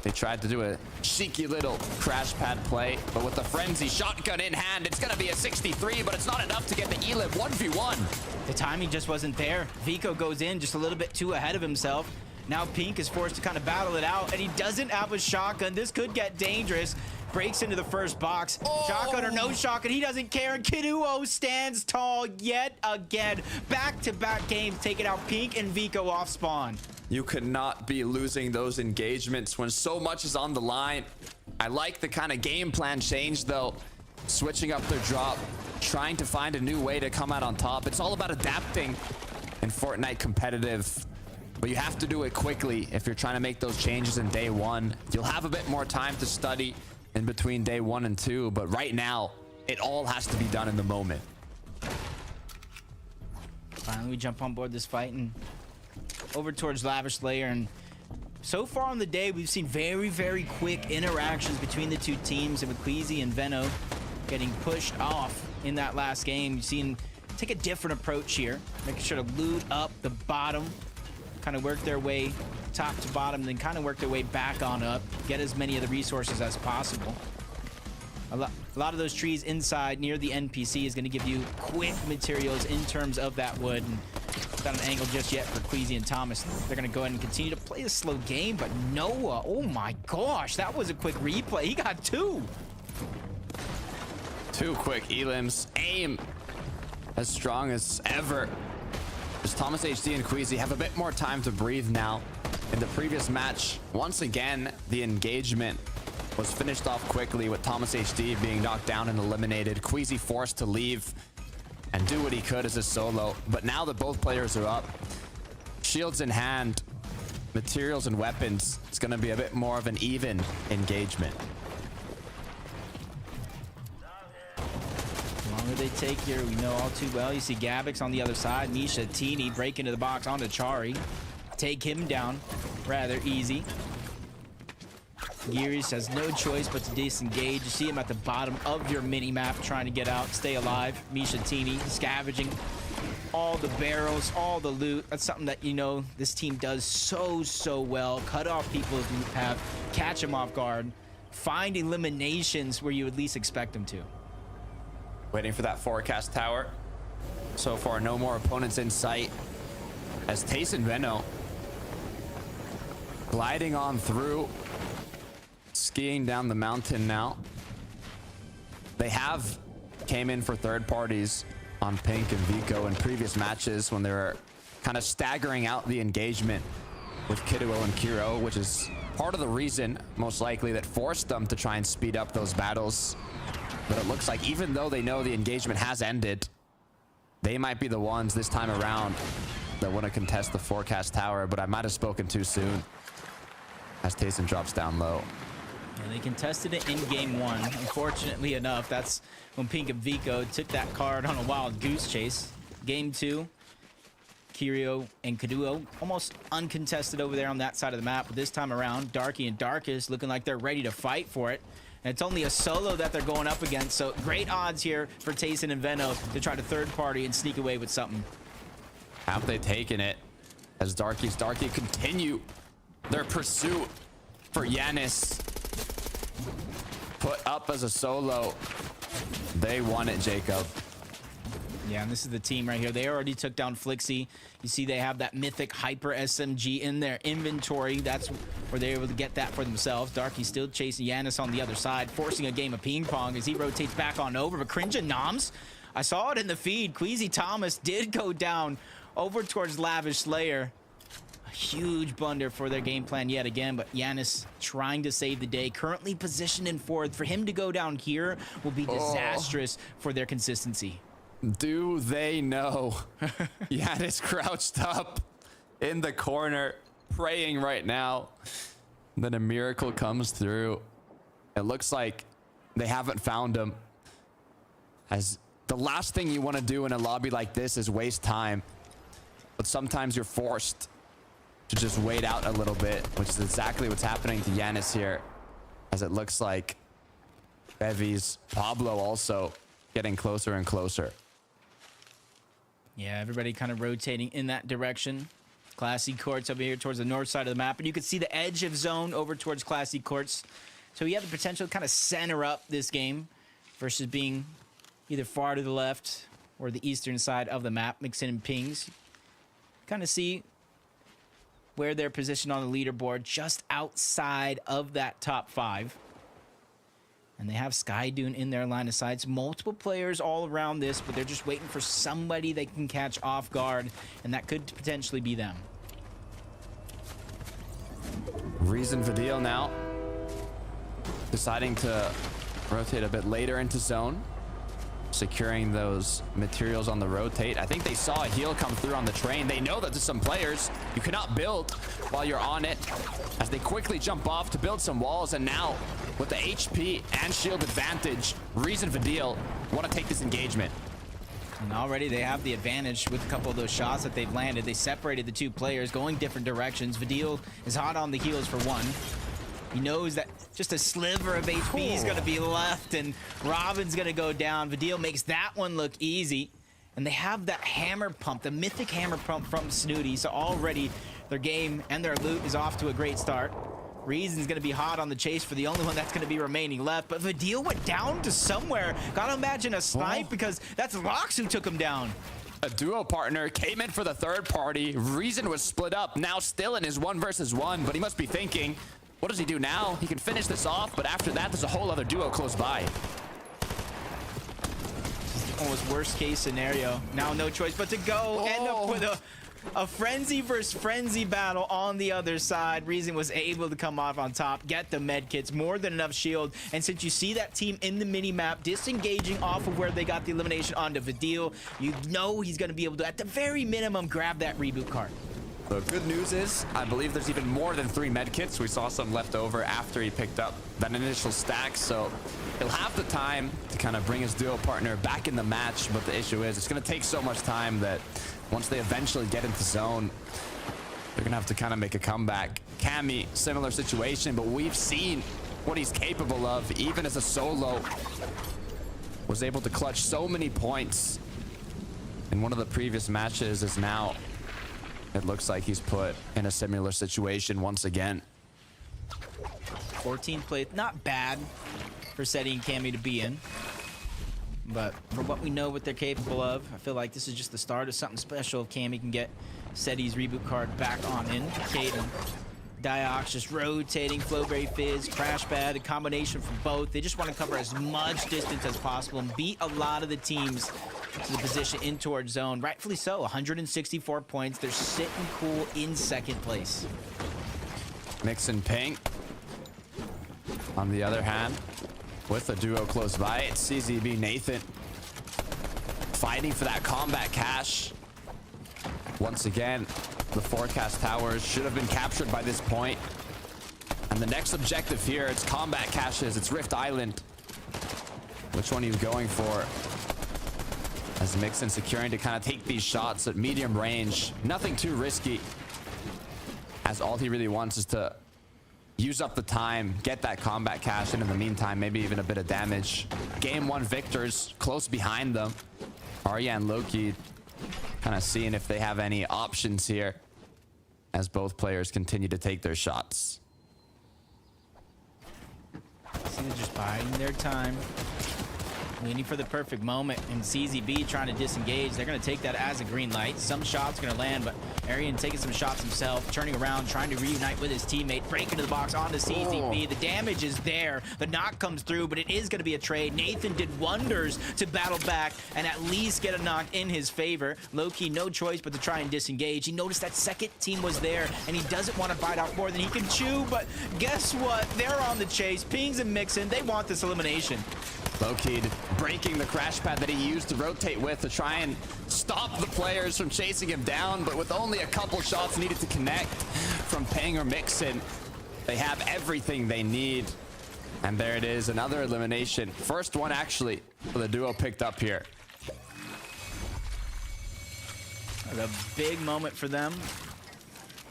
they tried to do a cheeky little crash pad play, but with the frenzy shotgun in hand, it's gonna be a 63, but it's not enough to get the Elim 1v1. The timing just wasn't there. Vico goes in just a little bit too ahead of himself. Now Pink is forced to kind of battle it out, and he doesn't have a shotgun. This could get dangerous. Breaks into the first box. Shotgun or no shotgun, he doesn't care. And Kiduo stands tall yet again. Back-to-back games taking out Pink and Vico off spawn. You could not be losing those engagements when so much is on the line. I like the kind of game plan change, though. Switching up their drop, trying to find a new way to come out on top. It's all about adapting in Fortnite competitive. But you have to do it quickly if you're trying to make those changes in day 1. You'll have a bit more time to study in between day 1 and 2, but right now, it all has to be done in the moment. Finally, we jump on board this fight and over towards Lavish Slayer. And so far on the day, we've seen very, very quick interactions between the two teams, and with Queasy and Veno getting pushed off in that last game. You've seen take a different approach here, making sure to loot up the bottom, kind of work their way top to bottom, then kind of work their way back on up, get as many of the resources as possible. A lot of those trees inside near the NPC is going to give you quick materials in terms of that wood. And not an angle just yet for Queasy and Thomas. They're going to go ahead and continue to play a slow game, but Noah, oh my gosh, that was a quick replay. He got 2. 2 quick elims. Aim as strong as ever. As Thomas HD and Queasy have a bit more time to breathe now. In the previous match, once again, the engagement was finished off quickly with Thomas HD being knocked down and eliminated. Queasy forced to leave and do what he could as a solo. But now that both players are up, shields in hand, materials and weapons, it's going to be a bit more of an even engagement. The longer they take here, we know all too well. You see Gabix on the other side. Misha, Teeny break into the box onto Chari. Take him down rather easy. Gears has no choice but to disengage. You see him at the bottom of your mini-map trying to get out, stay alive. Misha, Teeny scavenging all the barrels, all the loot. That's something that, you know, this team does so well. Cut off people's loot path, catch them off guard, find eliminations where you at least expect them to. Waiting for that forecast tower. So far, no more opponents in sight. As Tace and Veno gliding on through, skiing down the mountain now. They have came in for third parties on Pink and Vico in previous matches when they were kind of staggering out the engagement with Kiduo and Kiro, which is part of the reason, most likely, that forced them to try and speed up those battles. But it looks like even though they know the engagement has ended, they might be the ones this time around that want to contest the forecast tower, but I might have spoken too soon as Tayson drops down low. And they contested it in game 1. Unfortunately enough, that's when Pink and Vico took that card on a wild goose chase. Game 2, Kirio and Kiduo almost uncontested over there on that side of the map. But this time around, Darky and Darkest looking like they're ready to fight for it. And it's only a solo that they're going up against, so great odds here for Tayson and Veno to try to third party and sneak away with something. Have they taken it as Darky continue their pursuit for Yanis? Put up as a solo. They won it, Jacob. Yeah, and this is the team right here. They already took down Flixie. You see they have that mythic hyper SMG in their inventory. That's where they're able to get that for themselves. Darky still chasing Yanis on the other side, forcing a game of ping pong as he rotates back on over. But Cringe and Noms, I saw it in the feed. Queasy Thomas did go down over towards Lavish Slayer. huge blunder for their game plan yet again, but Giannis trying to save the day. Currently positioned in fourth. For him to go down here will be disastrous for their consistency. Do they know? Giannis crouched up in the corner, praying right now. Then a miracle comes through. It looks like they haven't found him. As the last thing you want to do in a lobby like this is waste time. But sometimes you're forced to just wait out a little bit, which is exactly what's happening to Giannis here. As it looks like Bevy's Pablo also getting closer and closer. Yeah, everybody kind of rotating in that direction. Classy Courts over here towards the north side of the map. And you can see the edge of zone over towards Classy Courts. So you have the potential to kind of center up this game versus being either far to the left or the eastern side of the map, mixing in pings. Kind of see where they're positioned on the leaderboard, just outside of that top 5. And they have Sky Dune in their line of sights. Multiple players all around this, but they're just waiting for somebody they can catch off guard, and that could potentially be them. Reason for deal now. Deciding to rotate a bit later into zone. Securing those materials on the rotate. I think they saw a heal come through on the train. They know that there's some players. You cannot build while you're on it. As they quickly jump off to build some walls. And now, with the HP and shield advantage, Reason for deal want to take this engagement. And already they have the advantage with a couple of those shots that they've landed. They separated the two players, going different directions. Vidil is hot on the heels for one. He knows that just a sliver of HP is going to be left, and Robin's going to go down. Vidil makes that one look easy. And they have that hammer pump, the mythic hammer pump from Snooty. So already their game and their loot is off to a great start. Reason's going to be hot on the chase for the only one that's going to be remaining left. But Vidil went down to somewhere. Got to imagine a snipe because that's Lox who took him down. A duo partner came in for the third party. Reason was split up, now still in his 1 versus 1, but he must be thinking, what does he do now? He can finish this off, but after that, there's a whole other duo close by. Almost worst case scenario. Now no choice but to go. End up with a frenzy versus frenzy battle on the other side. Reason was able to come off on top, get the med kits, more than enough shield. And since you see that team in the mini map disengaging off of where they got the elimination onto Vidil, you know he's going to be able to, at the very minimum, grab that reboot card. The good news is, I believe there's even more than 3 medkits. We saw some left over after he picked up that initial stack, so he'll have the time to kind of bring his duo partner back in the match, but the issue is it's going to take so much time that once they eventually get into zone, they're going to have to kind of make a comeback. Cammy, similar situation, but we've seen what he's capable of, even as a solo. Was able to clutch so many points in one of the previous matches. Is now, it looks like he's put in a similar situation once again. 14 plays, not bad for Seti and Cammy to be in. But for what we know what they're capable of, I feel like this is just the start of something special if Cammy can get Seti's reboot card back on in. Caden, Diox just rotating, Flowberry Fizz, Crash Pad, a combination from both. They just want to cover as much distance as possible and beat a lot of the teams to the position in towards zone. Rightfully so, 164 points. They're sitting cool in second place. Mixing Pink. On the other hand, with a duo close by, it's CZB Nathan fighting for that combat cache. Once again, the forecast towers should have been captured by this point. And the next objective here, it's combat caches, it's Rift Island. Which one are you going for? As Mixon securing to kind of take these shots at medium range. Nothing too risky, as all he really wants is to use up the time, get that combat cache, and in the meantime, maybe even a bit of damage. Game 1 victors close behind them. Arya and Loki kind of seeing if they have any options here as both players continue to take their shots. See, they're just biding their time, waiting for the perfect moment, and CZB trying to disengage. They're going to take that as a green light. Some shots going to land, but Arian taking some shots himself, turning around, trying to reunite with his teammate, break into the box onto CZB. The damage is there. The knock comes through, but it is going to be a trade. Nathan did wonders to battle back and at least get a knock in his favor. Low-key, no choice but to try and disengage. He noticed that second team was there, and he doesn't want to bite out more than he can chew, but guess what? They're on the chase. Pings and Mixon, they want this elimination. Low-key breaking the crash pad that he used to rotate with to try and stop the players from chasing him down, but with only a couple shots needed to connect from Ping or Mixon, they have everything they need. And there it is, another elimination. First one actually for the duo picked up here. A big moment for them.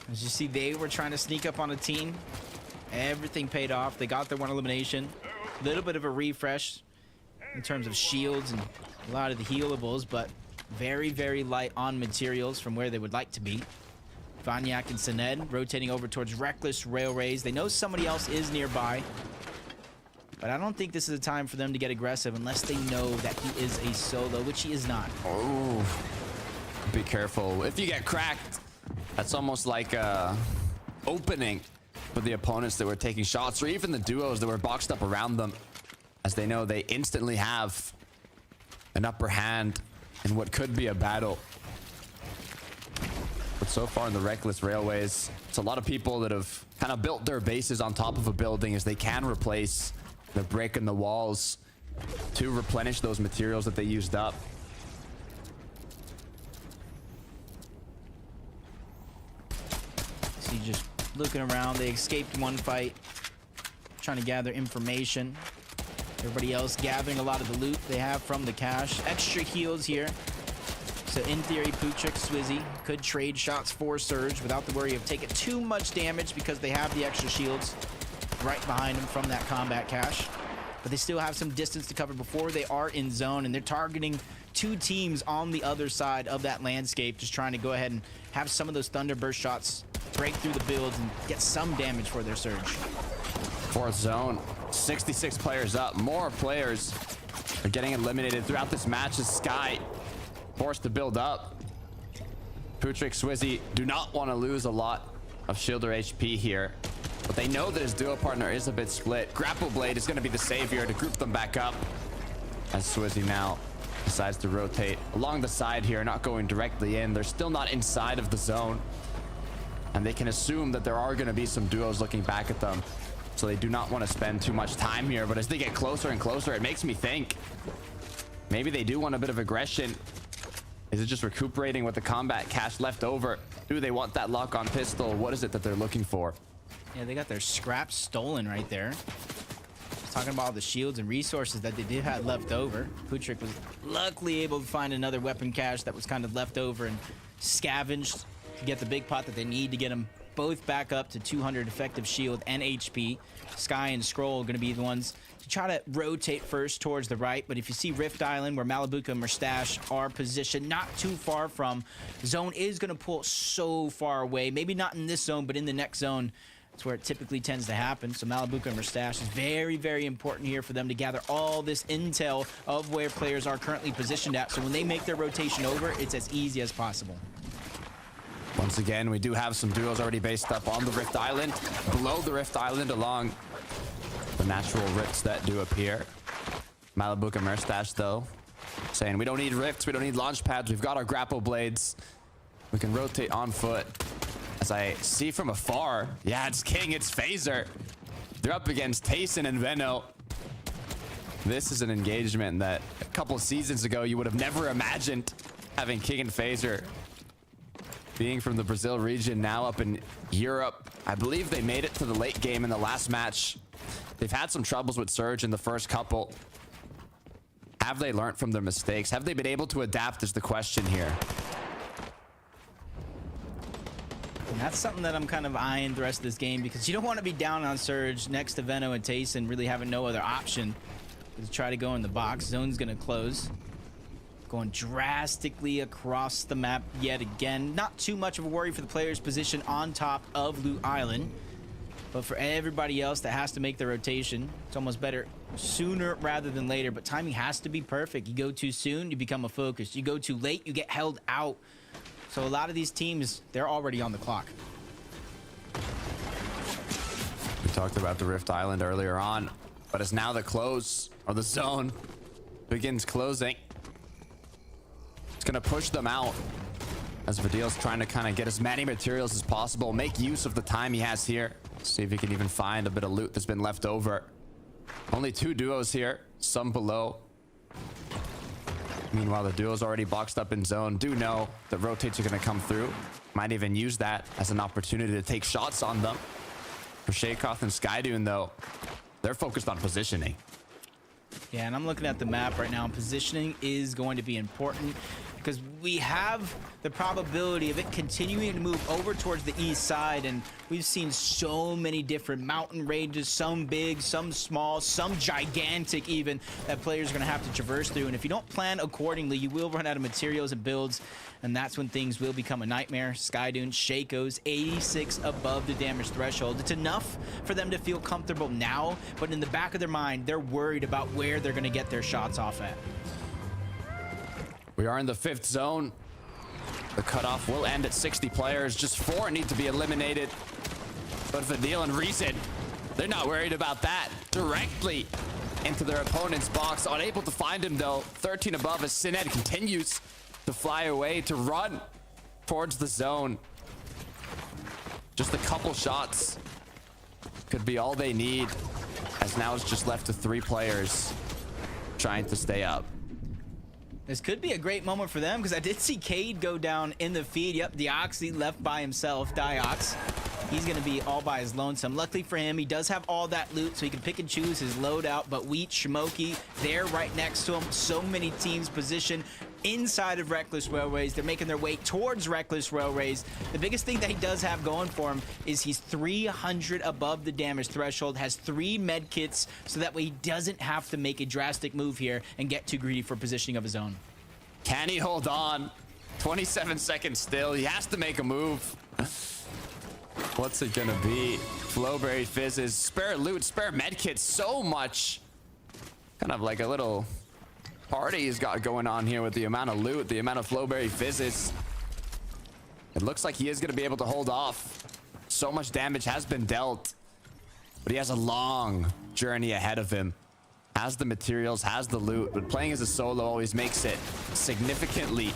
As you see, they were trying to sneak up on a team. Everything paid off. They got their one elimination. A little bit of a refresh in terms of shields and a lot of the healables, but very, very light on materials from where they would like to be. Vanyak and Sened rotating over towards Reckless Railways. They know somebody else is nearby, but I don't think this is a time for them to get aggressive unless they know that he is a solo, which he is not. Oh, be careful. If you get cracked, that's almost like a opening for the opponents that were taking shots, or even the duos that were boxed up around them, as they know they instantly have an upper hand in what could be a battle. But so far in the Reckless Railways, it's a lot of people that have kind of built their bases on top of a building as they can replace the brick and the walls to replenish those materials that they used up. See, just looking around, they escaped one fight, trying to gather information. Everybody else gathering a lot of the loot they have from the cache. Extra heals here. So in theory, Putrick, Swizzy could trade shots for Surge without the worry of taking too much damage because they have the extra shields right behind them from that combat cache. But they still have some distance to cover before they are in zone, and they're targeting two teams on the other side of that landscape, just trying to go ahead and have some of those Thunderburst shots break through the builds and get some damage for their Surge. Fourth zone, 66 players up. More players are getting eliminated throughout this match as Sky forced to build up. Putrick, Swizzy do not want to lose a lot of shield or HP here, but they know that his duo partner is a bit split. Grapple Blade is going to be the savior to group them back up, as Swizzy now decides to rotate along the side here, not going directly in. They're still not inside of the zone, and they can assume that there are going to be some duos looking back at them, so they do not want to spend too much time here. But as they get closer and closer, it makes me think maybe they do want a bit of aggression. Is it just recuperating with the combat cache left over? Do they want that lock-on pistol? What is it that they're looking for? Yeah, they got their scraps stolen right there. Just talking about all the shields and resources that they did have left over. Putrick was luckily able to find another weapon cache that was kind of left over and scavenged to get the big pot that they need to get them both back up to 200 effective shield and HP. Sky and Scroll are going to be the ones to try to rotate first towards the right, but if you see Rift Island where Malibuka and Mustache are positioned not too far from, zone is going to pull so far away. Maybe not in this zone, but in the next zone. That's where it typically tends to happen. So Malibuka and Mustache is very, very important here for them to gather all this intel of where players are currently positioned at. So when they make their rotation over, it's as easy as possible. Once again, we do have some duos already based up on the Rift Island, below the Rift Island, along the natural rifts that do appear. Malibuka and Mustache, though, saying we don't need rifts, we don't need launch pads, we've got our grapple blades. We can rotate on foot. As I see from afar, yeah, it's King, it's Phaser. They're up against Tayson and Veno. This is an engagement that a couple seasons ago you would have never imagined, having King and Phaser being from the Brazil region, now up in Europe. I believe they made it to the late game in the last match. They've had some troubles with Surge in the first couple. Have they learned from their mistakes? Have they been able to adapt is the question here. And that's something that I'm kind of eyeing the rest of this game, because you don't want to be down on Surge next to Veno and Tayson, really having no other option to try to go in the box. Zone's going to close. Going drastically across the map yet again. Not too much of a worry for the players positioned on top of Loot Island. But for everybody else that has to make the rotation, it's almost better sooner rather than later. But timing has to be perfect. You go too soon, you become a focus. You go too late, you get held out. So a lot of these teams, they're already on the clock. We talked about the Rift Island earlier on, but it's now the close, or the zone begins closing. It's gonna push them out as Vidil's trying to kind of get as many materials as possible, make use of the time he has here. See if he can even find a bit of loot that's been left over. Only 2 duos here, some below. Meanwhile, the duo's already boxed up in zone. Do know that rotates are going to come through. Might even use that as an opportunity to take shots on them. For Shakoth and Skydune, though, they're focused on positioning. Yeah, and I'm looking at the map right now, and positioning is going to be important because we have the probability of it continuing to move over towards the east side, and we've seen so many different mountain ranges, some big, some small, some gigantic even, that players are going to have to traverse through. And if you don't plan accordingly, you will run out of materials and builds, and that's when things will become a nightmare. Skydune, Shaco's 86 above the damage threshold. It's enough for them to feel comfortable now, but in the back of their mind, they're worried about where they're going to get their shots off at. We are in the 5th zone. The cutoff will end at 60 players. Just 4 need to be eliminated. But Vidil and Reason, they're not worried about that. Directly into their opponent's box. Unable to find him, though. 13 above as Sined continues to fly away, to run towards the zone. Just a couple shots could be all they need, as now it's just left to 3 players trying to stay up. This could be a great moment for them because I did see Cade go down in the feed. Yep, Deoxy left by himself. Diox, he's going to be all by his lonesome. Luckily for him, he does have all that loot, so he can pick and choose his loadout. But Wheat, Shmoky, they're right next to him. So many teams positioned inside of Reckless Railways. They're making their way towards Reckless Railways. The biggest thing that he does have going for him is he's 300 above the damage threshold, has 3 med kits, so that way he doesn't have to make a drastic move here and get too greedy for positioning of his own. Can he hold on? 27 seconds still. He has to make a move. What's it gonna be? Flowberry fizzes, spare loot, spare med kits, so much. Kind of like a little party he's got going on here with the amount of loot, the amount of Flowberry fizzes. It looks like he is going to be able to hold off. So much damage has been dealt, but he has a long journey ahead of him. Has the materials, has the loot, but playing as a solo always makes it significantly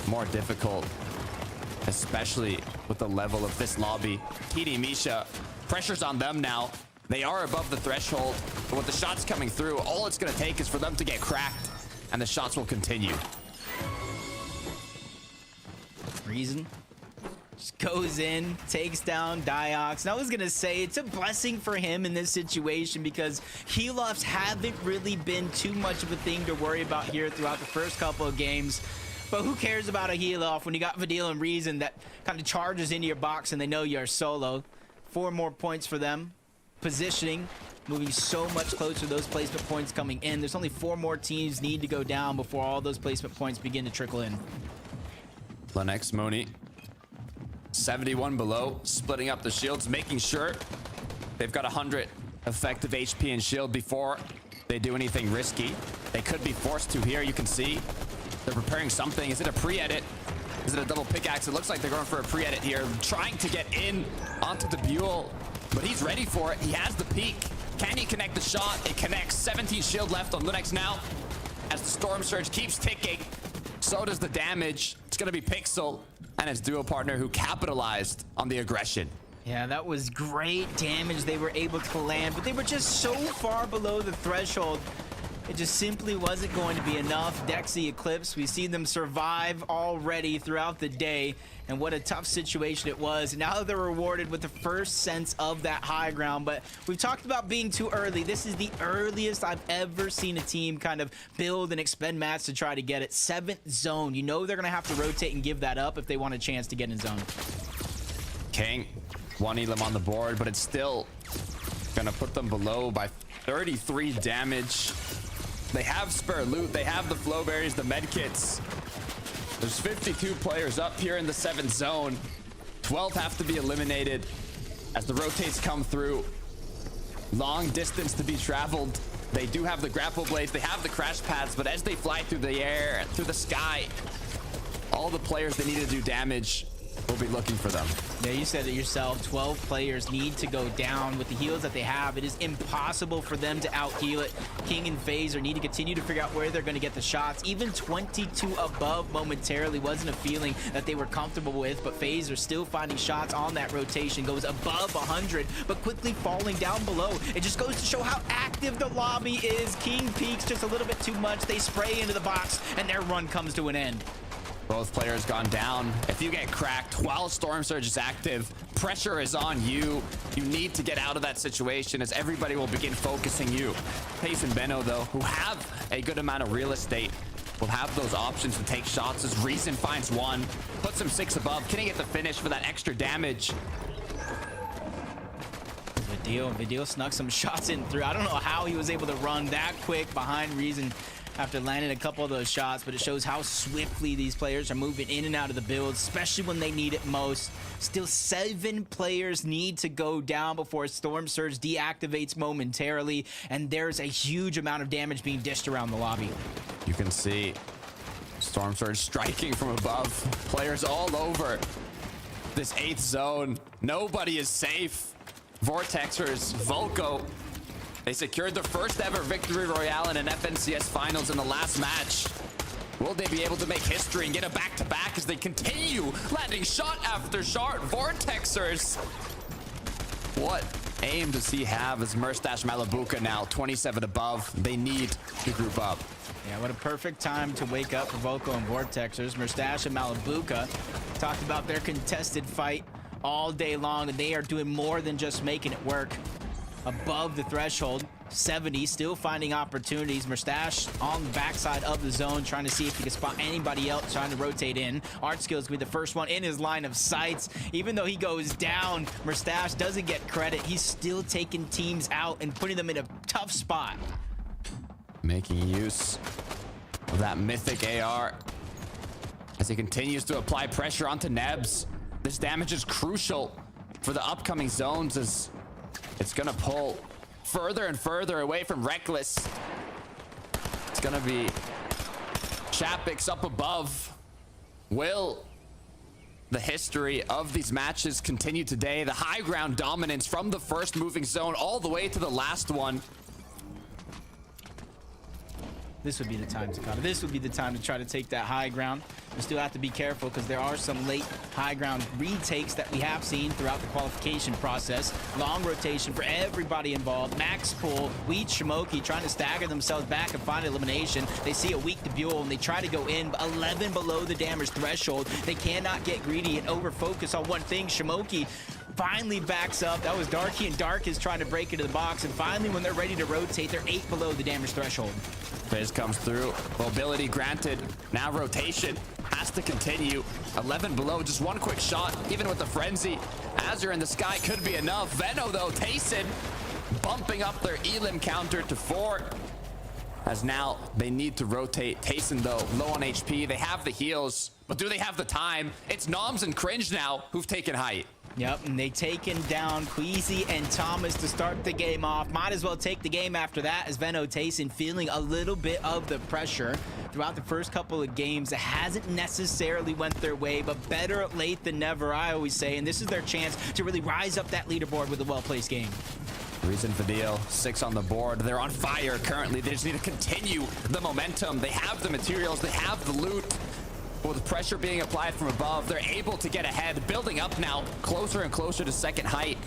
more difficult, especially with the level of this lobby. TD Misha, pressure's on them now. They are above the threshold, but with the shots coming through, all it's going to take is for them to get cracked, and the shots will continue. Reason just goes in, takes down Diox. And I was gonna say it's a blessing for him in this situation because heal-offs haven't really been too much of a thing to worry about here throughout the first couple of games. But who cares about a heal-off when you got Vidil and Reason that kind of charges into your box and they know you're solo. 4 more points for them. Positioning, moving so much closer to those placement points coming in. There's only 4 more teams need to go down before all those placement points begin to trickle in. Lennox, Mooney, 71 below, splitting up the shields, making sure they've got 100 effective HP and shield before they do anything risky. They could be forced to here. You can see they're preparing something. Is it a pre-edit? Is it a double pickaxe? It looks like they're going for a pre-edit here, trying to get in onto the Buell, but he's ready for it. He has the peak. Can he connect the shot? It connects. 17 shield left on Linux now. As the Storm Surge keeps ticking, so does the damage. It's going to be Pixel and his duo partner who capitalized on the aggression. Yeah, that was great damage they were able to land, but they were just so far below the threshold. It just simply wasn't going to be enough. Dexy Eclipse, we see them survive already throughout the day, and what a tough situation it was. Now they're rewarded with the first sense of that high ground, but we've talked about being too early. This is the earliest I've ever seen a team kind of build and expend mats to try to get it. 7th zone. You know they're going to have to rotate and give that up if they want a chance to get in zone. King, 1 elim on the board, but it's still going to put them below by 33 damage. They have spare loot. They have the flow berries, the med kits. There's 52 players up here in the 7th zone. 12 have to be eliminated as the rotates come through. Long distance to be traveled. They do have the grapple blades. They have the crash pads, but as they fly through the air, through the sky, all the players that need to do damage will be looking for them. Yeah, you said it yourself. 12 players need to go down with the heals that they have. It is impossible for them to out-heal it. King and Phaser need to continue to figure out where they're going to get the shots. Even 22 above momentarily wasn't a feeling that they were comfortable with, but Phaser still finding shots on that rotation. Goes above 100, but quickly falling down below. It just goes to show how active the lobby is. King peaks just a little bit too much. They spray into the box, and their run comes to an end. Both players gone down. If you get cracked while Storm Surge is active, pressure is on you. You need to get out of that situation as everybody will begin focusing you. Pace and Benno, though, who have a good amount of real estate, will have those options to take shots as Reason finds one, puts him 6 above. Can he get the finish for that extra damage? Vidil snuck some shots in through. I don't know how he was able to run that quick behind Reason after landing a couple of those shots, but it shows how swiftly these players are moving in and out of the build, especially when they need it most. Still 7 players need to go down before Storm Surge deactivates momentarily, and there's a huge amount of damage being dished around the lobby. You can see Storm Surge striking from above. Players all over this 8th zone. Nobody is safe. Vortexers, Volko, they secured the first ever victory royale in an FNCS finals in the last match. Will they be able to make history and get a back-to-back as they continue landing shot after shot? Vortexers. What aim does he have as Merstash Malabuka now 27 above? They need to group up. Yeah, what a perfect time to wake up for Volko and Vortexers. Merstash and Malabuka talked about their contested fight all day long, and they are doing more than just making it work. Above the threshold, 70, still finding opportunities. Merstash on the backside of the zone, trying to see if he can spot anybody else trying to rotate in. Art Skills will be the first one in his line of sights. Even though he goes down, Merstash doesn't get credit. He's still taking teams out and putting them in a tough spot. Making use of that mythic AR as he continues to apply pressure onto Nebs. This damage is crucial for the upcoming zones as it's gonna pull further and further away from Reckless. It's gonna be Chapix up above. Will the history of these matches continue today? The high ground dominance from the first moving zone all the way to the last one. This would be the time to cut. This would be the time to try to take that high ground. We still have to be careful because there are some late high ground retakes that we have seen throughout the qualification process. Long rotation for everybody involved. Max Pool, Wheat, Shimoki trying to stagger themselves back and find elimination. They see a weak to Buell and they try to go in, but 11 below the damage threshold. They cannot get greedy and over focus on one thing. Shimoki finally backs up. That was Darky, and Dark is trying to break into the box, and finally when they're ready to rotate, they're 8 below the damage threshold. Fizz comes through. Mobility granted. Now rotation has to continue. 11 below, just one quick shot, even with the frenzy. Azure in the sky could be enough. Venno, though, Tayson bumping up their elim counter to 4. As now they need to rotate. Tayson, though, low on HP. They have the heals, but do they have the time? It's Noms and Cringe now who've taken height. Yep, and they taken down Queasy and Thomas to start the game off. Might as well take the game after that as Venno Tayson feeling a little bit of the pressure throughout the first couple of games. It hasn't necessarily went their way, but better late than never, I always say. And this is their chance to really rise up that leaderboard with a well-placed game. Reason Vidil, 6 on the board. They're on fire currently. They just need to continue the momentum. They have the materials. They have the loot. With pressure being applied from above, they're able to get ahead, building up now, closer and closer to second height.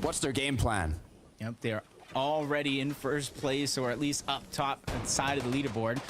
What's their game plan? Yep, they're already in first place, or at least up top side of the leaderboard.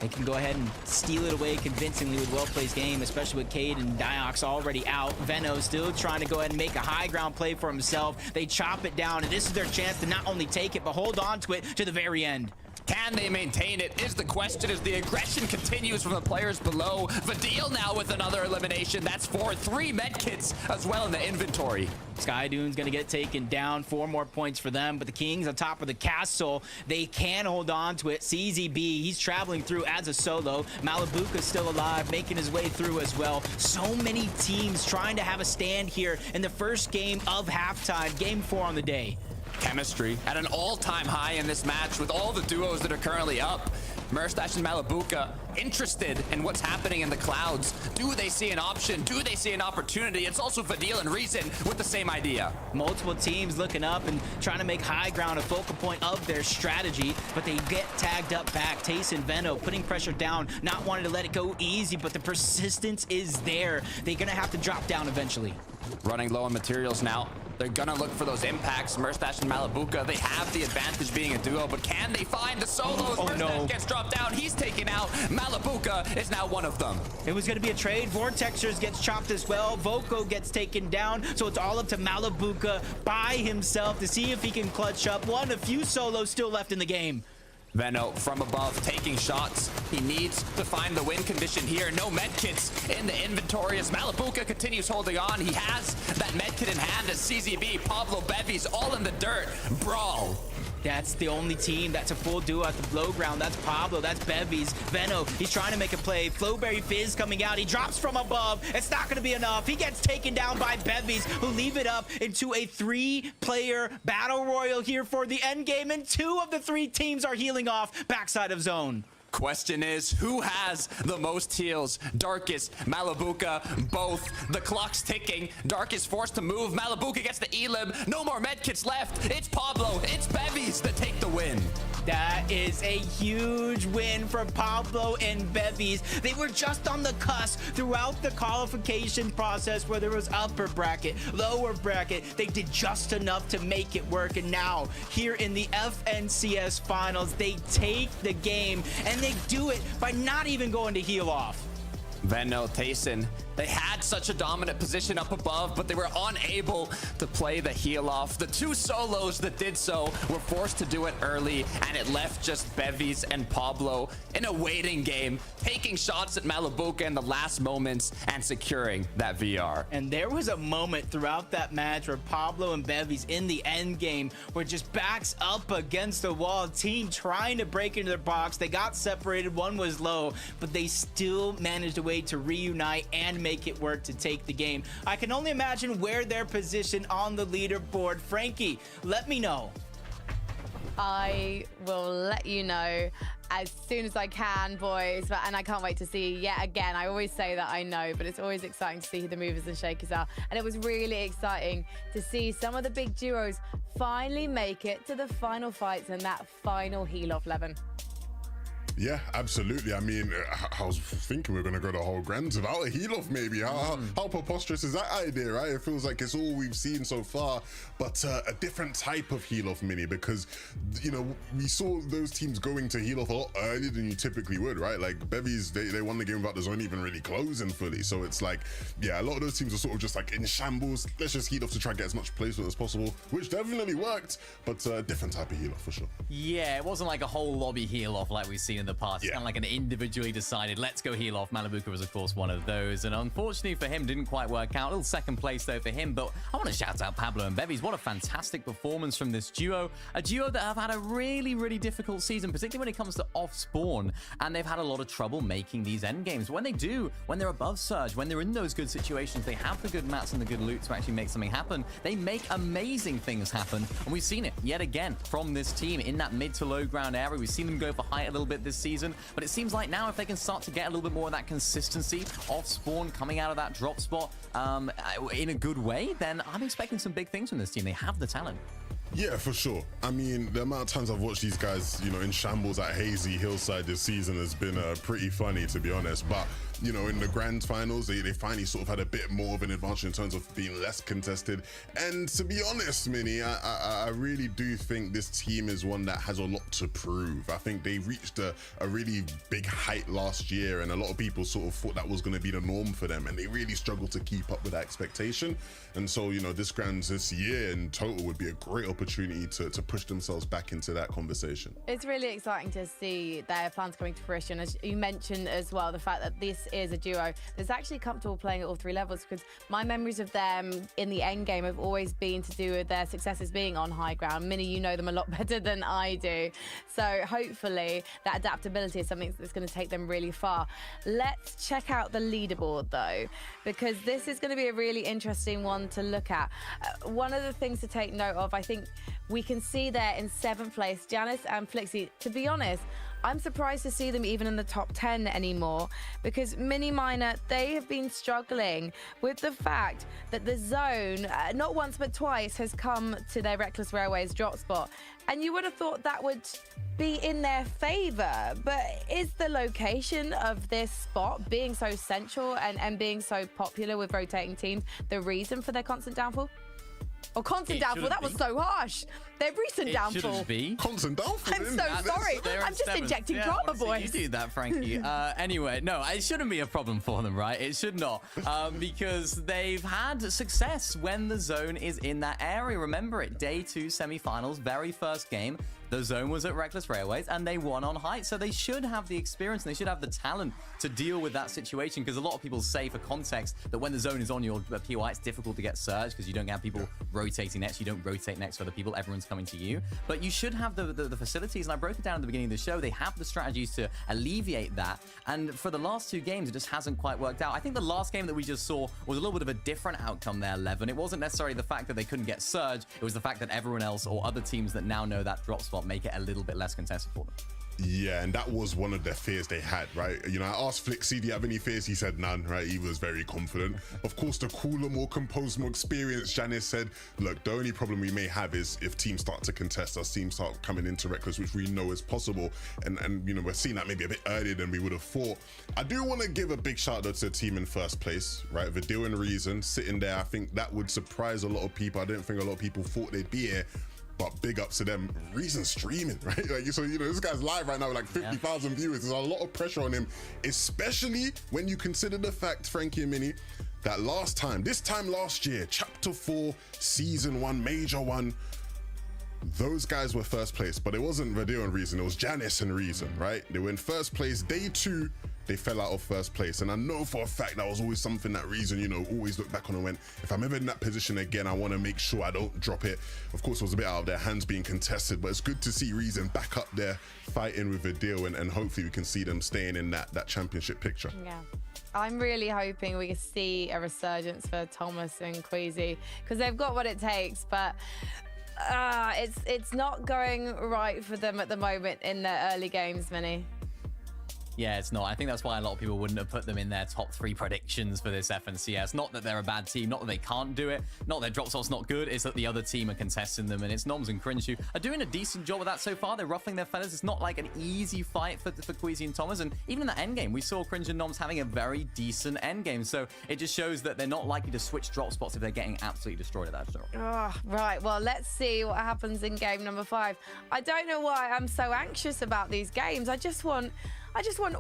They can go ahead and steal it away convincingly with well-placed game, especially with Cade and Diox already out. Venno still trying to go ahead and make a high ground play for himself. They chop it down, and this is their chance to not only take it, but hold on to it to the very end. Can they maintain it is the question as the aggression continues from the players below. Vidil now with another elimination. That's 4. 3 medkits as well in the inventory. Skydune's gonna get taken down. 4 more points for them, but the Kings on top of the castle, they can hold on to it. CZB, he's traveling through as a solo. Malabuka's still alive, making his way through as well. So many teams trying to have a stand here in the first game of halftime, game 4 on the day. Chemistry at an all-time high in this match with all the duos that are currently up. Merstash and Malabuka interested in what's happening in the clouds. Do they see an option? Do they see an opportunity? It's also Fadil and Reason with the same idea. Multiple teams looking up and trying to make high ground a focal point of their strategy, but they get tagged up back. Tace and Veno putting pressure down, not wanting to let it go easy, but the persistence is there. They're gonna have to drop down eventually. Running low on materials now. They're gonna look for those impacts. Merstash and Malabuka, they have the advantage being a duo, but can they find the solos? Oh, Merstash no. gets dropped down. He's taken out. Malabuka is now one of them. It was going to be a trade. Vortexers gets chopped as well. Voko gets taken down. So it's all up to Malabuka by himself to see if he can clutch up. One of few solos still left in the game. Veno from above taking shots. He needs to find the win condition here. No medkits in the inventory as Malabuka continues holding on. He has that medkit in hand as CZB, Pablo, Bevies all in the dirt. Brawl. That's the only team that's a full duo at the low ground. That's Pablo, that's Bevies, Veno. He's trying to make a play. Flowberry Fizz coming out. He drops from above. It's not going to be enough. He gets taken down by Bevies, who leave it up into a 3-player battle royal here for the end game. And 2 of the 3 teams are healing off backside of zone. Question is, who has the most heals? Darkest, Malabuka, both. The clock's ticking. Dark is forced to move. Malabuka gets the elim. No more medkits left. It's Pablo. It's Bevies that take the win. That is a huge win for Pablo and Bevies. They were just on the cusp throughout the qualification process, where there was upper bracket, lower bracket. They did just enough to make it work. And now here in the FNCS finals, they take the game, and they do it by not even going to heal off. Veno, Tayson, they had such a dominant position up above, but they were unable to play the heal off. The 2 solos that did so were forced to do it early, and it left just Bevies and Pablo in a waiting game, taking shots at Malabuka in the last moments and securing that VR. And there was a moment throughout that match where Pablo and Bevies in the end game were just backs up against the wall, team trying to break into their box. They got separated, one was low, but they still managed a way to reunite and make it work to take the game. I can only imagine where they're positioned on the leaderboard. Frankie, let me know. I will let you know as soon as I can, boys. And I can't wait to see yet again. I always say that I know, but it's always exciting to see who the movers and shakers are. And it was really exciting to see some of the big duos finally make it to the final fights and that final heal off, Levin. Yeah, absolutely. I mean, I was thinking we're going to go the whole grand without a heal-off, maybe. How preposterous is that idea, right? It feels like it's all we've seen so far, but a different type of heal-off mini, because, you know, we saw those teams going to heal-off a lot earlier than you typically would, right? Like, Bevies, they won the game without the zone even really closing fully, so it's like, yeah, a lot of those teams are sort of just like in shambles. Let's just heal off to try and get as much placement as possible, which definitely worked, but a different type of heal-off for sure. Yeah, it wasn't like a whole lobby heal-off like we've seen in the past. It's kind of like an individually decided, let's go heal off. Malabuka was, of course, one of those. And unfortunately for him, didn't quite work out. A little second place, though, for him. But I want to shout out Pablo and Bevies. What a fantastic performance from this duo. A duo that have had a really, really difficult season, particularly when it comes to off-spawn. And they've had a lot of trouble making these end games. When they do, when they're above Surge, when they're in those good situations, they have the good mats and the good loot to actually make something happen. They make amazing things happen. And we've seen it yet again from this team in that mid to low ground area. We've seen them go for height a little bit this season. But it seems like now if they can start to get a little bit more of that consistency off spawn coming out of that drop spot in a good way, then I'm expecting some big things from this team. They have the talent. Yeah, for sure. I mean, the amount of times I've watched these guys, you know, in shambles at Hazy Hillside this season has been pretty funny, to be honest. But, you know, in the grand finals, they finally sort of had a bit more of an advantage in terms of being less contested. And to be honest, Minnie, I really do think this team is one that has a lot to prove. I think they reached a really big height last year, and a lot of people sort of thought that was going to be the norm for them, and they really struggled to keep up with that expectation. And so, you know, this grands this year in total would be a great opportunity to push themselves back into that conversation. It's really exciting to see their plans coming to fruition. As you mentioned as well, the fact that this is a duo that's actually comfortable playing at all 3 levels, because my memories of them in the end game have always been to do with their successes being on high ground. Minnie, you know them a lot better than I do. So hopefully that adaptability is something that's going to take them really far. Let's check out the leaderboard though, because this is going to be a really interesting one to look at. One of the things to take note of, I think we can see there in 7th place, Janice and Flixie. To be honest, I'm surprised to see them even in the top 10 anymore, because Mini Miner, they have been struggling with the fact that the zone, not once but twice, has come to their Reckless Railways drop spot. And you would have thought that would be in their favor, but is the location of this spot being so central and being so popular with rotating teams the reason for their constant downfall? Or constant downfall, that was so harsh. Their recent downfall. Shouldn't be. Constant downfall. I'm so sorry. I'm just injecting drama, boys. You do that, Frankie. Anyway, no, it shouldn't be a problem for them, right? It should not, because they've had success when the zone is in that area. Remember it, day 2 semifinals, very first game. The zone was at Reckless Railways, and they won on height. So they should have the experience, and they should have the talent to deal with that situation, because a lot of people say, for context, that when the zone is on your POI, it's difficult to get surged because you don't have people rotating next. You don't rotate next to other people. Everyone's coming to you. But you should have the facilities, and I broke it down at the beginning of the show. They have the strategies to alleviate that. And for the last 2 games, it just hasn't quite worked out. I think the last game that we just saw was a little bit of a different outcome there, Levin. It wasn't necessarily the fact that they couldn't get surge. It was the fact that everyone else or other teams that now know that drop spot make it a little bit less contested for them. Yeah, and that was one of the fears they had, right? You know, I asked Flixie, do you have any fears? He said none, right? He was very confident. Of course, the cooler, more composed, more experienced Janice said, look, the only problem we may have is if teams start to contest us, teams start coming into Reckless, which we know is possible. And you know, we're seeing that maybe a bit earlier than we would have thought. I do want to give a big shout out to the team in first place, right? Vidil and Reason sitting there. I think that would surprise a lot of people. I don't think a lot of people thought they'd be here. But big ups to them. Reason streaming, right? Like, so, you know, this guy's live right now with like 50,000 viewers. There's a lot of pressure on him, especially when you consider the fact, Frankie and Minnie, that this time last year, Chapter 4, Season 1, Major 1, those guys were first place. But it wasn't Vidil and Reason, it was Janice and Reason, right? They were in first place. Day 2, they fell out of first place. And I know for a fact that was always something that Reason, you know, always looked back on and went, if I'm ever in that position again, I want to make sure I don't drop it. Of course, it was a bit out of their hands being contested, but it's good to see Reason back up there fighting with Vidil, and hopefully we can see them staying in that championship picture. Yeah. I'm really hoping we can see a resurgence for Thomas and Queasy, because they've got what it takes, but it's not going right for them at the moment in the early games, Minnie. Yeah, it's not. I think that's why a lot of people wouldn't have put them in their top 3 predictions for this FNCS. Not that they're a bad team, not that they can't do it, not that their drop spot's not good, it's that the other team are contesting them, and it's Noms and Cringe who are doing a decent job of that so far. They're ruffling their feathers. It's not like an easy fight for Queasy and Thomas, and even in the endgame, we saw Cringe and Noms having a very decent endgame, so it just shows that they're not likely to switch drop spots if they're getting absolutely destroyed at that shot. Oh, right, well, let's see what happens in game number 5. I don't know why I'm so anxious about these games. I just want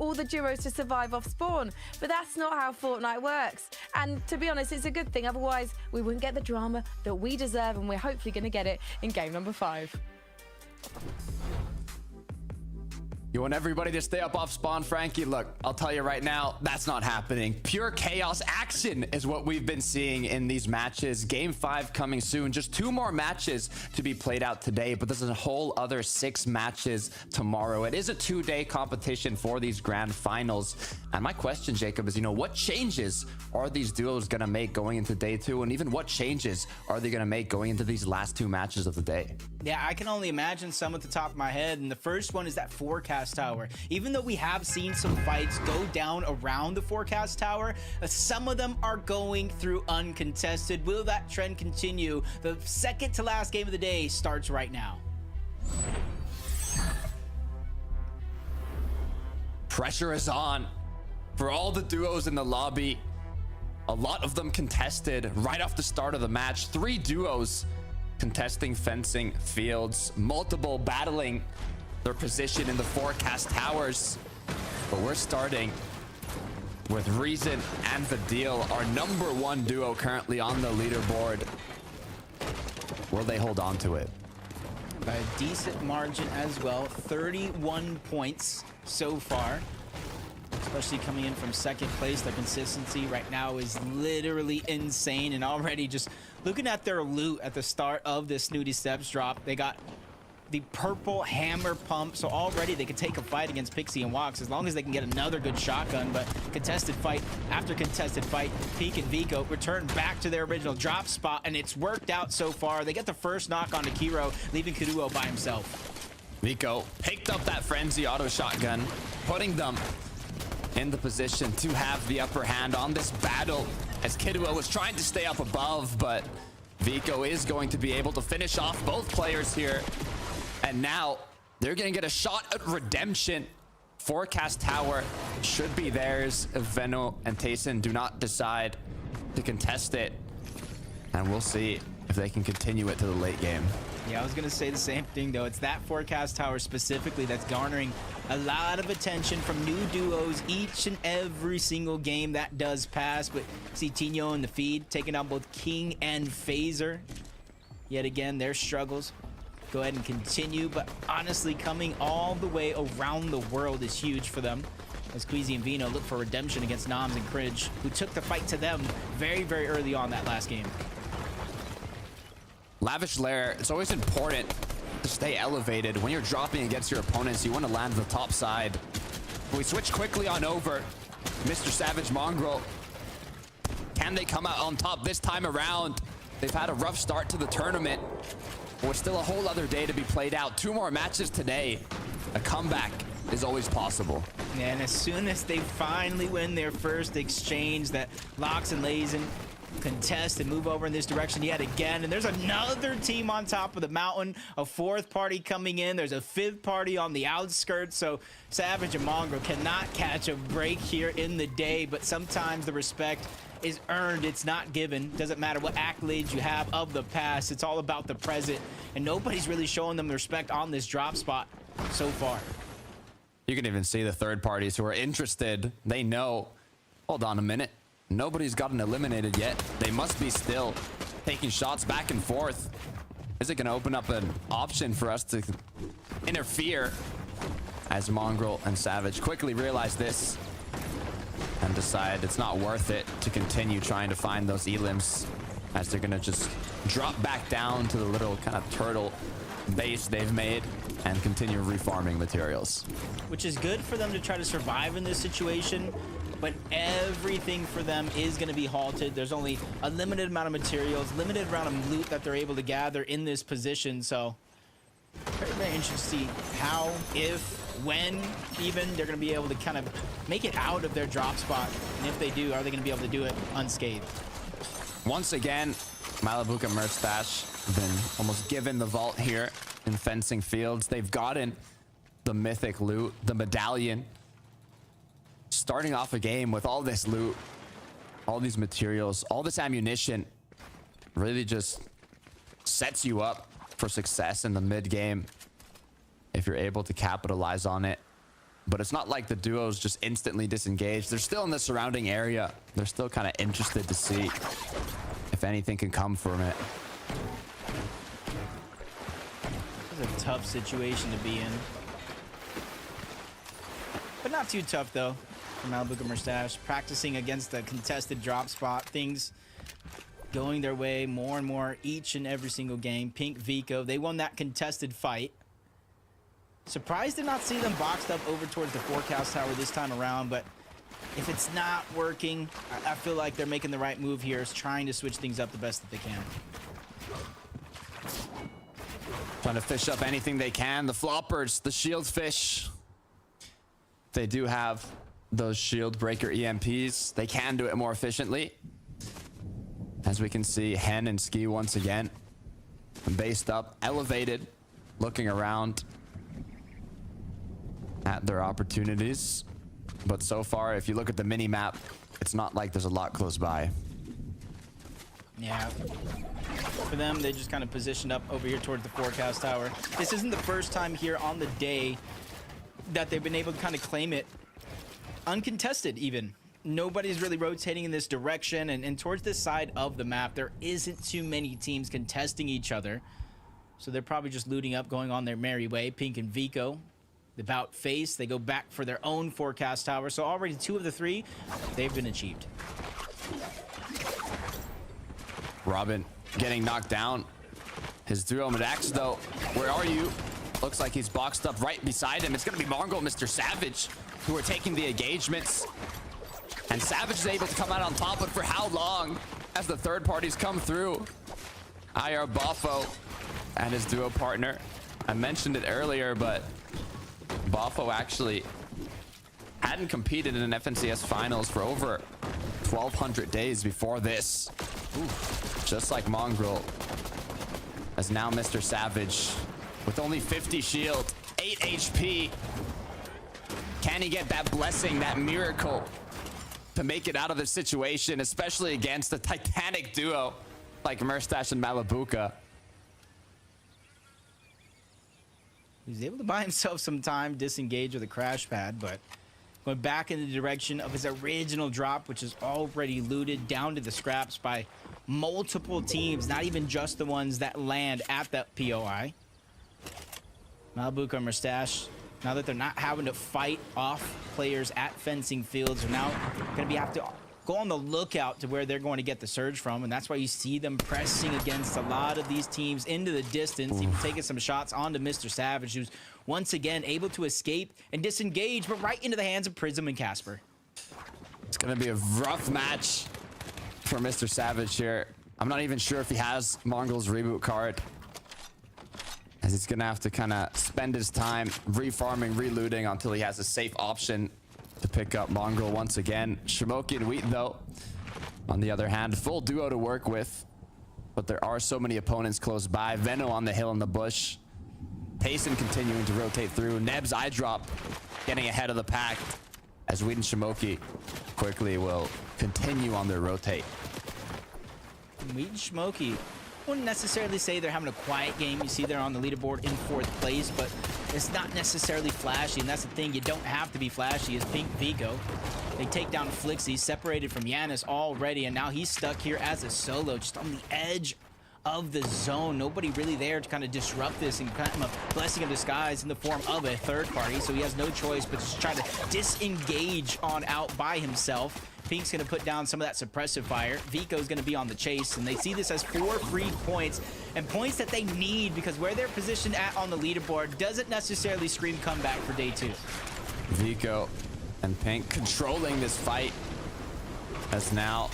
all the duos to survive off spawn, but that's not how Fortnite works. And to be honest, it's a good thing, otherwise we wouldn't get the drama that we deserve, and we're hopefully going to get it in game number 5. You want everybody to stay up off spawn, Frankie? Look, I'll tell you right now, that's not happening. Pure chaos action is what we've been seeing in these matches. Game 5 coming soon. Just 2 more matches to be played out today, but there's a whole other 6 matches tomorrow. It is a 2-day competition for these grand finals. And my question, Jacob, is, you know, what changes are these duos going to make going into day 2? And even what changes are they going to make going into these last 2 matches of the day? Yeah, I can only imagine some at the top of my head. And the first one is that forecast tower. Even though we have seen some fights go down around the forecast tower, some of them are going through uncontested. Will that trend continue? The second to last game of the day starts right now. Pressure is on for all the duos in the lobby. A lot of them contested right off the start of the match. 3 duos contesting fencing fields, multiple battling their position in the forecast towers. But we're starting with Reason and Vidil, our number 1 duo currently on the leaderboard. Will they hold on to it? By a decent margin as well, 31 points so far. Especially coming in from second place, their consistency right now is literally insane. And already just looking at their loot at the start of this Snooty Steps drop, they got the purple hammer pump, so already they can take a fight against Pixie and Wox as long as they can get another good shotgun. But contested fight after contested fight, Peak and Vico return back to their original drop spot, and it's worked out so far. They get the first knock onto Kiro, leaving Kuduo by himself. Vico picked up that frenzy auto shotgun, putting them in the position to have the upper hand on this battle, as Kidua was trying to stay up above, but Vico is going to be able to finish off both players here. And now they're going to get a shot at redemption. Forecast Tower should be theirs if Veno and Tayson do not decide to contest it. And we'll see if they can continue it to the late game. Yeah, I was going to say the same thing, though. It's that Forecast Tower specifically that's garnering a lot of attention from new duos each and every single game that does pass. But see Tino in the feed taking out both King and Phaser. Yet again, their struggles go ahead and continue. But honestly, coming all the way around the world is huge for them, as Queasy and Vino look for redemption against Noms and Cridge, who took the fight to them very, very early on that last game. Lavish Lair, it's always important to stay elevated. When you're dropping against your opponents, you want to land the top side. But we switch quickly on over. Mr. Savage Mongrel. Can they come out on top this time around? They've had a rough start to the tournament. But with still a whole other day to be played out. 2 more matches today. A comeback is always possible. And as soon as they finally win their first exchange, that Lox and Lazen contest and move over in this direction yet again, and there's another team on top of the mountain, a 4th party coming in, there's a 5th party on the outskirts, so Savage and Mongrel cannot catch a break here in the day. But sometimes the respect is earned, it's not given. Doesn't matter what accolades you have of the past, it's all about the present, and nobody's really showing them respect on this drop spot so far. You can even see the third parties who are interested. They know, hold on a minute, nobody's gotten eliminated yet. They must be still taking shots back and forth. Is it going to open up an option for us to interfere? As Mongrel and Savage quickly realize this and decide it's not worth it to continue trying to find those elims, as they're going to just drop back down to the little kind of turtle base they've made and continue refarming materials. Which is good for them to try to survive in this situation, but everything for them is going to be halted. There's only a limited amount of materials, limited amount of loot that they're able to gather in this position. So very, very interesting to see how, if, when even they're going to be able to kind of make it out of their drop spot. And if they do, are they going to be able to do it unscathed? Once again, Malabuka Merstash been almost given the vault here in Fencing Fields. They've gotten the mythic loot, the medallion. Starting off a game with all this loot, all these materials, all this ammunition, really just sets you up for success in the mid game if you're able to capitalize on it. But it's not like the duos just instantly disengage. They're still in the surrounding area. They're still kind of interested to see if anything can come from it. This is a tough situation to be in, but not too tough though. Malabuka Merstash practicing against the contested drop spot, things going their way more and more each and every single game. Pink Vico, they won that contested fight. Surprised to not see them boxed up over towards the Forecast Tower this time around, but if it's not working, I feel like they're making the right move here, is trying to switch things up the best that they can. Trying to fish up anything they can. The floppers, the shield fish. They do have those shield breaker EMPs. They can do it more efficiently. As we can see, Hen and Ski once again based up, elevated, looking around at their opportunities. But so far, if you look at the mini map, it's not like there's a lot close by. Yeah. For them, they just kind of positioned up over here towards the Forecast Tower. This isn't the first time here on the day that they've been able to kind of claim it uncontested even. Nobody's really rotating in this direction, and towards this side of the map, there isn't too many teams contesting each other. So they're probably just looting up, going on their merry way. Pink and Vico, the bout face, they go back for their own Forecast Tower. So already 2 of the 3, they've been achieved. Robin getting knocked down. His duo Madax though, where are you? Looks like he's boxed up right beside him. It's gonna be Mongrel and Mr. Savage who are taking the engagements. And Savage is able to come out on top, but for how long as the third parties come through? IR Buffo and his duo partner I mentioned it earlier, but Bafo actually hadn't competed in an FNCS finals for over 1,200 days before this. Just like Mongrel, as now Mr. Savage with only 50 shield, 8 HP. Can he get that blessing, that miracle to make it out of the situation, especially against a titanic duo like Merstash and Malabuka? He was able to buy himself some time, disengage with a crash pad, but going back in the direction of his original drop, which is already looted down to the scraps by multiple teams, not even just the ones that land at that POI. Malabuka and Merstash, now that they're not having to fight off players at fencing fields, are now going to have to go on the lookout to where they're going to get the surge from, and that's why you see them pressing against a lot of these teams into the distance, even taking some shots onto Mr. Savage, who's once again able to escape and disengage, but right into the hands of Prism and Casper. It's going to be a rough match for Mr. Savage here. I'm not even sure if he has Mongrel's reboot card, as he's going to have to kind of spend his time refarming, relooting until he has a safe option to pick up Mongrel once again. Shimoki and Wheat, though, on the other hand, full duo to work with, but there are so many opponents close by. Veno on the hill in the bush. Payson continuing to rotate through. Neb's eye drop getting ahead of the pack, as Wheat and Shimoki quickly will continue on their rotate. Wheat and Shimoki, wouldn't necessarily say they're having a quiet game. You see they're on the leaderboard in 4th place, but it's not necessarily flashy, and that's the thing. You don't have to be flashy. As Pink Vico, they take down Flixie, separated from Yanis already, and now he's stuck here as a solo, just on the edge of the zone. Nobody really there to kind of disrupt this, and kind of a blessing of disguise in the form of a third party, so he has no choice but just try to disengage on out by himself. Pink's going to put down some of that suppressive fire. Vico's going to be on the chase, and they see this as 4 free points, and points that they need, because where they're positioned at on the leaderboard doesn't necessarily scream comeback for day 2. Vico and Pink controlling this fight, as now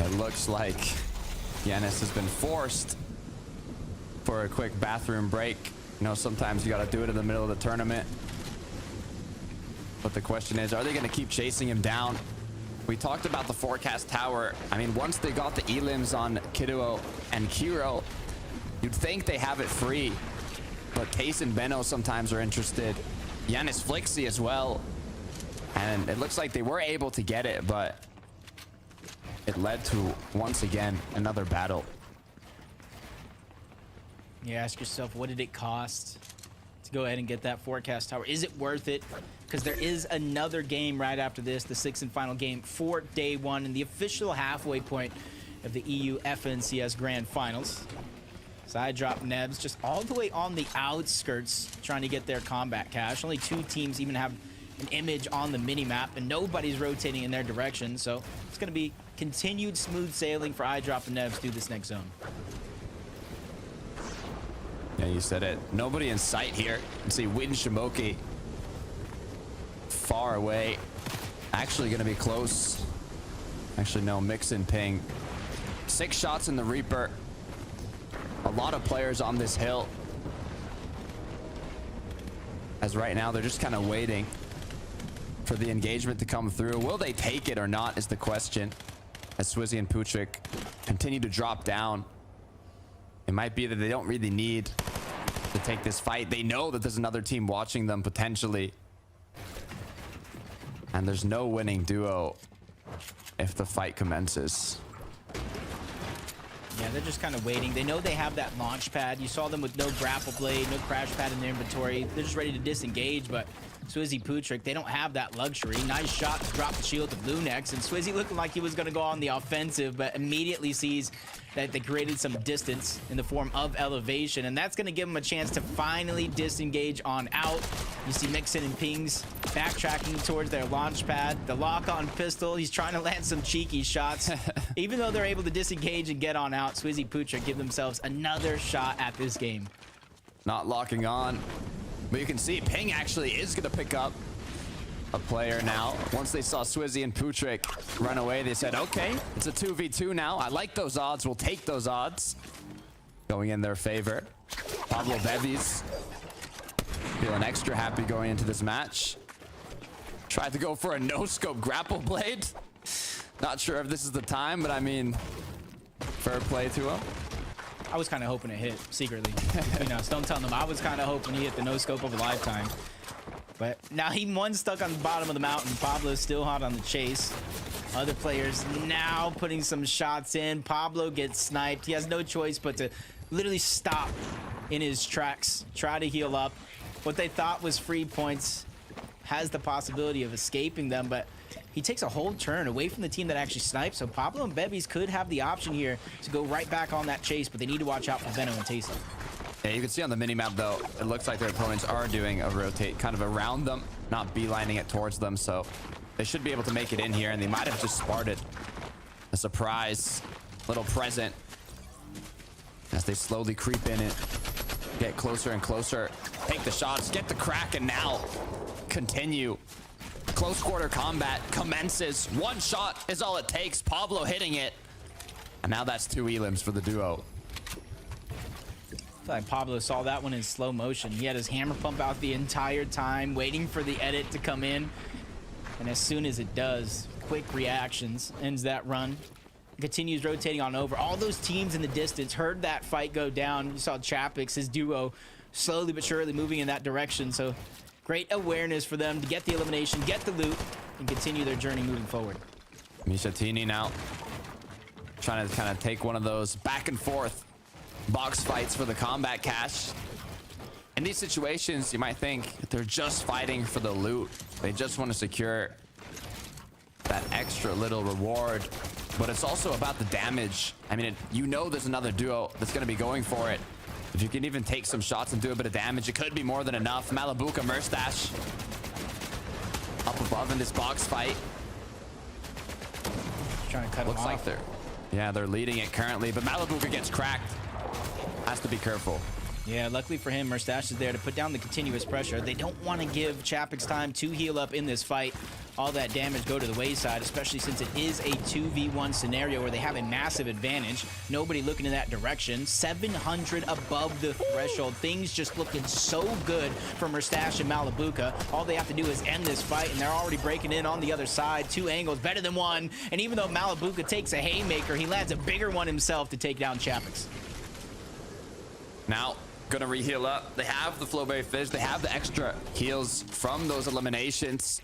it looks like Yanis has been forced for a quick bathroom break. You know, sometimes you got to do it in the middle of the tournament, but the question is, are they going to keep chasing him down? We talked about the forecast tower. I mean, once they got the elims on Kiduo and Kiro, you'd think they have it free, but Case and Benno sometimes are interested. Yanis Flixie as well, and it looks like they were able to get it, but it led to, once again, another battle. You ask yourself, what did it cost to go ahead and get that forecast tower? Is it worth it? Because there is another game right after this, the 6th and final game for day 1, and the official halfway point of the EU FNCS Grand Finals. Side drop Nebs just all the way on the outskirts, trying to get their combat cache. Only 2 teams even have an image on the mini-map, and nobody's rotating in their direction, so it's going to be continued smooth sailing for iDrop and Nebs through this next zone. Yeah, you said it. Nobody in sight here. You see Win Shimoki far away. Actually going to be close. Actually, no, Mix and Ping. 6 shots in the Reaper. A lot of players on this hill. As right now, they're just kind of waiting for the engagement to come through. Will they take it or not is the question. As Swizzy and Putrick continue to drop down. It might be that they don't really need to take this fight. They know that there's another team watching them potentially. And there's no winning duo if the fight commences. Yeah, they're just kind of waiting. They know they have that launch pad. You saw them with no grapple blade, no crash pad in their inventory. They're just ready to disengage, but Swizzy Putrick, they don't have that luxury. Nice shot to drop the shield to Lunex, and Swizzy looking like he was going to go on the offensive, but immediately sees that they created some distance in the form of elevation, and that's going to give him a chance to finally disengage on out. You see Mixon and Pings backtracking towards their launch pad. The lock-on pistol, he's trying to land some cheeky shots. Even though they're able to disengage and get on out, Swizzy Putrick give themselves another shot at this game. Not locking on. But you can see Ping actually is going to pick up a player now. Once they saw Swizzy and Putrick run away, they said, okay, it's a 2v2 now. I like those odds. We'll take those odds. Going in their favor. Pablo Bevis Feeling extra happy going into this match. Tried to go for a no-scope grapple blade. Not sure if this is the time, but I mean, fair play to him. I was kind of hoping it hit secretly. You know, don't tell them. I was kind of hoping he hit the no scope of a lifetime. But now he one stuck on the bottom of the mountain. Pablo's still hot on the chase. Other players now putting some shots in. Pablo gets sniped. He has no choice but to literally stop in his tracks, try to heal up. What they thought was free points has the possibility of escaping them, but he takes a whole turn away from the team that actually sniped. So Pablo and Bebies could have the option here to go right back on that chase, but they need to watch out for Veno and Taysom. Yeah, you can see on the minimap, though, it looks like their opponents are doing a rotate kind of around them, not beelining it towards them. So they should be able to make it in here, and they might have just sparted a surprise little present as they slowly creep in it, get closer and closer, take the shots, get the crack, and now continue. Close quarter combat commences. One shot is all it takes. Pablo hitting it. And now that's 2 elims for the duo. I feel like Pablo saw that one in slow motion. He had his hammer pump out the entire time, waiting for the edit to come in. And as soon as it does, quick reactions, ends that run. Continues rotating on over. All those teams in the distance heard that fight go down. You saw Chapix, his duo, slowly but surely moving in that direction. So great awareness for them to get the elimination, get the loot, and continue their journey moving forward. Mishatini now trying to kind of take one of those back and forth box fights for the combat cash. In these situations, you might think they're just fighting for the loot. They just want to secure that extra little reward, but it's also about the damage. I mean, you know there's another duo that's going to be going for it. If you can even take some shots and do a bit of damage, it could be more than enough. Malabuka Murstache up above in this box fight. Trying to cut Looks him like off. they're leading it currently, but Malabuka gets cracked. Has to be careful. Yeah, luckily for him, Murstache is there to put down the continuous pressure. They don't want to give Chapix time to heal up in this fight. All that damage go to the wayside, especially since it is a 2v1 scenario where they have a massive advantage. Nobody looking in that direction. 700 above the threshold. Things just looking so good for Murstache and Malabuka. All they have to do is end this fight, and they're already breaking in on the other side. 2 angles, better than 1. And even though Malabuka takes a haymaker, he lands a bigger one himself to take down Chapix. Now, gonna re-heal up. They have the Flowberry Fish. They have the extra heals from those eliminations.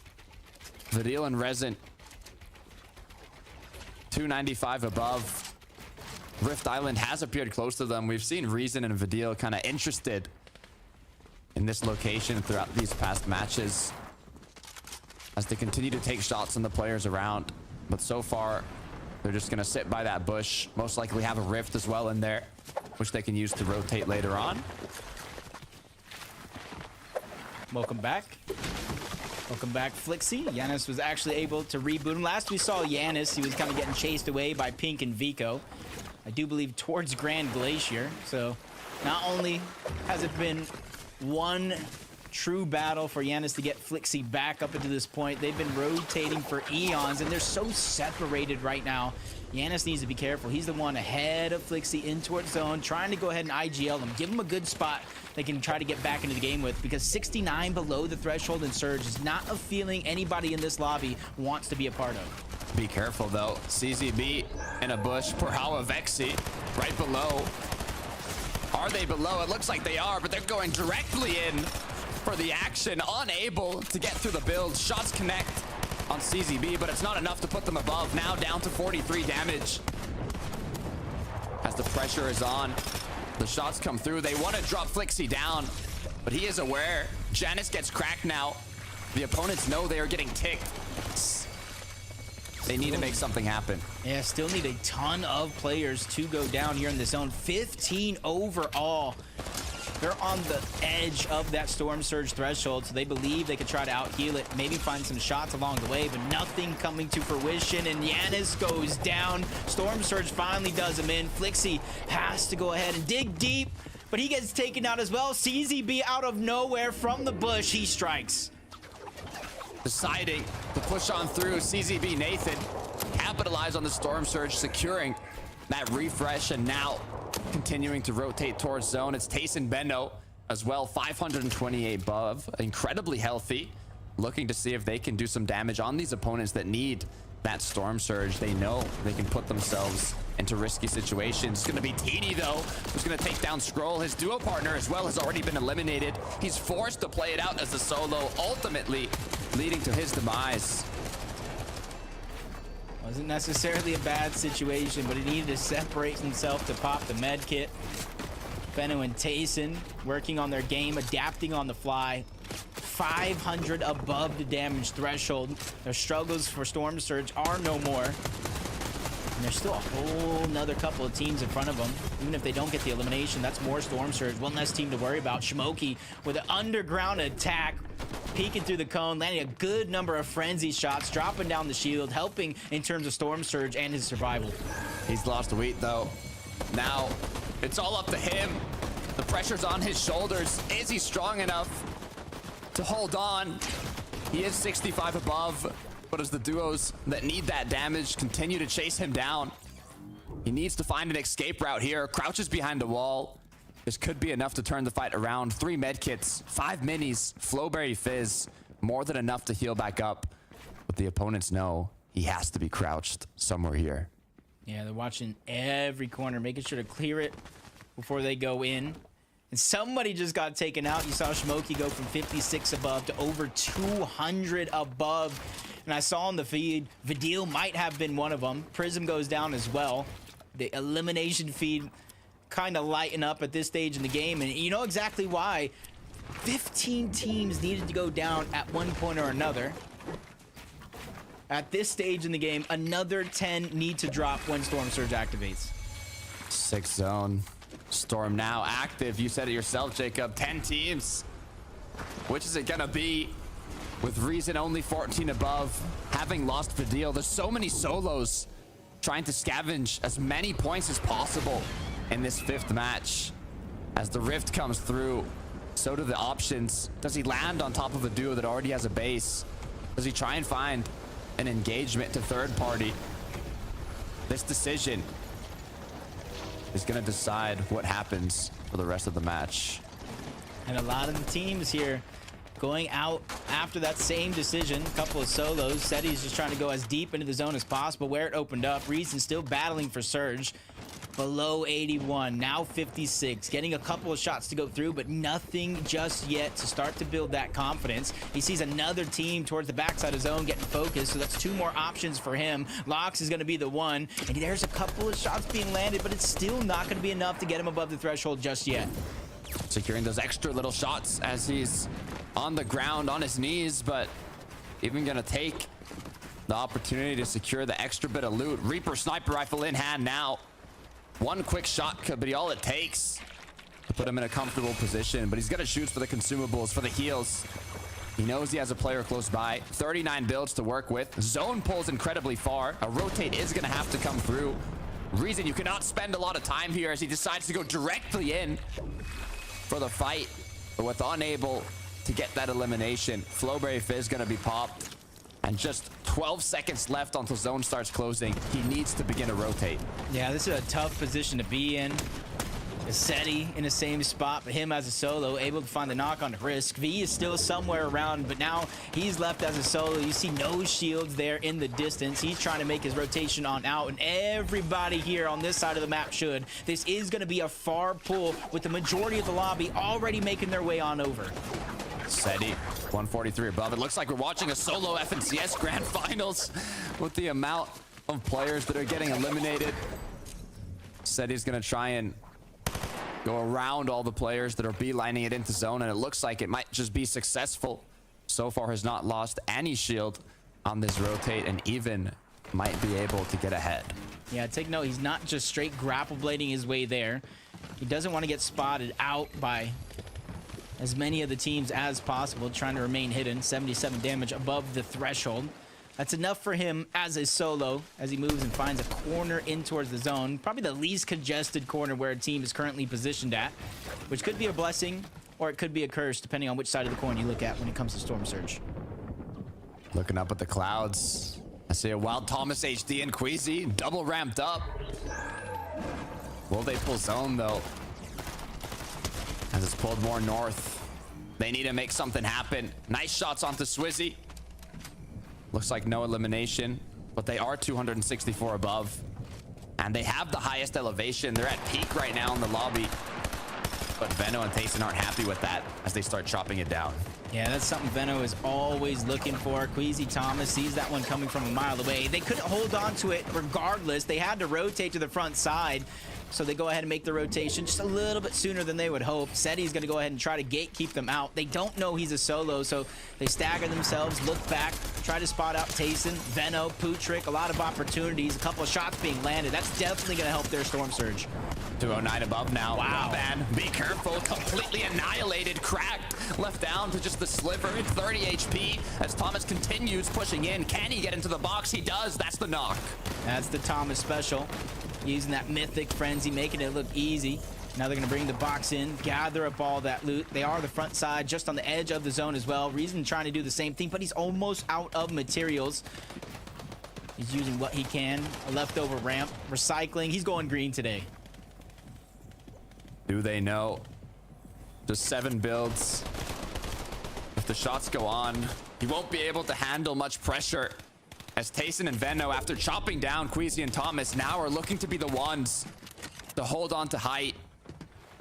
Vidil and Resin 295 above. Rift Island has appeared close to them. We've seen Reason and Vidil kind of interested in this location throughout these past matches as they continue to take shots on the players around. But so far, they're just gonna sit by that bush. Most likely have a rift as well in there, which they can use to rotate later on. Welcome back. Welcome back, Flixie. Yanis was actually able to reboot him. Last we saw Yanis, he was kind of getting chased away by Pink and Vico. I do believe towards Grand Glacier. So not only has it been one true battle for Yanis to get Flixie back up into this point, they've been rotating for eons, and they're so separated right now. Yanis needs to be careful. He's the one ahead of Flixie in towards zone, trying to go ahead and IGL him. Give him a good spot they can try to get back into the game with, because 69 below the threshold in Surge is not a feeling anybody in this lobby wants to be a part of. Be careful, though. CZB in a bush. Porhawa Vexi right below. Are they below? It looks like they are, but they're going directly in for the action. Unable to get through the build. Shots connect on CZB, but it's not enough to put them above. Now down to 43 damage. As the pressure is on, the shots come through. They want to drop Flixie down, but he is aware. Janice gets cracked now. The opponents know they are getting ticked. They need to make something happen. Yeah, still need a ton of players to go down here in the zone. 15 overall. They're on the edge of that Storm Surge threshold, so they believe they could try to out-heal it, maybe find some shots along the way, but nothing coming to fruition, and Yanis goes down. Storm Surge finally does him in. Flixie has to go ahead and dig deep, but he gets taken out as well. CZB out of nowhere from the bush, he strikes. Deciding to push on through. CZB Nathan capitalize on the Storm Surge, securing that refresh, and now continuing to rotate towards zone. It's Tayson Bendo as well. 528 above, incredibly healthy. Looking to see if they can do some damage on these opponents that need that Storm Surge. They know they can put themselves into risky situations. It's going to be Teeny, though, who's going to take down Scroll. His duo partner as well has already been eliminated. He's forced to play it out as a solo, ultimately leading to his demise. Wasn't necessarily a bad situation, but he needed to separate himself to pop the med kit. Benno and Tayson working on their game, adapting on the fly. 500 above the damage threshold. Their struggles for Storm Surge are no more. And there's still a whole nother couple of teams in front of them. Even if they don't get the elimination, that's more Storm Surge. One less team to worry about. Shmoki with an underground attack, peeking through the cone, landing a good number of frenzy shots, dropping down the shield, helping in terms of Storm Surge and his survival. He's lost weight, though. Now, it's all up to him. The pressure's on his shoulders. Is he strong enough to hold on? He is 65 above, but as the duos that need that damage continue to chase him down, he needs to find an escape route here. Crouches behind the wall. This could be enough to turn the fight around. 3 medkits, 5 minis, Flowberry Fizz, more than enough to heal back up. But the opponents know he has to be crouched somewhere here. Yeah, they're watching every corner, making sure to clear it before they go in. And somebody just got taken out. You saw Shmoki go from 56 above to over 200 above. And I saw on the feed, Vidil might have been one of them. Prism goes down as well. The elimination feed kind of lighten up at this stage in the game. And you know exactly why. 15 teams needed to go down at one point or another. At this stage in the game, another 10 need to drop when Storm Surge activates. 6 zone. Storm now active. You said it yourself, Jacob. 10 teams. Which is it gonna be? With Reason only 14 above, having lost the deal. There's so many solos trying to scavenge as many points as possible in this 5th match. As the rift comes through, so do the options. Does he land on top of a duo that already has a base? Does he try and find an engagement to third party? This decision is going to decide what happens for the rest of the match. And a lot of the teams here going out after that same decision. A couple of solos. Seti's just trying to go as deep into the zone as possible where it opened up. Reason still battling for Surge. Below 81, now 56. Getting a couple of shots to go through, but nothing just yet to start to build that confidence. He sees another team towards the backside of zone getting focused, so that's 2 more options for him. Lox is going to be the one, and there's a couple of shots being landed, but it's still not going to be enough to get him above the threshold just yet. Securing those extra little shots as he's on the ground, on his knees, but even going to take the opportunity to secure the extra bit of loot. Reaper sniper rifle in hand now. One quick shot could be all it takes to put him in a comfortable position, but he's going to shoot for the consumables, for the heals. He knows he has a player close by. 39 builds to work with. Zone pulls incredibly far. A rotate is going to have to come through. Reason you cannot spend a lot of time here as he decides to go directly in for the fight, but with unable to get that elimination. Flowberry Fizz going to be popped. And just 12 seconds left until zone starts closing. He needs to begin to rotate. Yeah, this is a tough position to be in. Seti in the same spot, but him as a solo, able to find the knock on the risk. V is still somewhere around, but now he's left as a solo. You see no shields there in the distance. He's trying to make his rotation on out, and everybody here on this side of the map should. This is going to be a far pull with the majority of the lobby already making their way on over. Seti, 143 above. It looks like we're watching a solo FNCS Grand Finals with the amount of players that are getting eliminated. Seti's going to try and go around all the players that are beelining it into zone, and it looks like it might just be successful. So far has not lost any shield on this rotate, and even might be able to get ahead. Yeah, take note, he's not just straight grapple blading his way there. He doesn't want to get spotted out by as many of the teams as possible, trying to remain hidden. 77 damage above the threshold. That's enough for him as a solo as he moves and finds a corner in towards the zone. Probably the least congested corner where a team is currently positioned at, which could be a blessing or it could be a curse depending on which side of the coin you look at when it comes to Storm Surge. Looking up at the clouds, I see a Wild Thomas HD and Queasy double ramped up. Will they pull zone though? As it's pulled more north. They need to make something happen. Nice shots onto Swizzy. Looks like no elimination, but they are 264 above. And they have the highest elevation. They're at peak right now in the lobby. But Veno and Tayson aren't happy with that as they start chopping it down. Yeah, that's something Veno is always looking for. Queasy Thomas sees that one coming from a mile away. They couldn't hold on to it regardless. They had to rotate to the front side. So they go ahead and make the rotation just a little bit sooner than they would hope. Seti's going to go ahead and try to gatekeep them out. They don't know he's a solo, so they stagger themselves, look back, try to spot out Tayson, Veno, Putrick. A lot of opportunities, a couple of shots being landed. That's definitely going to help their Storm Surge. 209 above now. Wow. Man, be careful. Completely annihilated. Cracked. Left down to just the sliver at 30 HP as Thomas continues pushing in. Can he get into the box? He does. That's the knock. That's the Thomas special. Using that mythic frenzy, making it look easy. Now they're going to bring the box in, gather up all that loot. They are the front side, just on the edge of the zone as well. Reason trying to do the same thing, but he's almost out of materials. He's using what he can. A leftover ramp, recycling. He's going green today. Do they know? Just 7 builds. If the shots go on, he won't be able to handle much pressure. As Tayson and Veno, after chopping down Queasy and Thomas, now are looking to be the ones to hold on to height.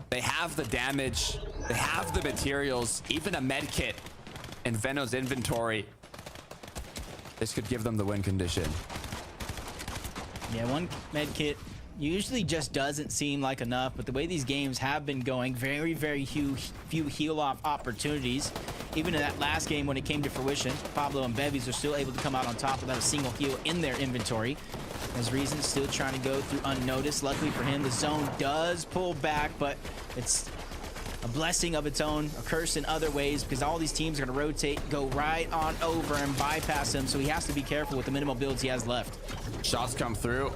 They have the damage. They have the materials. Even a med kit in Veno's inventory. This could give them the win condition. Yeah, one med kit usually just doesn't seem like enough, but the way these games have been going, very, very few heal-off opportunities. Even in that last game when it came to fruition, Pablo and Bevies are still able to come out on top without a single heal in their inventory. As Reason still trying to go through unnoticed. Luckily for him, the zone does pull back, but it's a blessing of its own, a curse in other ways, because all these teams are going to rotate, go right on over and bypass him, so he has to be careful with the minimal builds he has left. Shots come through.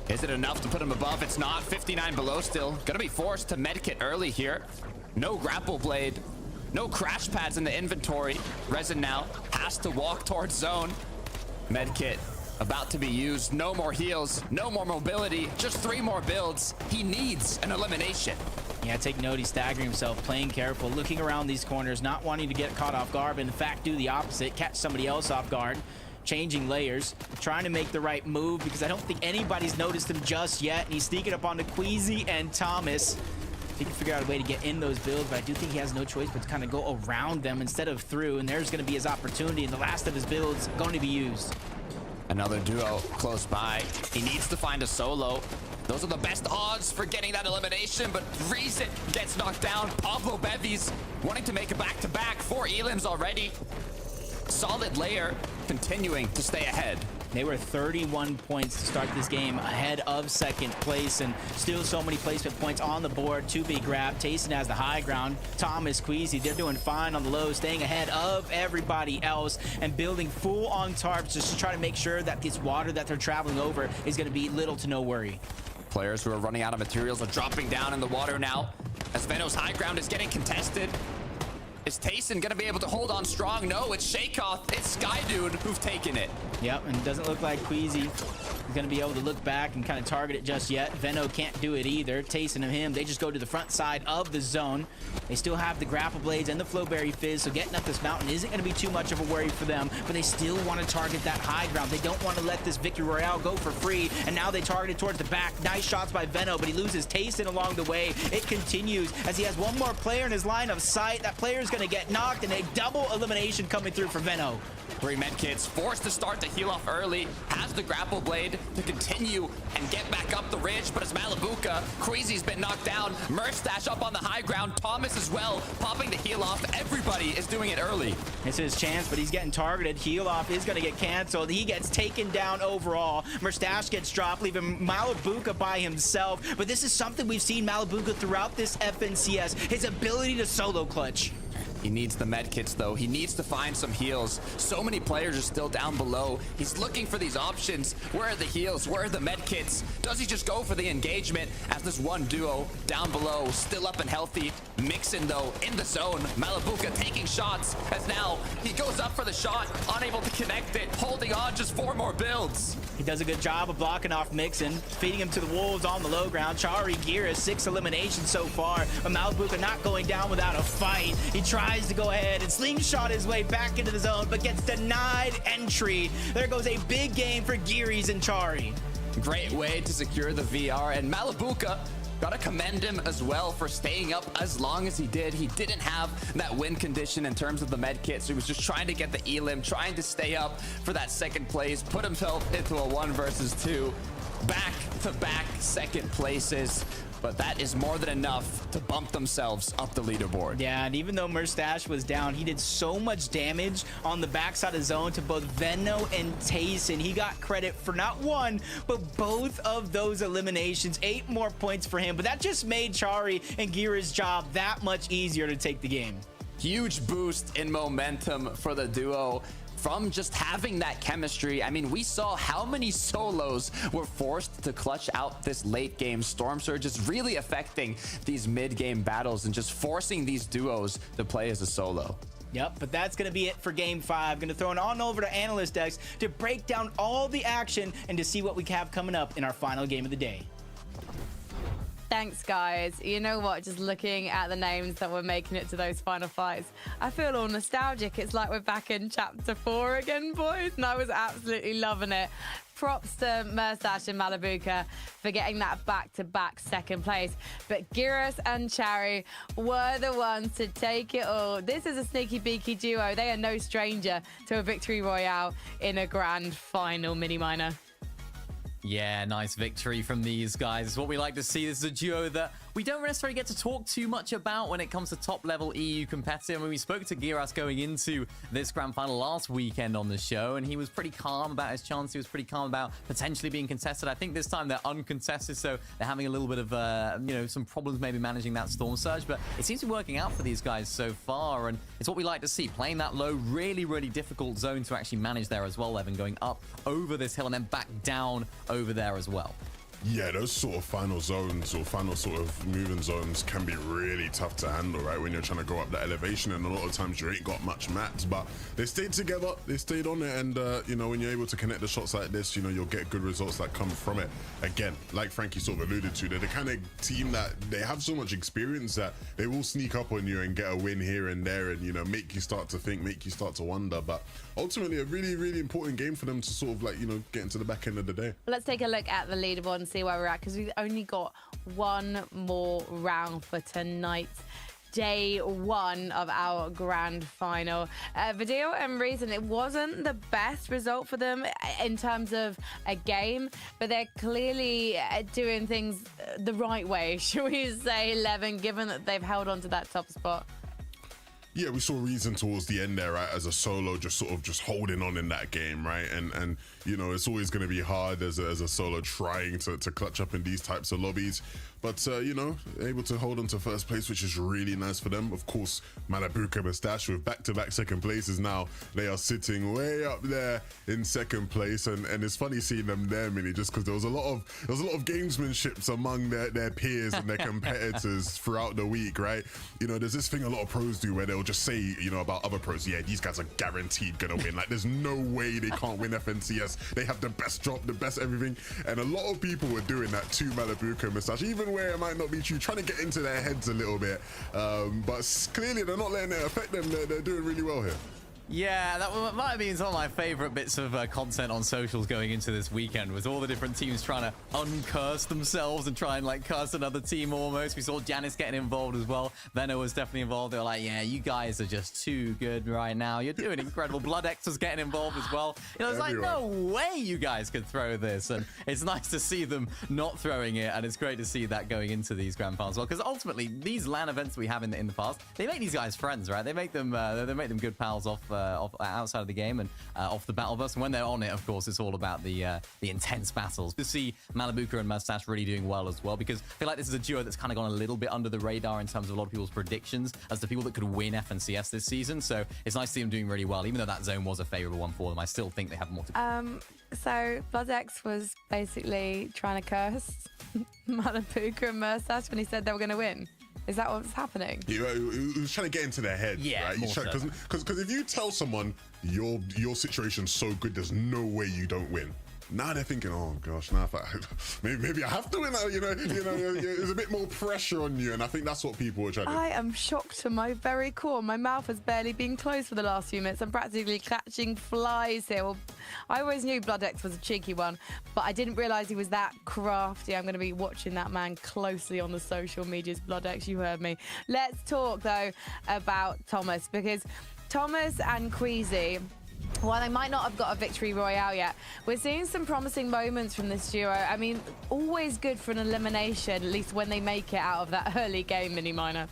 Is it enough to put him above? It's not. 59 below still. Gonna be forced to medkit early here. No grapple blade. No crash pads in the inventory. Resin now has to walk towards zone. Medkit about to be used. No more heals. No more mobility. Just 3 more builds. He needs an elimination. Yeah, take note. He's staggering himself, playing careful, looking around these corners, not wanting to get caught off guard, but in fact do the opposite, catch somebody else off guard. Changing layers, trying to make the right move because I don't think anybody's noticed him just yet. And he's sneaking up onto Queasy and Thomas. He can figure out a way to get in those builds, but I do think he has no choice but to kind of go around them instead of through. And there's going to be his opportunity, and the last of his builds going to be used. Another duo close by. He needs to find a solo. Those are the best odds for getting that elimination, but Reason gets knocked down. Pablo Bevies wanting to make a back-to-back. 4 elims already. Solid layer continuing to stay ahead. They were 31 points to start this game, ahead of second place, and still so many placement points on the board to be grabbed. Tayson has the high ground. Thomas, Queasy, they're doing fine on the low, staying ahead of everybody else and building full-on tarps just to try to make sure that this water that they're traveling over is going to be little to no worry. Players who are running out of materials are dropping down in the water now as Veno's high ground is getting contested. Is Tayson gonna be able to hold on strong? No, it's Shakeoff. It's Sky Dude who've taken it. Yep, and it doesn't look like Queasy is gonna be able to look back and kind of target it just yet. Veno can't do it either. Tayson and him, they just go to the front side of the zone. They still have the grapple blades and the flowberry fizz, so getting up this mountain isn't gonna be too much of a worry for them, but they still want to target that high ground. They don't want to let this Victory Royale go for free, and now they target it towards the back. Nice shots by Veno, but he loses Tayson along the way. It continues as he has one more player in his line of sight. That player is gonna get knocked, and a double elimination coming through for Veno. 3 medkits, forced to start to heal off early, has the grapple blade to continue and get back up the ridge, but it's Malibuka. Queasy's been knocked down. Murstache up on the high ground. Thomas as well, popping the heal off. Everybody is doing it early. It's his chance, but he's getting targeted. Heal off is going to get canceled. He gets taken down overall. Murstache gets dropped, leaving Malibuka by himself. But this is something we've seen Malibuka throughout this FNCS, his ability to solo clutch. He needs the medkits though. He needs to find some heals. So many players are still down below. He's looking for these options. Where are the heals? Where are the medkits? Does he just go for the engagement as this one duo down below, still up and healthy? Mixin though in the zone. Malibuka taking shots as now he goes up for the shot, unable to connect it, holding on just 4 more builds. He does a good job of blocking off Mixon, feeding him to the wolves on the low ground. Chari Gira, 6 eliminations so far, but Malabuka not going down without a fight. He tries to go ahead and slingshot his way back into the zone, but gets denied entry. There goes a big game for Gearys and Chari. Great way to secure the VR, and Malabuka, gotta commend him as well for staying up as long as he did. He didn't have that win condition in terms of the med kit, so he was just trying to get the elim, trying to stay up for that second place, put himself into a 1 versus 2, back-to-back second places. But that is more than enough to bump themselves up the leaderboard. Yeah, and even though Merstash was down, he did so much damage on the backside of zone to both Venno and Tayson. He got credit for not 1, but both of those eliminations. 8 more points for him, but that just made Chari and Gira's job that much easier to take the game. Huge boost in momentum for the duo from just having that chemistry. I mean, we saw how many solos were forced to clutch out this late game. Storm Surge is really affecting these mid game battles and just forcing these duos to play as a solo. Yep, but that's going to be it for Game 5. Going to throw it on over to Analyst Dex to break down all the action and to see what we have coming up in our final game of the day. Thanks, guys. You know what? Just looking at the names that were making it to those final fights, I feel all nostalgic. It's like we're back in Chapter 4 again, boys, and I was absolutely loving it. Props to Merstash and Malabuka for getting that back-to-back second place. But Gyros and Chari were the ones to take it all. This is a sneaky beaky duo. They are no stranger to a victory royale in a grand final mini-minor. Yeah, nice victory from these guys. It's what we like to see. This is a duo that we don't necessarily get to talk too much about when it comes to top-level EU competitive. I mean, we spoke to Giras going into this grand final last weekend on the show, and he was pretty calm about his chance. He was pretty calm about potentially being contested. I think this time they're uncontested, so they're having a little bit of, some problems maybe managing that Storm Surge, but it seems to be working out for these guys so far, and it's what we like to see. Playing that low, really, really difficult zone to actually manage there as well, Evan, going up over this hill and then back down over there as well. Yeah, those sort of final zones or final sort of moving zones can be really tough to handle, right? When you're trying to go up that elevation, and a lot of times you ain't got much mats, but they stayed together, they stayed on it, and when you're able to connect the shots like this, you'll get good results that come from it. Again, like Frankie sort of alluded to, they're the kind of team that they have so much experience that they will sneak up on you and get a win here and there, and make you start to think, make you start to wonder. But ultimately, a really, really important game for them to sort of get into the back end of the day. Let's take a look at the leaderboard and see where we're at, because we've only got 1 more round for tonight. Day 1 of our grand final. Video and reason, it wasn't the best result for them in terms of a game, but they're clearly doing things the right way, should we say, 11, given that they've held on to that top spot. Yeah, we saw Reason towards the end there, right, as a solo, just holding on in that game, right? And it's always going to be hard as a solo trying to clutch up in these types of lobbies. But, able to hold on to first place, which is really nice for them. Of course, Malabuka Mustache with back-to-back second places now. They are sitting way up there in second place. And it's funny seeing them there, Minnie, just because there was a lot of gamesmanships among their peers and their competitors throughout the week, right? There's this thing a lot of pros do where they'll just say, about other pros, yeah, these guys are guaranteed gonna win. Like, there's no way they can't win FNCS. They have the best drop, the best everything. And a lot of people were doing that to Malabuka Mustache, even where it might not be true, trying to get into their heads a little bit. But clearly they're not letting it affect them. They're doing really well here. Yeah, that might have been some of my favorite bits of content on socials going into this weekend, was all the different teams trying to uncurse themselves and try and curse another team almost. We saw Janice getting involved as well. Venno was definitely involved. They were like, yeah, you guys are just too good right now. You're doing incredible. BloodX was getting involved as well. It's like, no way you guys could throw this. And it's nice to see them not throwing it. And it's great to see that going into these grand finals as well. Because ultimately, these LAN events we have in the past, they make these guys friends, right? They make them good pals off outside of the game and off the battle bus. And when they're on it, of course, it's all about the intense battles. To see Malabuka and Mustache really doing well as well, because I feel like this is a duo that's kind of gone a little bit under the radar in terms of a lot of people's predictions as the people that could win FNCS this season. So it's nice to see them doing really well, even though that zone was a favorable one for them. I still think they have more to So BloodX was basically trying to curse Malabuka and Mustache when he said they were going to win. Is that what's happening? He was trying to get into their head, Yeah, right? more so. Because if you tell someone your situation's so good, there's no way you don't win. Now they're thinking, oh gosh, now maybe I have to win. There's a bit more pressure on you, and I think that's what people are trying to. I am shocked to my very core. My mouth has barely been closed for the last few minutes. I'm practically catching flies here. Well, I always knew Bloodex was a cheeky one, but I didn't realise he was that crafty. I'm going to be watching that man closely on the social medias. Bloodex, you heard me. Let's talk though about Thomas, because Thomas and Queasy, while they might not have got a victory royale yet, we're seeing some promising moments from this duo. I mean, always good for an elimination, at least when they make it out of that early game, Mini-Miner.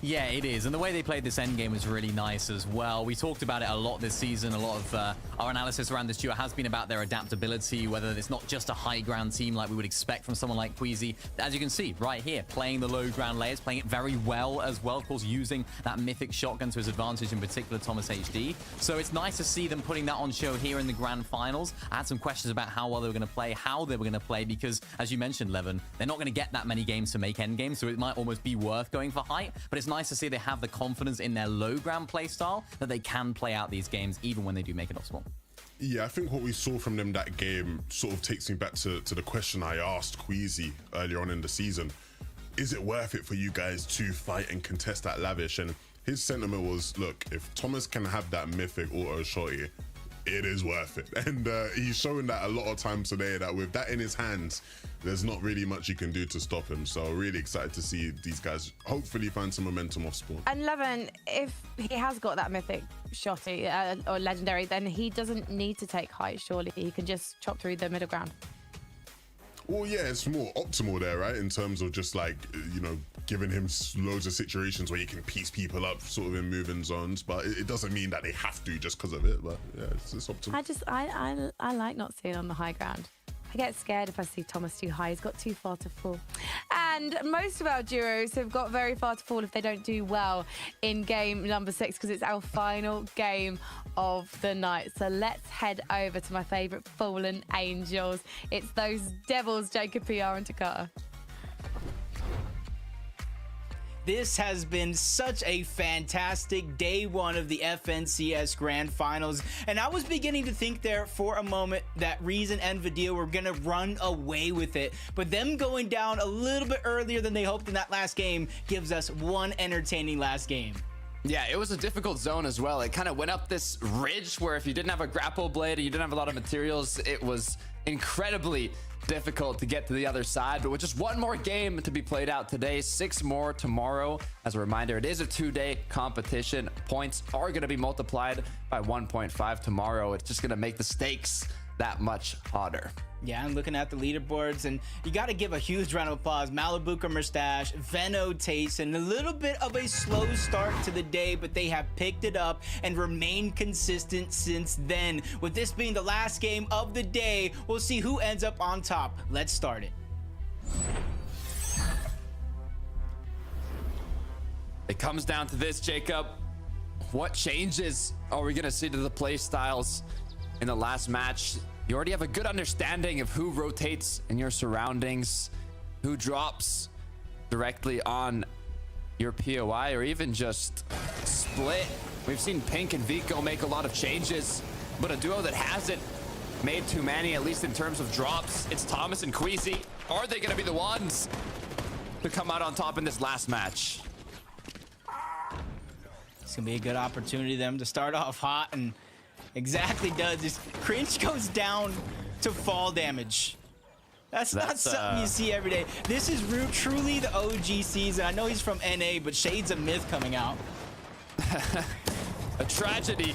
Yeah, it is. And the way they played this endgame was really nice as well. We talked about it a lot this season. A lot of our analysis around this duo has been about their adaptability, whether it's not just a high ground team like we would expect from someone like Queasy. As you can see right here, playing the low ground layers, playing it very well as well. Of course, using that mythic shotgun to his advantage, in particular Thomas HD. So it's nice to see them putting that on show here in the grand finals. I had some questions about how well they were going to play, how they were going to play, because as you mentioned, Levin, they're not going to get that many games to make endgame, so it might almost be worth going for height. But it's nice to see they have the confidence in their low ground play style that they can play out these games even when they do make it off small. Yeah, I think what we saw from them that game sort of takes me back to the question I asked Queasy earlier on in the season. Is it worth it for you guys to fight and contest that Lavish? And his sentiment was, look, if Thomas can have that mythic auto shotty, it is worth it. And he's showing that a lot of times today, that with that in his hands, there's not really much you can do to stop him. So really excited to see these guys hopefully find some momentum off spawn. And Levin, if he has got that mythic shotty or legendary, then he doesn't need to take height, surely. He can just chop through the middle ground. Well, yeah, it's more optimal there, right? In terms of just like, giving him loads of situations where you can piece people up sort of in moving zones. But it doesn't mean that they have to just because of it. But yeah, it's optimal. I like not seeing on the high ground. I get scared if I see Thomas too high. He's got too far to fall. And most of our duos have got very far to fall if they don't do well in game number 6, because it's our final game of the night. So let's head over to my favourite fallen angels. It's those devils, Jacob PR and Takata. This has been such a fantastic day one of the FNCS Grand Finals, and I was beginning to think there for a moment that Reason and Vidil were gonna run away with it, but them going down a little bit earlier than they hoped in that last game gives us one entertaining last game. Yeah, it was a difficult zone as well. It kind of went up this ridge where if you didn't have a grapple blade or you didn't have a lot of materials, it was incredibly difficult to get to the other side. But with just one more game to be played out today, 6 more tomorrow. As a reminder, it is a 2-day competition. Points are going to be multiplied by 1.5 tomorrow. It's just going to make the stakes that much hotter. Yeah, I'm looking at the leaderboards, and you got to give a huge round of applause. Malibuca Mustache, Veno Tayson, a little bit of a slow start to the day, but they have picked it up and remained consistent since then. With this being the last game of the day, we'll see who ends up on top. Let's start it. It comes down to this, Jacob. What changes are we going to see to the play styles in the last match? You already have a good understanding of who rotates in your surroundings, who drops directly on your POI, or even just split. We've seen Pink and Vico make a lot of changes, but a duo that hasn't made too many, at least in terms of drops, it's Thomas and Queasy. Are they going to be the ones to come out on top in this last match? It's going to be a good opportunity for them to start off hot, and exactly does. This Cringe goes down to fall damage. That's not something you see every day. This is truly the OG season. I know he's from NA, but Shades of Myth coming out. A tragedy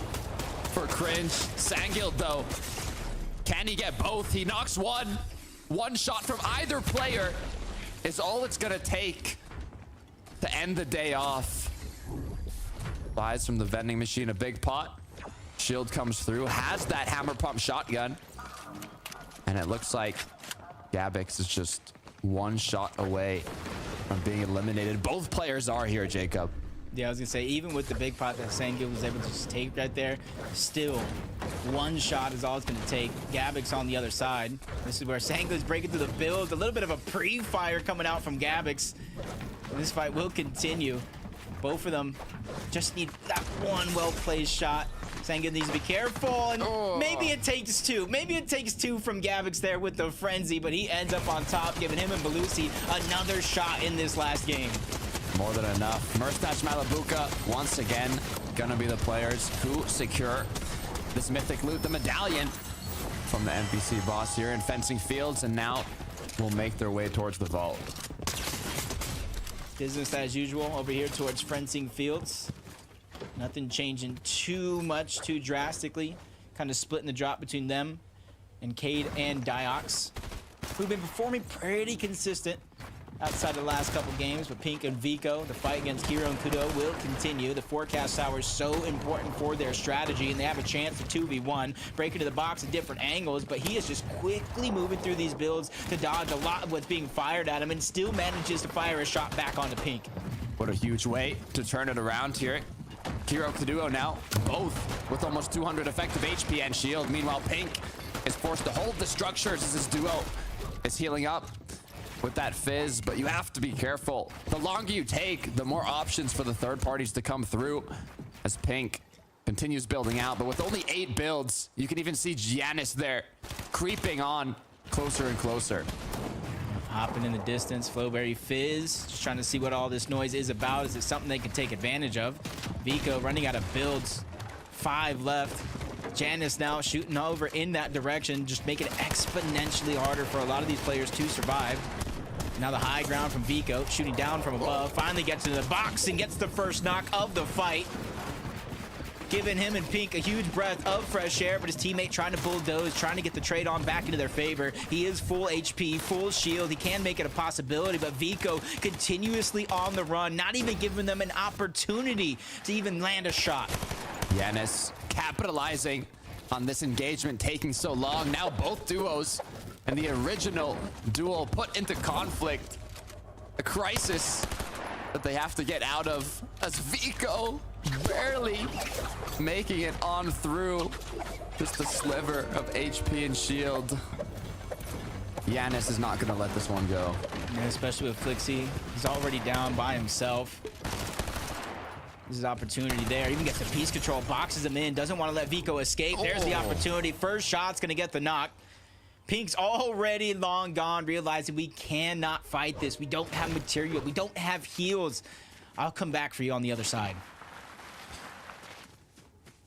for Cringe. Sangil, though, can he get both? He knocks one. One shot from either player is all it's gonna take to end the day off. Buys from the vending machine a big pot. Shield comes through, has that hammer pump shotgun. And it looks like Gabix is just one shot away from being eliminated. Both players are here, Jacob. Yeah, I was gonna say, even with the big pot that Sangil was able to just take right there, still one shot is all it's gonna take. Gabix on the other side. This is where Sangil is breaking through the build. A little bit of a pre-fire coming out from Gabix. This fight will continue. Both of them just need that one well-placed shot. Senga needs to be careful, and maybe it takes two. Maybe it takes two from Gavix there with the frenzy, but he ends up on top, giving him and Belusi another shot in this last game. More than enough. Mustache Malabuka, once again, gonna be the players who secure this mythic loot, the medallion from the NPC boss here in Fencing Fields, and now will make their way towards the vault. Business as usual over here towards Fencing Fields. Nothing changing too much, too drastically. Kind of splitting the drop between them and Cade and Diox, who've been performing pretty consistent outside the last couple games. But Pink and Vico, the fight against Hero and Kudo will continue. The forecast tower is so important for their strategy, and they have a chance to 2v1, break into the box at different angles, but he is just quickly moving through these builds to dodge a lot of what's being fired at him, and still manages to fire a shot back onto Pink. What a huge way to turn it around here. Hero Kudo now, both with almost 200 effective HP and shield. Meanwhile, Pink is forced to hold the structures as his duo is healing up with that fizz, but you have to be careful. The longer you take, the more options for the third parties to come through as Pink continues building out. But with only 8 builds, you can even see Giannis there creeping on closer and closer. Hopping in the distance, Flowberry Fizz, just trying to see what all this noise is about. Is it something they can take advantage of? Vico running out of builds, 5 left. Janice now shooting over in that direction, just making it exponentially harder for a lot of these players to survive. Now the high ground from Vico, shooting down from above, finally gets into the box and gets the first knock of the fight, giving him and Pink a huge breath of fresh air, but his teammate trying to bulldoze, trying to get the trade on back into their favor. He is full HP, full shield. He can make it a possibility, but Vico continuously on the run, not even giving them an opportunity to even land a shot. Giannis capitalizing on this engagement taking so long. Now both duos and the original duel put into conflict. A crisis that they have to get out of as Vico barely making it on through. Just a sliver of HP and shield. Giannis is not going to let this one go. Yeah, especially with Flixie. He's already down by himself. This is opportunity there. Even gets the piece control, boxes him in, doesn't want to let Vico escape. There's the opportunity. First shot's going to get the knock. Pink's already long gone, realizing we cannot fight this. We don't have material. We don't have heals. I'll come back for you on the other side.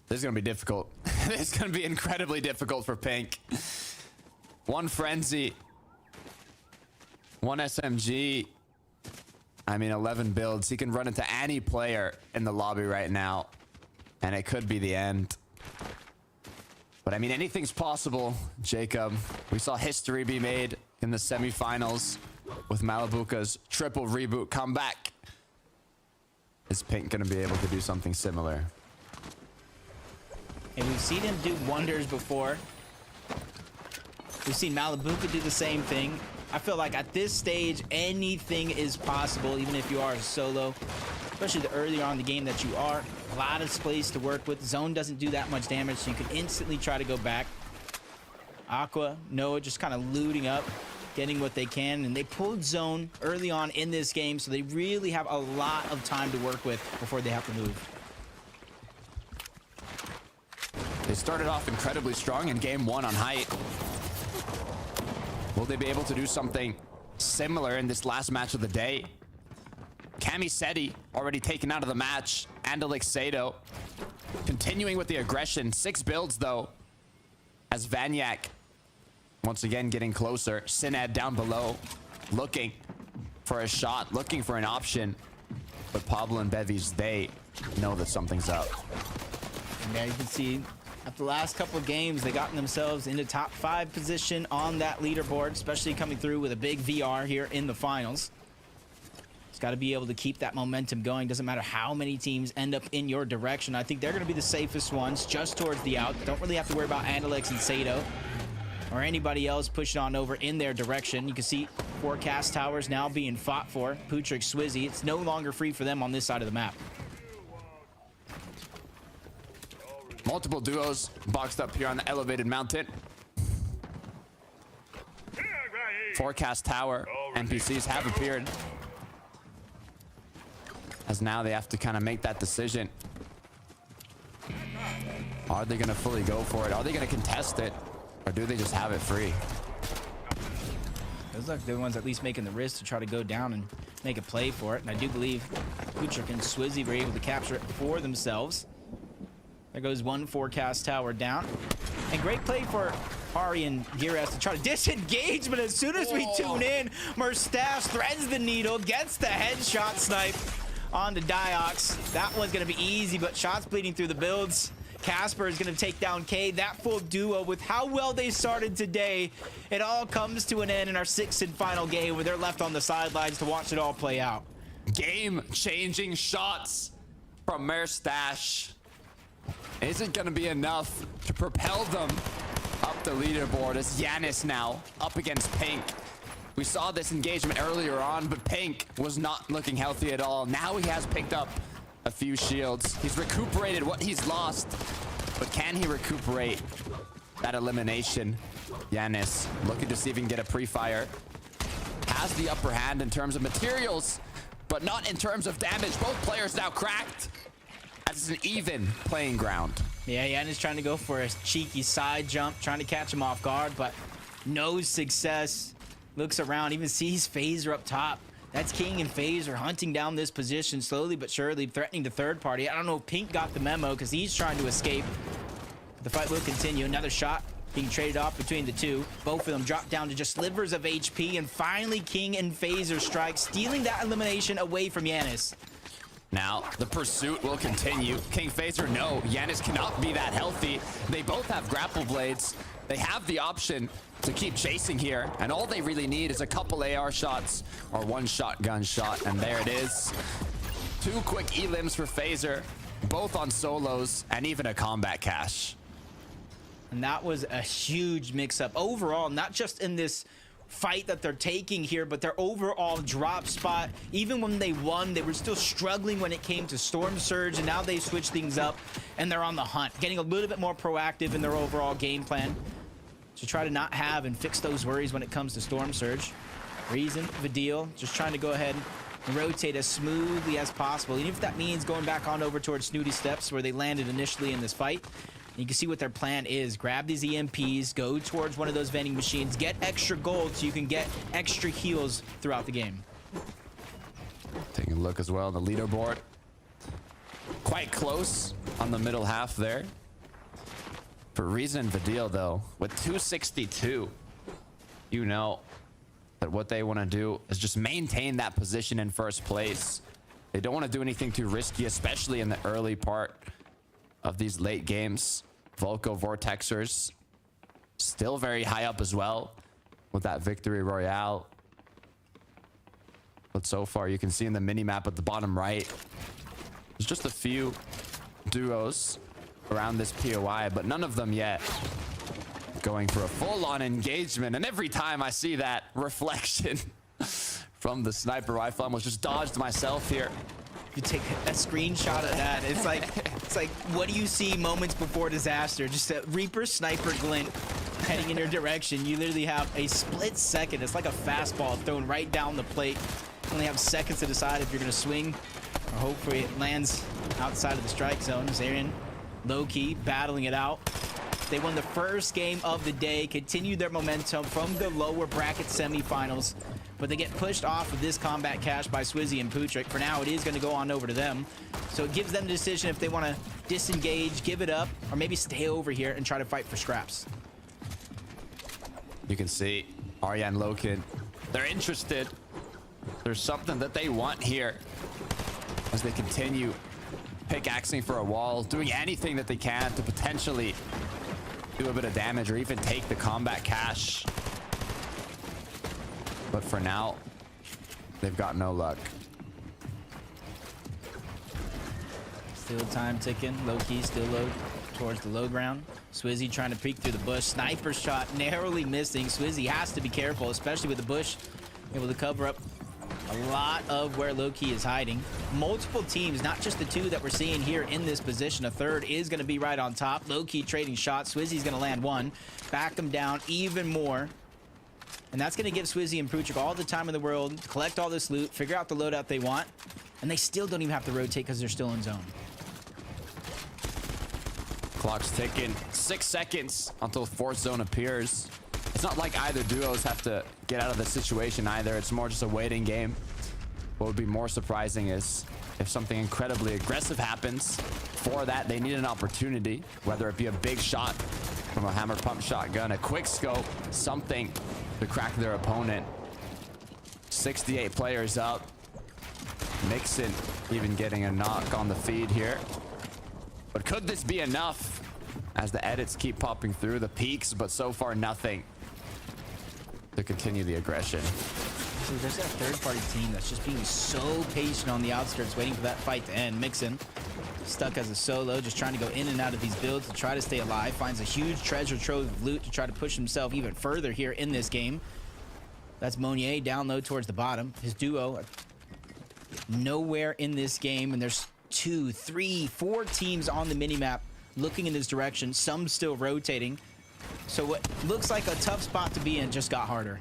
This is going to be difficult. This is going to be incredibly difficult for Pink. One frenzy. One SMG. I mean, 11 builds. He can run into any player in the lobby right now, and it could be the end. But I mean, anything's possible, Jacob. We saw history be made in the semifinals with Malabuka's triple reboot comeback. Is Pink going to be able to do something similar? And we've seen him do wonders before. We've seen Malabuka do the same thing. I feel like at this stage, anything is possible, even if you are a solo, especially the earlier on in the game that you are. A lot of space to work with. Zone doesn't do that much damage, so you can instantly try to go back. Aqua, Noah just kind of looting up, getting what they can, and they pulled Zone early on in this game, so they really have a lot of time to work with before they have to move. They started off incredibly strong in game 1 on height. Will they be able to do something similar in this last match of the day? Camiseti already taken out of the match. And Alexado continuing with the aggression. 6 builds though, as Vanyak once again getting closer. Sinad down below, looking for a shot, looking for an option. But Pablo and Bevies, they know that something's up. And there you can see, after the last couple of games, they gotten themselves into top 5 position on that leaderboard, especially coming through with a big VR here in the finals. It's got to be able to keep that momentum going. Doesn't matter how many teams end up in your direction. I think they're going to be the safest ones just towards the out. Don't really have to worry about Andalix and Sato or anybody else pushing on over in their direction. You can see forecast towers now being fought for. Putrick, Swizzy, it's no longer free for them on this side of the map. Multiple duos boxed up here on the elevated mountain. Forecast tower NPCs have appeared. as now they have to kind of make that decision. Are they going to fully go for it? Are they going to contest it? Or do they just have it free? Those like the ones at least making the risk to try to go down and make a play for it. And I do believe Putrick and Swizzy were able to capture it for themselves. There goes one forecast tower down. And great play for Ari and Giras to try to disengage, but as soon as we tune in, Merstash threads the needle, gets the headshot snipe onto Diox. That one's gonna be easy, but shots bleeding through the builds. Casper is going to take down K. That full duo, with how well they started today, it all comes to an end in our 6th and final game where they're left on the sidelines to watch it all play out. Game-changing shots from Merstash. Is it going to be enough to propel them up the leaderboard as Yanis now up against Pink? We saw this engagement earlier on, but Pink was not looking healthy at all. Now he has picked up a few shields. He's recuperated what he's lost, but can he recuperate that elimination? Yanis looking to see if he can get a pre-fire. Has the upper hand in terms of materials, but not in terms of damage. Both players now cracked, as it's an even playing ground. Yeah, Yanis trying to go for a cheeky side jump, trying to catch him off guard, but no success. Looks around, even sees Phaser up top. That's King and Phaser hunting down this position slowly but surely, threatening the third party. I don't know if Pink got the memo because he's trying to escape. The fight will continue. Another shot being traded off between the two. Both of them drop down to just slivers of HP, and finally King and Phaser strike, stealing that elimination away from Yanis. Now, the pursuit will continue. King Phaser, no, Yanis cannot be that healthy. They both have grapple blades. They have the option to keep chasing here, and all they really need is a couple AR shots or one shotgun shot, and there it is. 2 quick elims for Phaser, both on solos, and even a combat cache. And that was a huge mix-up overall, not just in this fight that they're taking here, but their overall drop spot. Even when they won, they were still struggling when it came to Storm Surge, and now they switched things up and they're on the hunt, getting a little bit more proactive in their overall game plan to try to not have and fix those worries when it comes to Storm Surge. Reason, Vidil, just trying to go ahead and rotate as smoothly as possible, even if that means going back on over towards Snooty Steps where they landed initially in this fight. You can see what their plan is. Grab these EMPs, go towards one of those vending machines, get extra gold so you can get extra heals throughout the game. Taking a look as well on the leaderboard. Quite close on the middle half there. For Reason and Vidil, though, with 262, you know that what they want to do is just maintain that position in first place. They don't want to do anything too risky, especially in the early part of these late games. Volko Vortexers still very high up as well with that victory royale. But so far, you can see in the mini-map at the bottom right, there's just a few duos around this POI, but none of them yet going for a full-on engagement. And every time I see that reflection from the sniper rifle, I almost just dodged myself here. You take a screenshot of that. It's like what do you see moments before disaster? Just a Reaper sniper glint heading in your direction. You literally have a split second. It's like a fastball thrown right down the plate. You only have seconds to decide if you're going to swing, or hopefully it lands outside of the strike zone. Zarian, low-key, battling it out. They won the first game of the day, continued their momentum from the lower bracket semifinals, but they get pushed off of this combat cache by Swizzy and Putrick. For now, it is going to go on over to them. So it gives them the decision if they want to disengage, give it up, or maybe stay over here and try to fight for scraps. You can see Arya and Loken, they're interested. There's something that they want here as they continue pickaxing for a wall, doing anything that they can to potentially do a bit of damage or even take the combat cache. But for now, they've got no luck. Still time ticking, low-key, still low towards the low ground. Swizzy trying to peek through the bush. Sniper shot narrowly missing. Swizzy has to be careful, especially with the bush able to cover up a lot of where Low-key is hiding. Multiple teams, not just the two that we're seeing here in this position. A third is going to be right on top. Low-key trading shots. Swizzy's going to land one. Back him down even more. And that's going to give Swizzy and Pruchik all the time in the world, collect all this loot, figure out the loadout they want, and they still don't even have to rotate because they're still in zone. Clock's ticking. 6 seconds until fourth zone appears. It's not like either duos have to get out of the situation either. It's more just a waiting game. What would be more surprising is if something incredibly aggressive happens. For that, they need an opportunity, whether it be a big shot from a hammer pump shotgun, a quick scope, something to crack their opponent. 68 players up. Mixon even getting a knock on the feed here. But could this be enough as the edits keep popping through, the peaks, but so far nothing to continue the aggression. So there's that third-party team that's just being so patient on the outskirts, waiting for that fight to end. Mixon, stuck as a solo, just trying to go in and out of these builds to try to stay alive. Finds a huge treasure trove of loot to try to push himself even further here in this game. That's Monier down low towards the bottom. His duo nowhere in this game, and there's 2, 3, 4 teams on the minimap looking in this direction, some still rotating. So what looks like a tough spot to be in just got harder.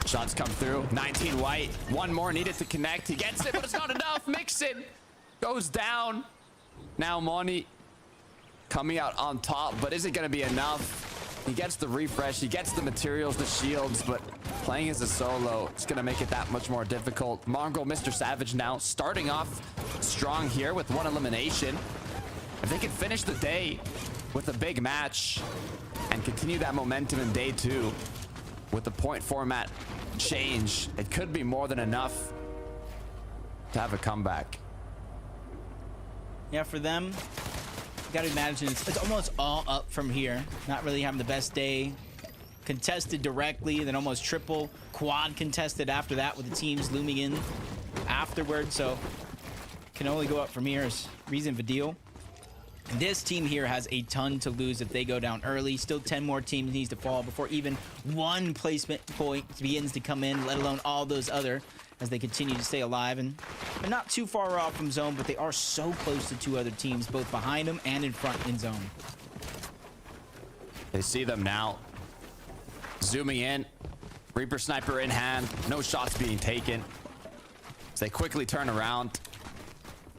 Shots come through. 19 white. One more needed to connect. He gets it, but it's not enough. Mixon goes down. Now Moni coming out on top, but is it going to be enough? He gets the refresh. He gets the materials, the shields, but playing as a solo, it's going to make it that much more difficult. Mongrel, Mr. Savage now starting off strong here with 1 elimination. If they can finish the day with a big match and continue that momentum in day 2 with the point format change, it could be more than enough to have a comeback. Yeah, for them, you gotta imagine it's almost all up from here. Not really having the best day. Contested directly, then almost triple, quad contested after that with the teams looming in afterwards. So can only go up from here is reason for deal. And this team here has a ton to lose if they go down early. Still 10 more teams needs to fall before even one placement point begins to come in, let alone all those other as they continue to stay alive. And they're not too far off from zone, but they are so close to 2 other teams, both behind them and in front in zone. They see them now. Zooming in. Reaper Sniper in hand. No shots being taken. As they quickly turn around.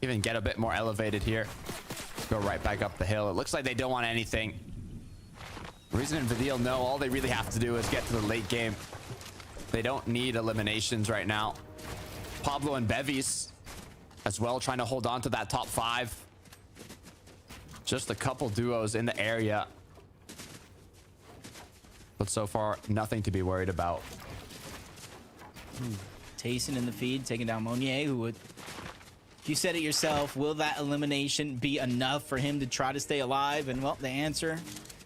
Even get a bit more elevated here. Go right back up the hill. It looks like they don't want anything. Reason and Vidil know all they really have to do is get to the late game. They don't need eliminations right now. Pablo and Bevies as well, trying to hold on to that top 5. Just a couple duos in the area. But so far, nothing to be worried about. Tayson in the feed, taking down Monier, who would... You said it yourself, will that elimination be enough for him to try to stay alive? And well, the answer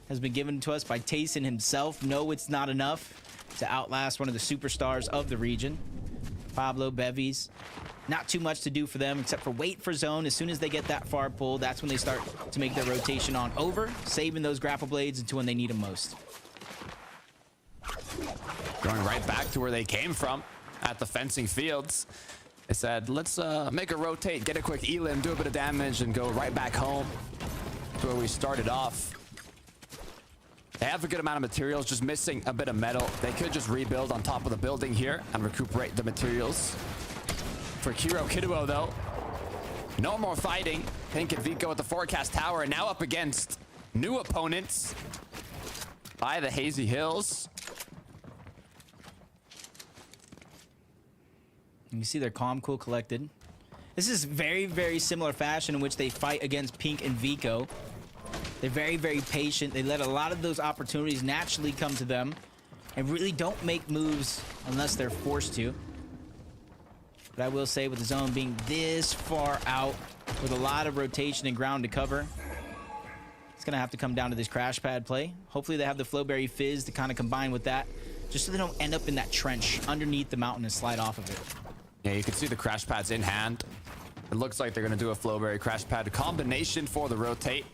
has been given to us by Tayson himself. No, it's not enough to outlast one of the superstars of the region. Pablo, Bevies, not too much to do for them except for wait for zone. As soon as they get that far pull, that's when they start to make their rotation on over, saving those grapple blades until when they need them most. Going right back to where they came from at the fencing fields. They said, let's make a rotate, get a quick elim, do a bit of damage, and go right back home to where we started off. They have a good amount of materials, just missing a bit of metal. They could just rebuild on top of the building here and recuperate the materials. For Kiro Kiduo, though, no more fighting. Pink and Vico at the forecast tower, and now up against new opponents by the Hazy Hills. You see they're calm, cool, collected. This is very, very similar fashion in which they fight against Pink and Vico. They're very, very patient. They let a lot of those opportunities naturally come to them and really don't make moves unless they're forced to. But I will say with the zone being this far out with a lot of rotation and ground to cover, it's going to have to come down to this crash pad play. Hopefully they have the Flowberry Fizz to kind of combine with that, just so they don't end up in that trench underneath the mountain and slide off of it. Yeah, you can see the crash pads in hand. It looks like they're going to do a Flowberry crash pad combination for the rotate.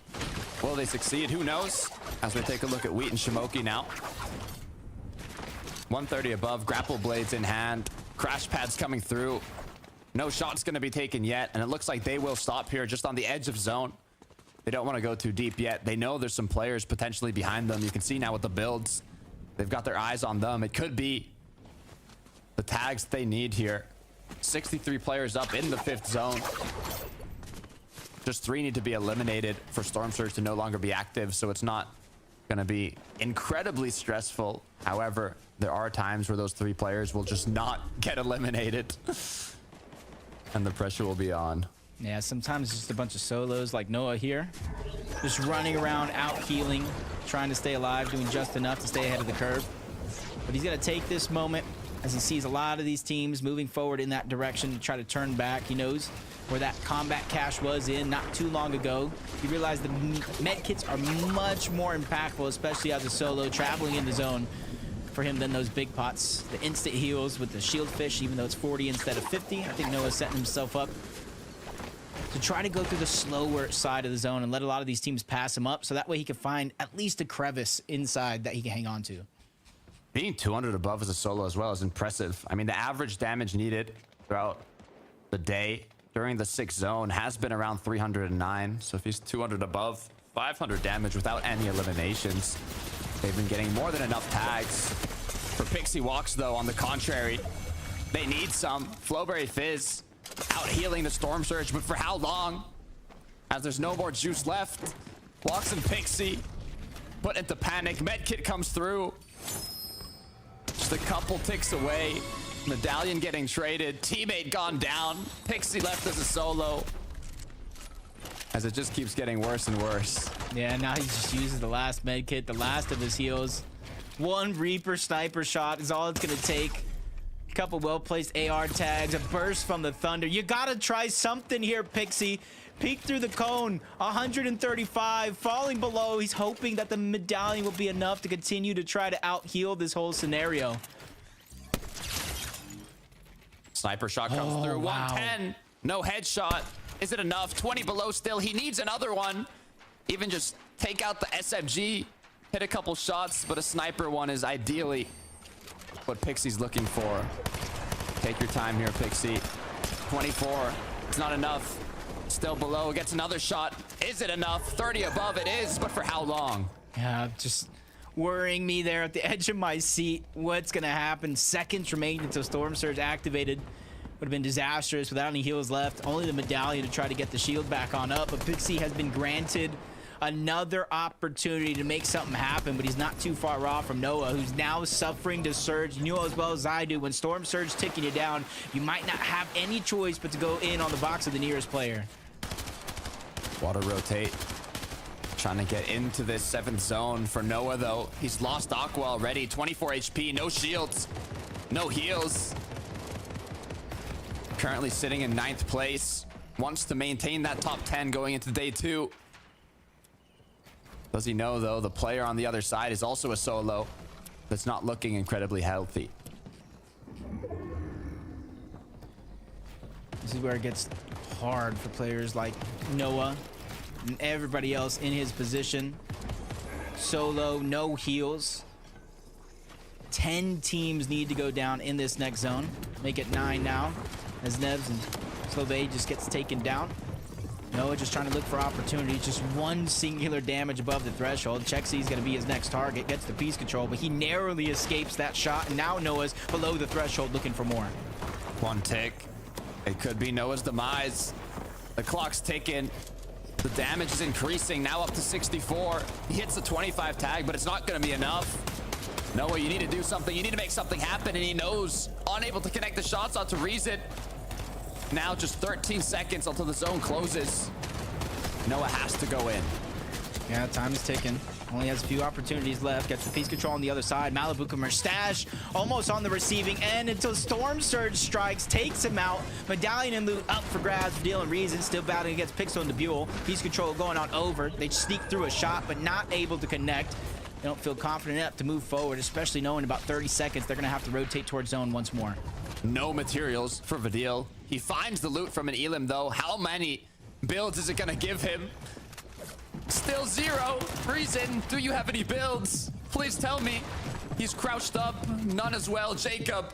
Will they succeed? Who knows? As we take a look at Wheat and Shimoki now. 130 above, grapple blades in hand. Crash pads coming through. No shots going to be taken yet, and it looks like they will stop here just on the edge of zone. They don't want to go too deep yet. They know there's some players potentially behind them. You can see now with the builds. They've got their eyes on them. It could be the tags they need here. 63 players up in the 5th zone. Just 3 need to be eliminated for Storm Surge to no longer be active, so it's not going to be incredibly stressful. However, there are times where those 3 players will just not get eliminated. And the pressure will be on. Yeah, sometimes it's just a bunch of solos like Noah here. Just running around, out healing, trying to stay alive, doing just enough to stay ahead of the curve. But he's going to take this moment as he sees a lot of these teams moving forward in that direction to try to turn back. He knows where that combat cache was in not too long ago. He realized the med kits are much more impactful, especially as a solo traveling in the zone for him than those big pots. The instant heals with the shield fish, even though it's 40 instead of 50. I think Noah's setting himself up to try to go through the slower side of the zone and let a lot of these teams pass him up, so that way he can find at least a crevice inside that he can hang on to. Being 200 above as a solo as well is impressive. I mean, the average damage needed throughout the day during the 6th zone has been around 309. So if he's 200 above, 500 damage without any eliminations. They've been getting more than enough tags. For Pixie Walks, though, on the contrary, they need some. Flowberry Fizz out healing the Storm Surge, but for how long? As there's no more juice left. Walks and Pixie put into panic. Medkit comes through. Just a couple ticks away. Medallion getting traded. Teammate gone down. Pixie left as a solo. As it just keeps getting worse and worse. Yeah, now he just uses the last med kit, the last of his heals. One Reaper sniper shot is all it's gonna take. A couple well-placed AR tags, a burst from the Thunder. You gotta try something here, Pixie. Peek through the cone, 135, falling below. He's hoping that the medallion will be enough to continue to try to out-heal this whole scenario. Sniper shot comes through, wow. 110. No headshot. Is it enough? 20 below still. He needs another one. Even just take out the SMG, hit a couple shots, but a sniper one is ideally what Pixie's looking for. Take your time here, Pixie. 24. It's not enough. Still below. Gets another shot. Is it enough? 30 above. It is, but for how long? Yeah, just worrying me there at the edge of my seat. What's going to happen? Seconds remaining until Storm Surge activated. Would have been disastrous without any heals left. Only the medallion to try to get the shield back on up. But Pixie has been granted another opportunity to make something happen, but he's not too far off from Noah, who's now suffering to Surge. You know as well as I do, when Storm Surge ticking you down, you might not have any choice but to go in on the box of the nearest player. Water rotate. Trying to get into this 7th zone for Noah, though. He's lost Aqua already. 24 HP, no shields, no heals. Currently sitting in 9th place. Wants to maintain that top 10 going into day 2. Does he know, though, the player on the other side is also a solo that's not looking incredibly healthy. This is where it gets hard for players like Noah and everybody else in his position. Solo, no heals. 10 teams need to go down in this next zone. Make it 9 now, as Nevs and Slovey just gets taken down. Noah just trying to look for opportunities. Just one singular damage above the threshold. Chexy's going to be his next target. Gets the piece control, but he narrowly escapes that shot. And now Noah's below the threshold looking for more. One tick. It could be Noah's demise. The clock's ticking. The damage is increasing, now up to 64. He hits the 25 tag, but it's not going to be enough. Noah, you need to do something. You need to make something happen, and he knows. Unable to connect the shots onto Reason. Now just 13 seconds until the zone closes. Noah has to go in. Yeah, time is ticking. Only has a few opportunities left. Gets the piece control on the other side. Malibu Stash almost on the receiving end until Storm Surge strikes, takes him out. Medallion and loot up for grabs for Dealing Reason. Still battling against Pixel and Debule. Piece control going on over. They sneak through a shot, but not able to connect. They don't feel confident enough to move forward, especially knowing about 30 seconds they're going to have to rotate towards zone once more. No materials for Vidil. He finds the loot from an Elim, though. How many builds is it going to give him? Still 0. Reason, do you have any builds? Please tell me. He's crouched up. None as well. Jacob.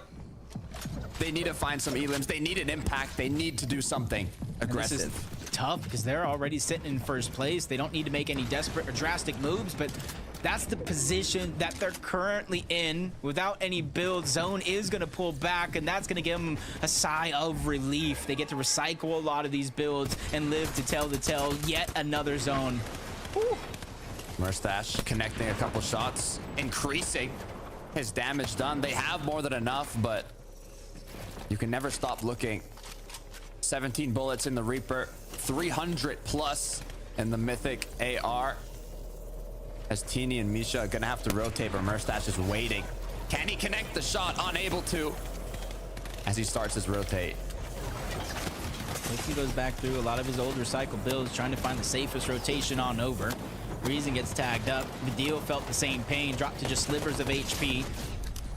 They need to find some Elims. They need an impact. They need to do something aggressive. This is tough because they're already sitting in first place. They don't need to make any desperate or drastic moves, but That's the position that they're currently in. Without any build, Zone is going to pull back, and that's going to give them a sigh of relief. They get to recycle a lot of these builds and live to tell the tale. Yet another Zone. Whew. Murstache connecting a couple shots, increasing his damage done. They have more than enough, but you can never stop looking. 17 bullets in the Reaper, 300 plus in the Mythic AR. As Teeny and Misha are gonna have to rotate, but Murstache is waiting. Can he connect the shot? Unable to, as he starts his rotate. He goes back through a lot of his old recycled builds, trying to find the safest rotation on over. Reason gets tagged up. Vidil felt the same pain, dropped to just slivers of HP.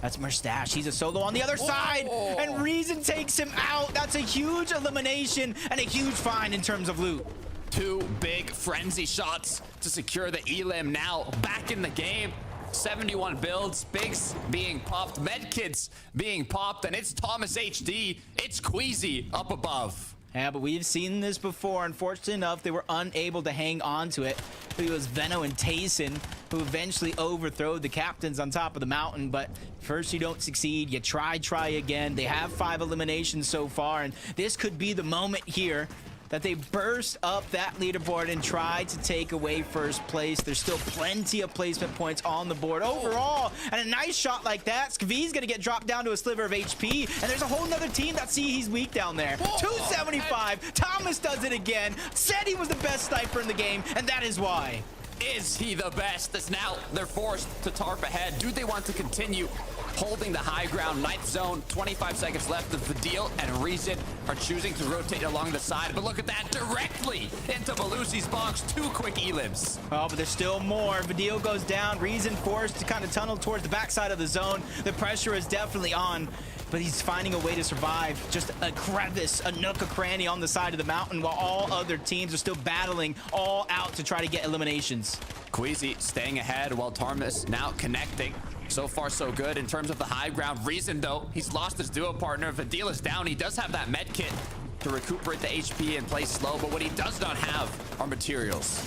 That's Murstache. He's a solo on the other side, and Reason takes him out. That's a huge elimination and a huge find in terms of loot. 2 big frenzy shots to secure the elim. Now back in the game. 71 builds, bigs being popped, medkits being popped, and it's Thomas HD. It's Queasy up above. Yeah, but we've seen this before. Unfortunately enough, they were unable to hang on to it. It was Veno and Tayson who eventually overthrew the captains on top of the mountain. But first you don't succeed, you try again. They have 5 eliminations so far, and this could be the moment here that they burst up that leaderboard and try to take away first place. There's still plenty of placement points on the board overall, and a nice shot like that, Skvi's gonna get dropped down to a sliver of HP, and there's a whole nother team that see he's weak down there. 275, Thomas does it again, said he was the best sniper in the game, and that is why. Is he the best? As now they're forced to tarp ahead. Do they want to continue holding the high ground? Ninth zone, 25 seconds left. The Vidil and Reason are choosing to rotate along the side, but look at that, directly into Belusi's box. 2 quick elims. Oh, but there's still more. Vidil goes down, Reason forced to kind of tunnel towards the backside of the zone. The pressure is definitely on, but he's finding a way to survive. Just a crevice, a nook, a cranny on the side of the mountain, while all other teams are still battling all out to try to get eliminations. Queasy staying ahead while Thomas now connecting. So far, so good in terms of the high ground. Reason, though, he's lost his duo partner. Vidil is down. He does have that med kit to recuperate the HP and play slow, but what he does not have are materials.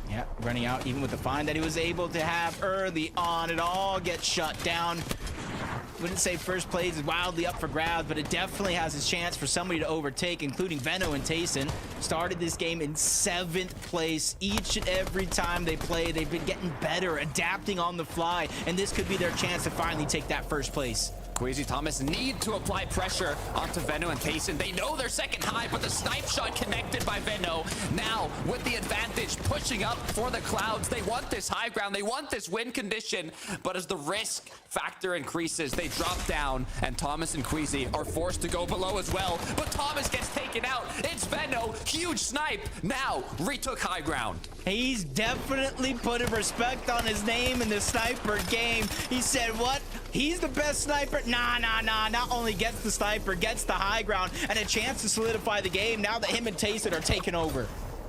Yeah, running out even with the find that he was able to have early on. It all gets shut down. Wouldn't say first place is wildly up for grabs, but it definitely has a chance for somebody to overtake, including Veno and Tayson. Started this game in 7th place. Each and every time they play, they've been getting better, adapting on the fly, and this could be their chance to finally take that first place. Queasy Thomas need to apply pressure onto Veno and Tayson. They know they're second high, but the snipe shot connected by Veno. Now, with the advantage, pushing up for the clouds. They want this high ground. They want this win condition. But as the risk factor increases, they drop down, and Thomas and Queasy are forced to go below as well. But Thomas gets taken out. It's Veno. Huge snipe. Now, retook high ground. He's definitely put a respect on his name in the sniper game. He said, what? He's the best sniper? Nah. Not only gets the sniper, gets the high ground, and a chance to solidify the game now that him and Tayson are taking over.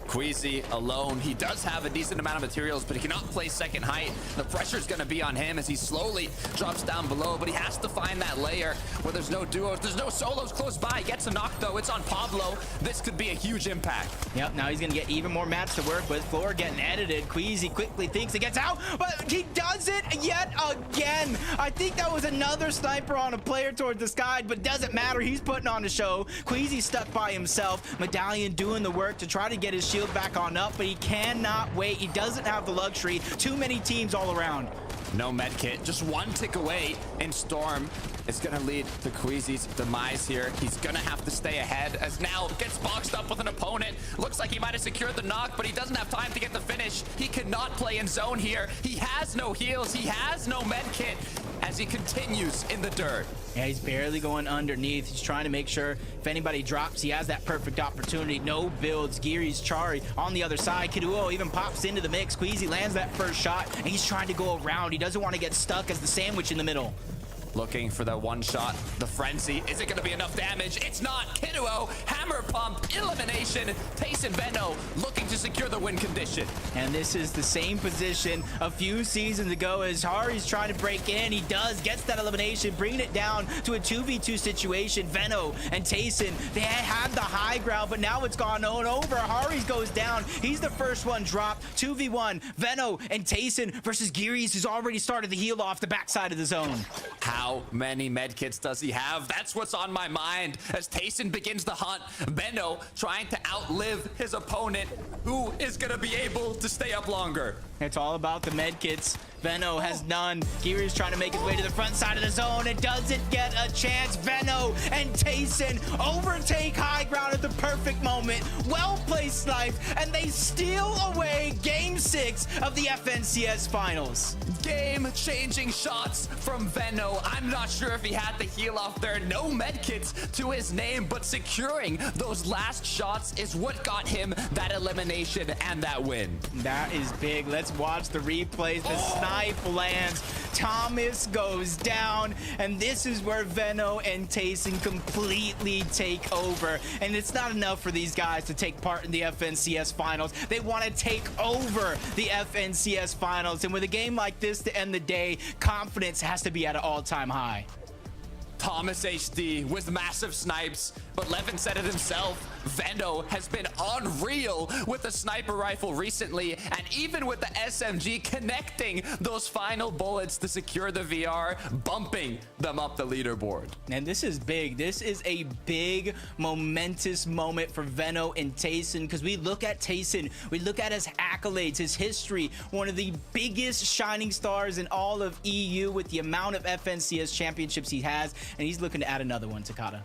Queasy alone. He does have a decent amount of materials, but he cannot play second height. The pressure's going to be on him as he slowly drops down below, but he has to find that layer where there's no duos, there's no solos close by. Gets a knock, though. It's on Pablo. This could be a huge impact. Yep, now he's going to get even more mats to work with. Floor getting edited. Queasy quickly thinks he gets out, but he does it yet again. I think that was another sniper on a player towards the sky, but doesn't matter. He's putting on a show. Queasy stuck by himself. Medallion doing the work to try to get his shield back on up, but he cannot wait. He doesn't have the luxury. Too many teams all around. No med kit, just 1 tick away in Storm. It's gonna lead to Queasy's demise here. He's gonna have to stay ahead as now gets boxed up with an opponent. Looks like he might have secured the knock, but he doesn't have time to get the finish. He cannot play in zone here. He has no heals, he has no med kit as he continues in the dirt. Yeah, he's barely going underneath. He's trying to make sure if anybody drops, he has that perfect opportunity. No builds. Geary's Chari on the other side. Kiduo even pops into the mix. Queasy lands that first shot, and he's trying to go around. He doesn't want to get stuck as the sandwich in the middle. looking for the one shot. The frenzy, is it gonna be enough damage? It's not. Kiduo, hammer pump, elimination. Tayson Veno looking to secure the win condition. And this is the same position a few seasons ago as Hari's trying to break in. He does, gets that elimination, bringing it down to a 2v2 situation. Veno and Tayson, they had the high ground, but now it's gone on over. Hari's goes down. He's the first one dropped. 2v1, Veno and Tayson versus Gearys, who's already started the heal off the backside of the zone. How many medkits does he have? That's what's on my mind as Tayson begins the hunt. Veno trying to outlive his opponent. Who is gonna be able to stay up longer? It's all about the medkits. Veno has none. Geary's trying to make his way to the front side of the zone. It doesn't get a chance. Veno and Tayson overtake high ground at the perfect moment. Well-placed snipe, and they steal away Game 6 of the FNCS Finals. Game-changing shots from Veno. I'm not sure if he had the heal off there. No medkits to his name, but securing those last shots is what got him that elimination and that win. That is big. Let's watch the replays. The snipe lands. Thomas goes down, and this is where Veno and Tayson completely take over. And it's not enough for these guys to take part in the FNCS Finals. They want to take over the FNCS Finals. And with a game like this to end the day, confidence has to be at an all-time high. Thomas HD with massive snipes, but Levin said it himself. Veno has been unreal with the sniper rifle recently, and even with the SMG connecting those final bullets to secure the VR, bumping them up the leaderboard. And this is big. This is a big, momentous moment for Veno and Tayson, because we look at Tayson, we look at his accolades, his history, one of the biggest shining stars in all of EU with the amount of FNCS championships he has, and he's looking to add another one, Takata.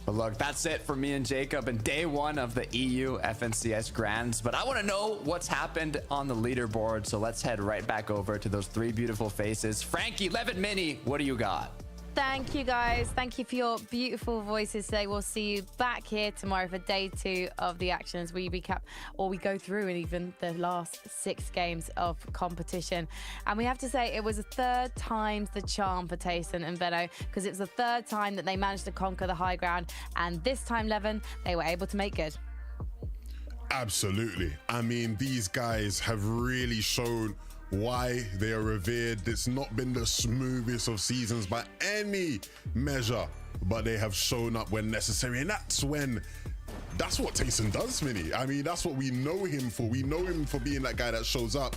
But look, that's it for me and Jacob and day one of the EU FNCS Grands. But I want to know what's happened on the leaderboard. So let's head right back over to those three beautiful faces. Frankie, Levin, Mini, what do you got? Thank you, guys. Thank you for your beautiful voices today. We'll see you back here tomorrow for day 2 of the action as we recap, or we go through and even the last 6 games of competition. And we have to say it was a third time's the charm for Tayson and Veno, because it was the third time that they managed to conquer the high ground. And this time, Levin, they were able to make good. Absolutely. I mean, these guys have really shown why they are revered. It's not been the smoothest of seasons by any measure, but they have shown up when necessary, and that's what Tayson does, Minnie. I mean, that's what we know him for. We know him for being that guy that shows up.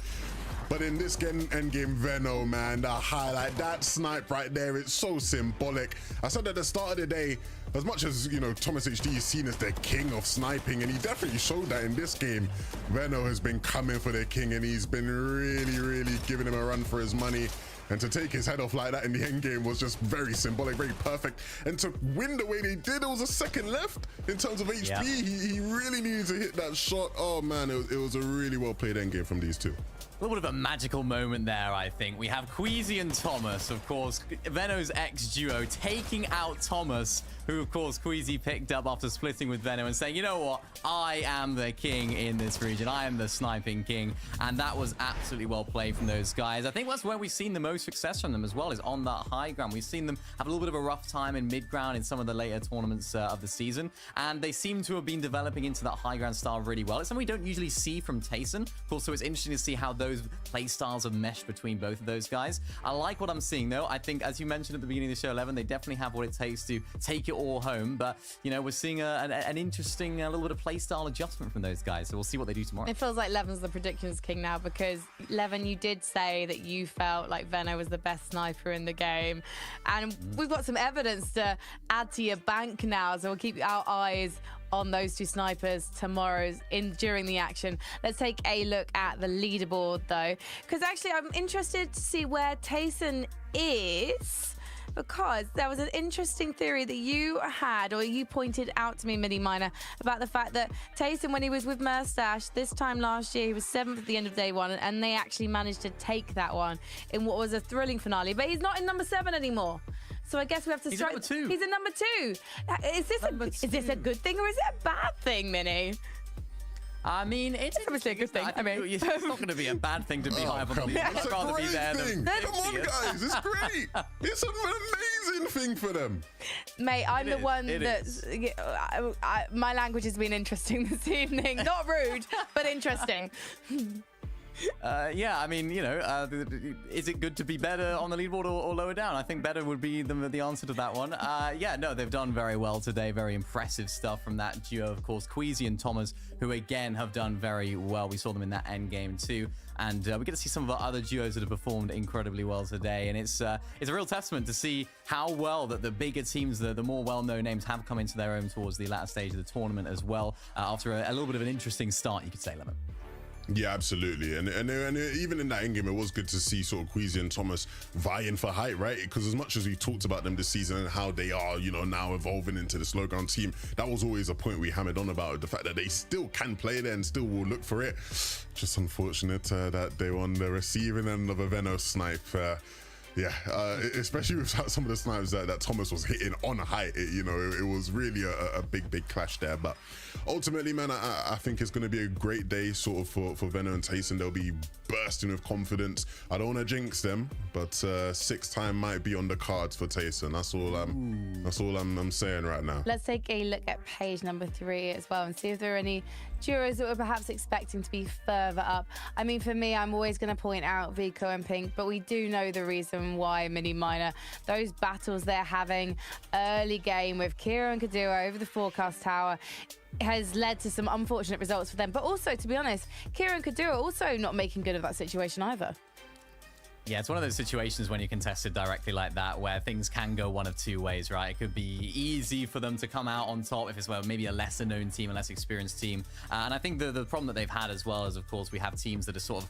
But in this endgame, Veno, man, the highlight, that snipe right there, it's so symbolic. I said at the start of the day, as much as, you know, Thomas HD is seen as the king of sniping, and he definitely showed that in this game, Veno has been coming for the king, and he's been really, really giving him a run for his money. And to take his head off like that in the end game was just very symbolic, very perfect. And to win the way they did, it was a second left in terms of HP. Yeah. He really needed to hit that shot. Oh, man, it was a really well-played end game from these two. A little bit of a magical moment there, I think. We have Queasy and Thomas, of course, Veno's ex-duo, taking out Thomas, who, of course, Queasy picked up after splitting with Veno and saying, you know what, I am the king in this region. I am the sniping king. And that was absolutely well played from those guys. I think that's where we've seen the most success from them as well, is on that high ground. We've seen them have a little bit of a rough time in mid-ground in some of the later tournaments of the season. And they seem to have been developing into that high ground style really well. It's something we don't usually see from Tayson. Of course, so it's interesting to see how those play styles have meshed between both of those guys. I like what I'm seeing, though. I think, as you mentioned at the beginning of the show, 11, they definitely have what it takes to take it all home. But, you know, we're seeing an interesting little bit of play style adjustment from those guys. So we'll see what they do tomorrow. It feels like Levin's the predictions king now, because, Levin, you did say that you felt like Veno was the best sniper in the game. And we've got some evidence to add to your bank now. So we'll keep our eyes on those two snipers during the action. Let's take a look at the leaderboard, though, because actually I'm interested to see where Tayson is, because there was an interesting theory that you had, or you pointed out to me, Mini Miner, about the fact that Tayson, when he was with Merstash this time last year, he was 7th at the end of day 1, and they actually managed to take that one in what was a thrilling finale. But he's not in number 7 anymore. So I guess we have to strike. He's number 2. He's in number 2. Is this a good thing or is it a bad thing, Minnie? I mean, it's obviously a good thing. I mean, it's not going to be a bad thing to be high up on the league. It's I'd a rather be great there thing. than Come on, 50th. guys. It's great. It's an amazing thing for them. Mate, I'm the is, one it that's... my language has been interesting this evening. Not rude, but interesting. Yeah, I mean, you know, is it good to be better on the leaderboard or lower down? I think better would be the answer to that one. Yeah, no, they've done very well today. Very impressive stuff from that duo, of course. Queasy and Thomas, who again have done very well. We saw them in that end game too. And we get to see some of our other duos that have performed incredibly well today. And it's a real testament to see how well that the bigger teams, the more well-known names have come into their own towards the latter stage of the tournament as well. After a little bit of an interesting start, you could say, Lemon. Yeah, absolutely. And even in that endgame, it was good to see sort of Queasy and Thomas vying for height, right? Because as much as we talked about them this season and how they are, you know, now evolving into this low ground team, that was always a point we hammered on about, the fact that they still can play there and still will look for it. Just unfortunate that they were on the receiving end of a Venom snipe. Yeah, especially with some of the snipes that Thomas was hitting on height. It was really a big clash there. But ultimately, man, I think it's going to be a great day sort of for Venom and Tayson. They'll be bursting with confidence. I don't want to jinx them, but 6-time might be on the cards for Tayson. That's all I'm saying right now. Let's take a look at page number 3 as well and see if there are any duos that we're perhaps expecting to be further up. I mean, for me, I'm always going to point out Vico and Pink, but we do know the reason why Mini Miner, those battles they're having early game with Kira and Kaduo over the forecast tower has led to some unfortunate results for them. But also, to be honest, Kira and Kaduo are also not making good of that situation either. Yeah, it's one of those situations when you're contested directly like that where things can go one of two ways, right? It could be easy for them to come out on top if it's maybe a lesser known team, a less experienced team. And I think the problem that they've had as well is, of course, we have teams that are sort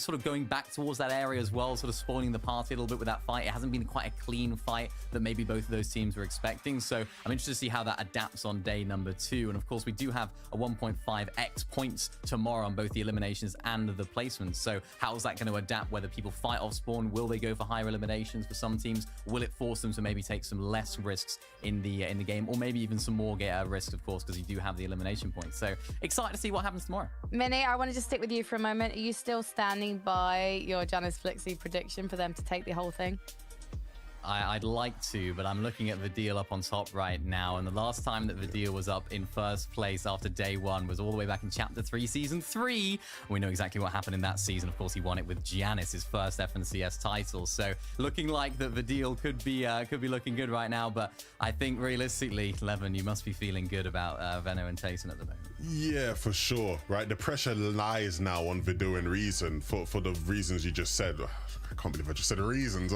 of going back towards that area as well, sort of spoiling the party a little bit with that fight. It hasn't been quite a clean fight that maybe both of those teams were expecting. So I'm interested to see how that adapts on day number 2. And of course, we do have a 1.5x points tomorrow on both the eliminations and the placements. So how's that going to adapt, whether people fight off spawn? Will they go for higher eliminations for some teams? Will it force them to maybe take some less risks in the game, or maybe even some more risks, of course, because you do have the elimination points. So excited to see what happens tomorrow. Minnie, I want to just stick with you for a moment. Are you still standing by your Janice Flixie prediction for them to take the whole thing? I'd like to, but I'm looking at Vidil up on top right now, and the last time that Vidil was up in first place after day 1 was all the way back in Chapter 3, Season 3. We know exactly what happened in that season. Of course, he won it with Giannis, his first FNCS title. So looking like that Vidil could be looking good right now, but I think realistically, Levin, you must be feeling good about Venno and Tayson at the moment. Yeah, for sure, right? The pressure lies now on Vidil and Reason for the reasons you just said. I can't believe I just said reasons.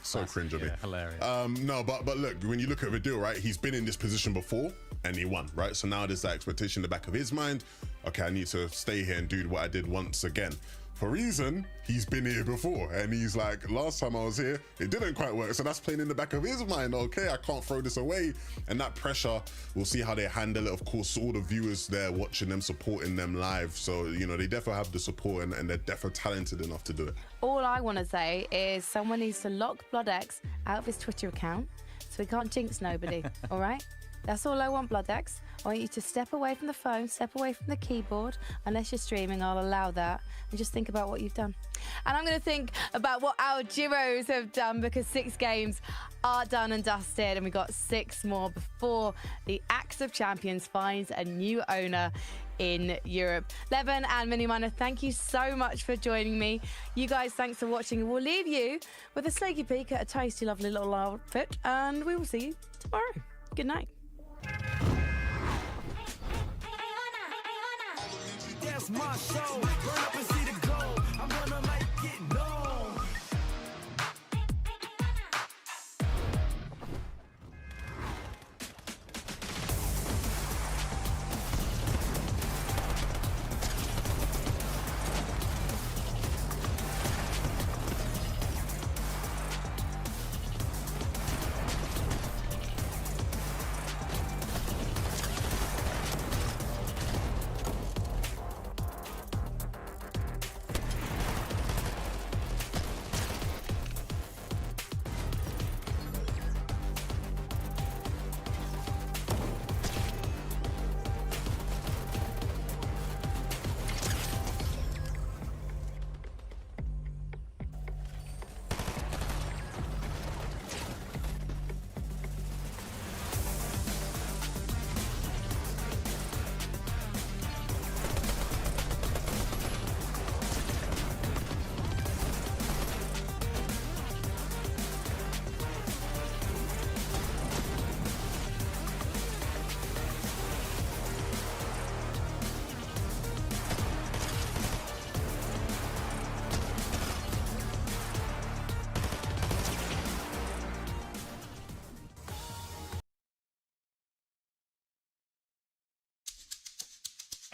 So cringe of me. Hilarious. No, but look, when you look at Vidil, right, he's been in this position before and he won, right? So now there's that expectation in the back of his mind. Okay, I need to stay here and do what I did once again. For Reason, he's been here before and he's like, last time I was here, it didn't quite work. So that's playing in the back of his mind. Okay, I can't throw this away. And that pressure, we'll see how they handle it. Of course, all the viewers there watching them, supporting them live. So, you know, they definitely have the support and they're definitely talented enough to do it. All I want to say is someone needs to lock BloodX out of his Twitter account so he can't jinx nobody, all right? That's all I want, BloodX. I want you to step away from the phone, step away from the keyboard. Unless you're streaming, I'll allow that. And just think about what you've done. And I'm going to think about what our duos have done, because 6 games are done and dusted. And we've got 6 more before the Axe of Champions finds a new owner in Europe. Levin and Mini Miner, thank you so much for joining me. You guys, thanks for watching. We'll leave you with a snaky peek at a tasty, lovely little outfit. And we will see you tomorrow. Good night. That's my show. Burn up and see the gold. I'm gonna make it known.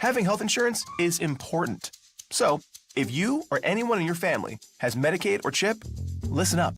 Having health insurance is important. So, if you or anyone in your family has Medicaid or CHIP, listen up.